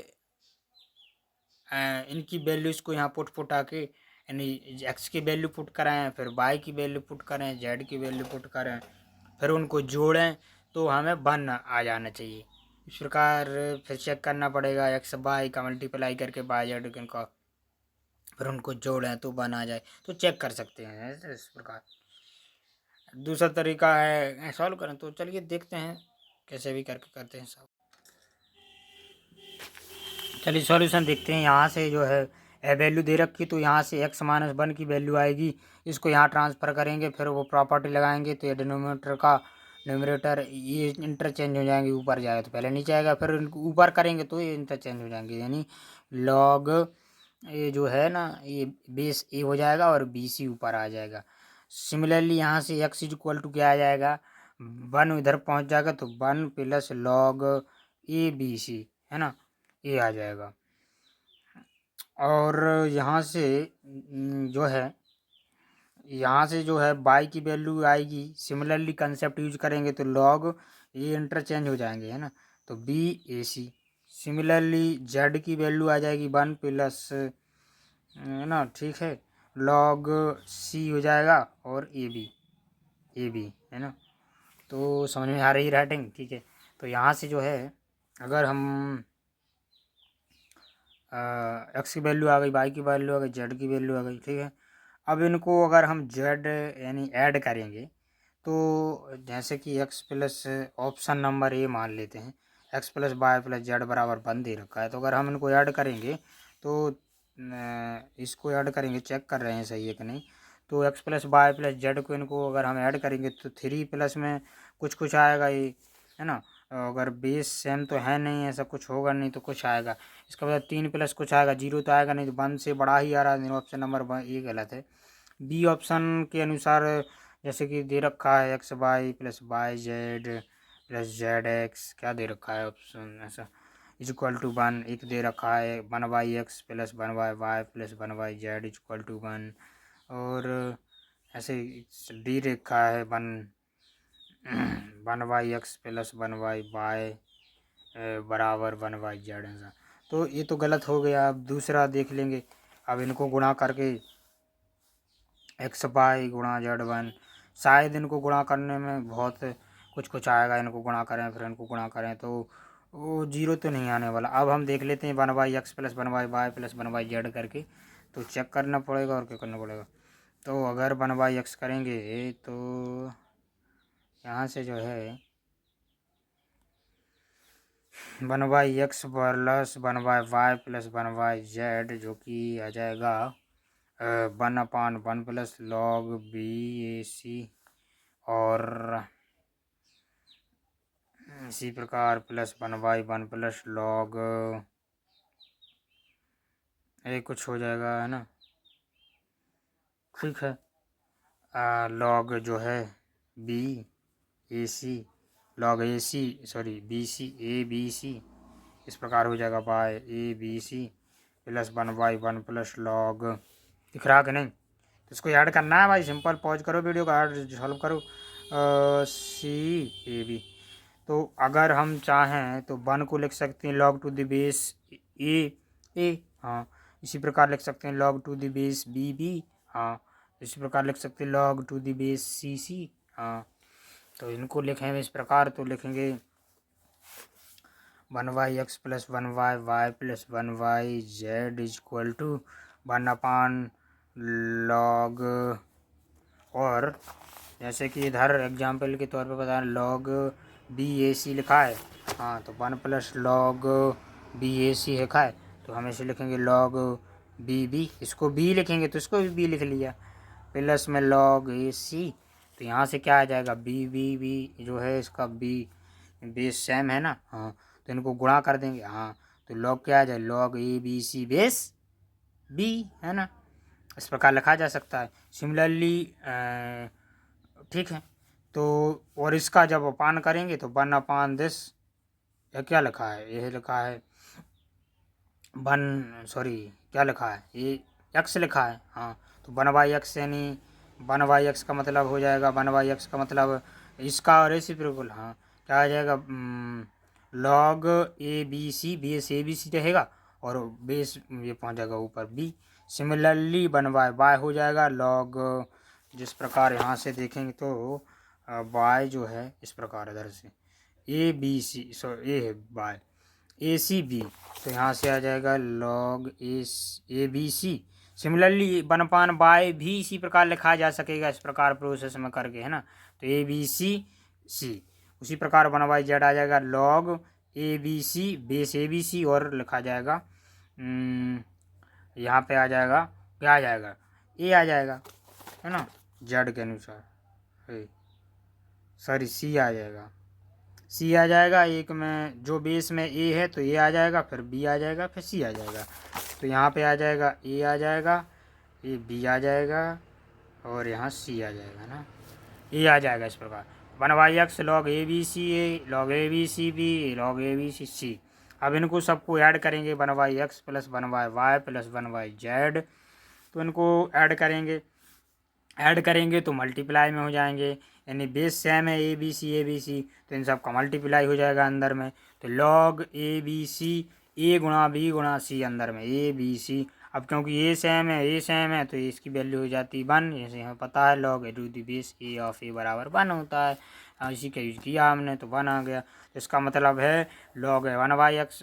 इनकी वैल्यूज़ को यहाँ पुट आके, यानी x की वैल्यू पुट करें, फिर y की वैल्यू पुट करें, z की वैल्यू पुट करें, फिर उनको जोड़ें तो हमें 1 आ जाना चाहिए। इस प्रकार फिर चेक करना पड़ेगा x y का मल्टीप्लाई करके y z इनका, फिर उनको जोड़ें तो 1 आ जाए, तो चेक कर सकते हैं इस प्रकार। दूसरा तरीका है सॉल्व करें, तो चलिए देखते हैं कैसे भी करके करते हैं सब। चलिए सॉल्यूशन देखते हैं। यहाँ से जो है वैल्यू दे रखी, तो यहाँ से x माइनस 1 की वैल्यू आएगी, इसको यहाँ ट्रांसफ़र करेंगे, फिर वो प्रॉपर्टी लगाएंगे तो ये डिनोमिनेटर का न्यूमरेटर ये इंटरचेंज हो जाएंगे, ऊपर जाएगा तो पहले नीचे आएगा, फिर इनको ऊपर करेंगे तो ये इंटरचेंज हो जाएंगे, यानी लॉग ये जो है ना ये बेस ए हो जाएगा और बी सी ऊपर आ जाएगा। सिमिलरली यहाँ से x इज इक्वल टू क्या आ जाएगा, 1 इधर पहुँच जाएगा तो 1 plus log A B C है ना, ये आ जाएगा। और यहाँ से जो है यहाँ से जो है बाई की वैल्यू आएगी, सिमिलरली कंसेप्ट यूज करेंगे तो लॉग ये इंटरचेंज हो जाएंगे है ना, तो B A C. Similarly Z की वैल्यू आ जाएगी 1 प्लस है ना, ठीक है, लॉग सी हो जाएगा और ए बी है ना। तो समझ में आ रही राइटिंग, ठीक है। तो यहाँ से जो है अगर हम एक्स की वैल्यू आ गई, वाई की वैल्यू आ गई, जेड की वैल्यू आ गई, ठीक है। अब इनको अगर हम जेड यानी ऐड करेंगे तो जैसे कि X plus option number A मान लेते हैं, X plus Y plus Z बराबर 1 दे रखा है, तो अगर हम इनको ऐड करेंगे तो इसको ऐड करेंगे, चेक कर रहे हैं सही है कि नहीं। तो X plus Y plus Z को इनको अगर हम ऐड करेंगे तो 3 प्लस में कुछ आएगा ये है ना। अगर बेस सेम तो है नहीं, ऐसा कुछ होगा नहीं तो कुछ आएगा। इसका मतलब 3 प्लस कुछ आएगा, 0 तो आएगा नहीं, तो 1 से बड़ा ही आ रहा है, ऑप्शन नंबर ये गलत है। बी ऑप्शन के अनुसार जैसे कि दे रखा है X Y plus Y Z plus Z X, क्या दे रखा है ऑप्शन ऐसा, इज इक्वल टू 1, एक दे रखा है 1 by X plus 1 by Y plus 1 by Z is equal to 1, और ऐसे डी रखा है 1 by X plus 1 by Y बराबर 1 वाई जेड ऐसा। तो ये तो गलत हो गया। अब दूसरा देख लेंगे, अब इनको गुणा करके एक्स वाई गुणा जेड 1, शायद इनको गुणा करने में बहुत कुछ आएगा, इनको गुणा करें फिर इनको गुणा करें तो वो 0 तो नहीं आने वाला। अब हम देख लेते हैं 1 by X plus 1 by Y plus 1 by Z करके, तो चेक करना पड़ेगा और क्या करना पड़ेगा। तो अगर 1 वाई एक्स करेंगे तो यहाँ से जो है 1 by X plus 1 by Y plus 1 by Z, जो कि आ जाएगा 1/1 plus log B A C, और इसी प्रकार प्लस 1/1 प्लस लॉग ये कुछ हो जाएगा है ना, ठीक है। लॉग जो है B A C, log A C sorry B C A B C, इस प्रकार हो जाएगा by A B C plus 1/1 plus log, दिख रहा कि नहीं। तो इसको ऐड करना है भाई, सिंपल पॉज करो वीडियो को, ऐड सॉल्व करो सी ए बी। तो अगर हम चाहें तो 1 को लिख सकते हैं log to the base A, हाँ। इसी प्रकार लिख सकते हैं log to the base B, हाँ। इसी प्रकार लिख सकते हैं log to the base C, हाँ। तो इनको लिखेंगे इस प्रकार, तो लिखेंगे 1 by X plus 1 by Y plus 1 by Z is equal to 1/, log, और जैसे कि इधर एग्जाम्पल के तौर पे बता लॉग बी ए सी लिखा है, हाँ, तो 1 प्लस लॉग बी ए सी लिखा है, तो हम इसे लिखेंगे लॉग बी, इसको बी लिखेंगे तो इसको भी बी लिख लिया, प्लस में लॉग ए सी, तो यहाँ से क्या आ जाएगा बी जो है इसका बी बेस सेम है ना, हाँ, तो इनको गुणा कर देंगे, हाँ, तो लॉग क्या आ जाए log A B C base B है ना, इस प्रकार लिखा जा सकता है। सिमिलरली ठीक है, तो और इसका जब अपान करेंगे तो 1/this या क्या लिखा है, ये लिखा है सॉरी क्या लिखा है, ये एक्स लिखा है। हाँ, तो 1/x यानी 1/x का मतलब हो जाएगा, 1/x का मतलब इसका रेसिप्रोकल। हाँ, क्या आ जाएगा, log A B C, base A B C रहेगा और बेस ये पहुंच जाएगा ऊपर बी। सिमिलरली 1/y हो जाएगा लॉग, जिस प्रकार यहाँ से देखेंगे तो y जो है इस प्रकार इधर से ए बी सी, सॉरी ए है y ए सी बी, तो यहाँ से आ जाएगा log A B C. Similarly 1/y भी इसी प्रकार लिखा जा सकेगा, इस प्रकार प्रोसेस में करके, है ना। तो ए बी सी सी, उसी प्रकार 1/z आ जाएगा log A B C base A B C, और लिखा जाएगा यहाँ पे आ जाएगा, क्या आ जाएगा, ए आ जाएगा, है ना, जेड के अनुसार, सॉरी सी आ जाएगा, सी आ जाएगा। एक में जो बेस में ए है तो ए आ जाएगा, फिर बी आ जाएगा, फिर सी आ जाएगा। तो यहाँ पे आ जाएगा ए आ जाएगा, ये बी आ जाएगा और यहाँ सी आ जाएगा ना, ए आ जाएगा इस प्रकार 1/x log A B C A, log A B C B, log A B C C. अब इनको सबको ऐड करेंगे 1/x plus 1/y plus 1/z, तो इनको ऐड करेंगे तो मल्टीप्लाई में हो जाएंगे, यानी बेस सेम है ए बी सी, तो इन सब का मल्टीप्लाई हो जाएगा अंदर में। तो लॉग ए बी सी ए गुणा बी गुणा सी, अंदर में ए बी सी। अब क्योंकि ए सेम है तो इसकी वैल्यू हो जाती 1, जैसे हमें पता है log A to the base A of ए बराबर 1 होता है। इसी का यूज किया हमने तो 1 आ गया। तो इसका मतलब है log 1/x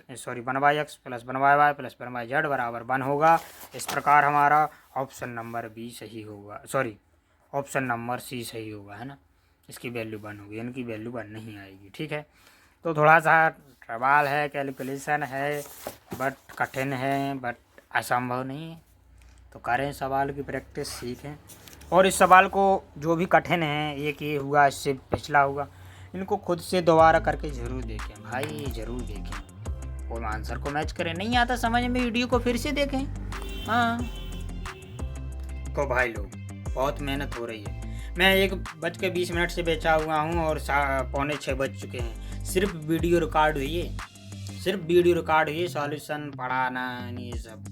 plus 1/y plus 1/z बराबर 1 होगा। इस प्रकार हमारा ऑप्शन नंबर बी सही होगा, सॉरी ऑप्शन नंबर सी सही होगा, है ना। इसकी वैल्यू 1 होगी, इनकी वैल्यू 1 नहीं आएगी, ठीक है। तो थोड़ा सा सवाल है, कैलकुलेशन है, बट कठिन है, बट असंभव नहीं है। तो करें सवाल की प्रैक्टिस, सीखें। और इस सवाल को जो भी कठिन है, एक ये हुआ, इससे पिछला हुआ, इनको खुद से दोबारा करके ज़रूर देखें भाई, ज़रूर देखें और आंसर को मैच करें। नहीं आता समझ में, वीडियो को फिर से देखें। हाँ, तो भाई लोग बहुत मेहनत हो रही है। मैं 1:20 से बैठा हुआ हूँ और 5:45 बज चुके हैं। सिर्फ वीडियो रिकॉर्ड हुई है, सॉल्यूशन पढ़ाना नहीं, ये सब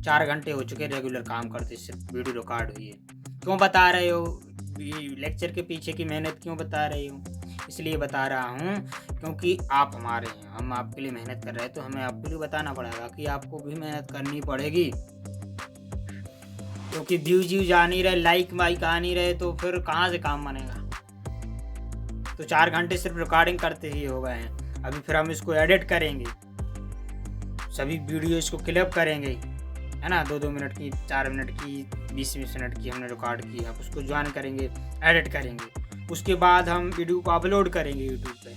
4 घंटे हो चुके रेगुलर काम करते, सिर्फ वीडियो रिकॉर्ड हुई है। क्यों बता रहे हो, लेक्चर के पीछे की मेहनत क्यों बता रहे हो? इसलिए बता रहा हूँ क्योंकि आप हमारे हैं, हम आपके लिए मेहनत कर रहे हैं, तो हमें आपके लिए बताना पड़ेगा कि आपको भी मेहनत करनी पड़ेगी। क्योंकि व्यूज आ नहीं रहे, लाइक वाइक आ नहीं रहे, तो फिर कहाँ से काम बनेगा। तो 4 घंटे सिर्फ रिकॉर्डिंग करते ही हो गए हैं। अभी फिर हम इसको एडिट करेंगे, सभी वीडियो इसको क्लिप करेंगे, है ना, 2-2 मिनट की, 4 मिनट की, 20-20 मिनट की हमने रिकॉर्ड की। अब उसको ज्वाइन करेंगे, एडिट करेंगे, उसके बाद हम वीडियो को अपलोड करेंगे यूट्यूब पे।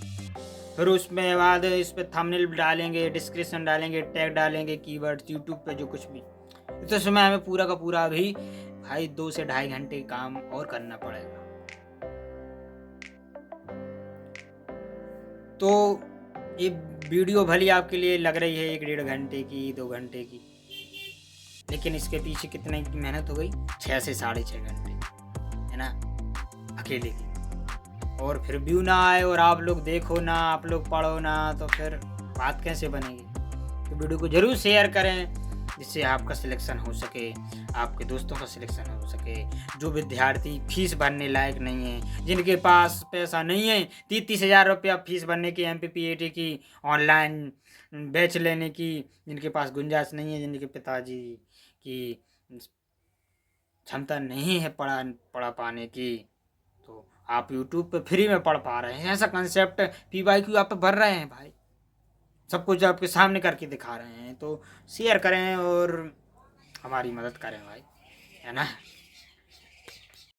फिर उसमें बाद इस पर थंबनेल डालेंगे, डिस्क्रिप्शन डालेंगे, टैग डालेंगे, कीवर्ड्स यूट्यूब पे जो कुछ भी। तो इसमें हमें पूरा का पूरा अभी भाई 2 से 2.5 घंटे काम और करना पड़ेगा। तो ये वीडियो भली आपके लिए लग रही है 1-1.5 घंटे की, 2 घंटे की, लेकिन इसके पीछे कितने की मेहनत हो गई, 6 से 6.5 घंटे, है ना, अकेले की। और फिर व्यू ना आए और आप लोग देखो ना, आप लोग पढ़ो ना, तो फिर बात कैसे बनेगी। तो वीडियो को ज़रूर शेयर करें, जिससे आपका सिलेक्शन हो सके, आपके दोस्तों का सिलेक्शन हो सके। जो विद्यार्थी फीस भरने लायक नहीं है, जिनके पास पैसा नहीं है 30-30 हज़ार रुपया फीस भरने की, MPPAT की ऑनलाइन बैच लेने की, जिनके पास गुंजाइश नहीं है, जिनके पिताजी की क्षमता नहीं है पढ़ा पाने की, तो आप यूट्यूब पे फ्री में पढ़ पा रहे हैं। ऐसा कंसेप्ट PYQ आप भर रहे हैं भाई, सब कुछ आपके सामने करके दिखा रहे हैं। तो शेयर करें और हमारी मदद करें भाई, है ना।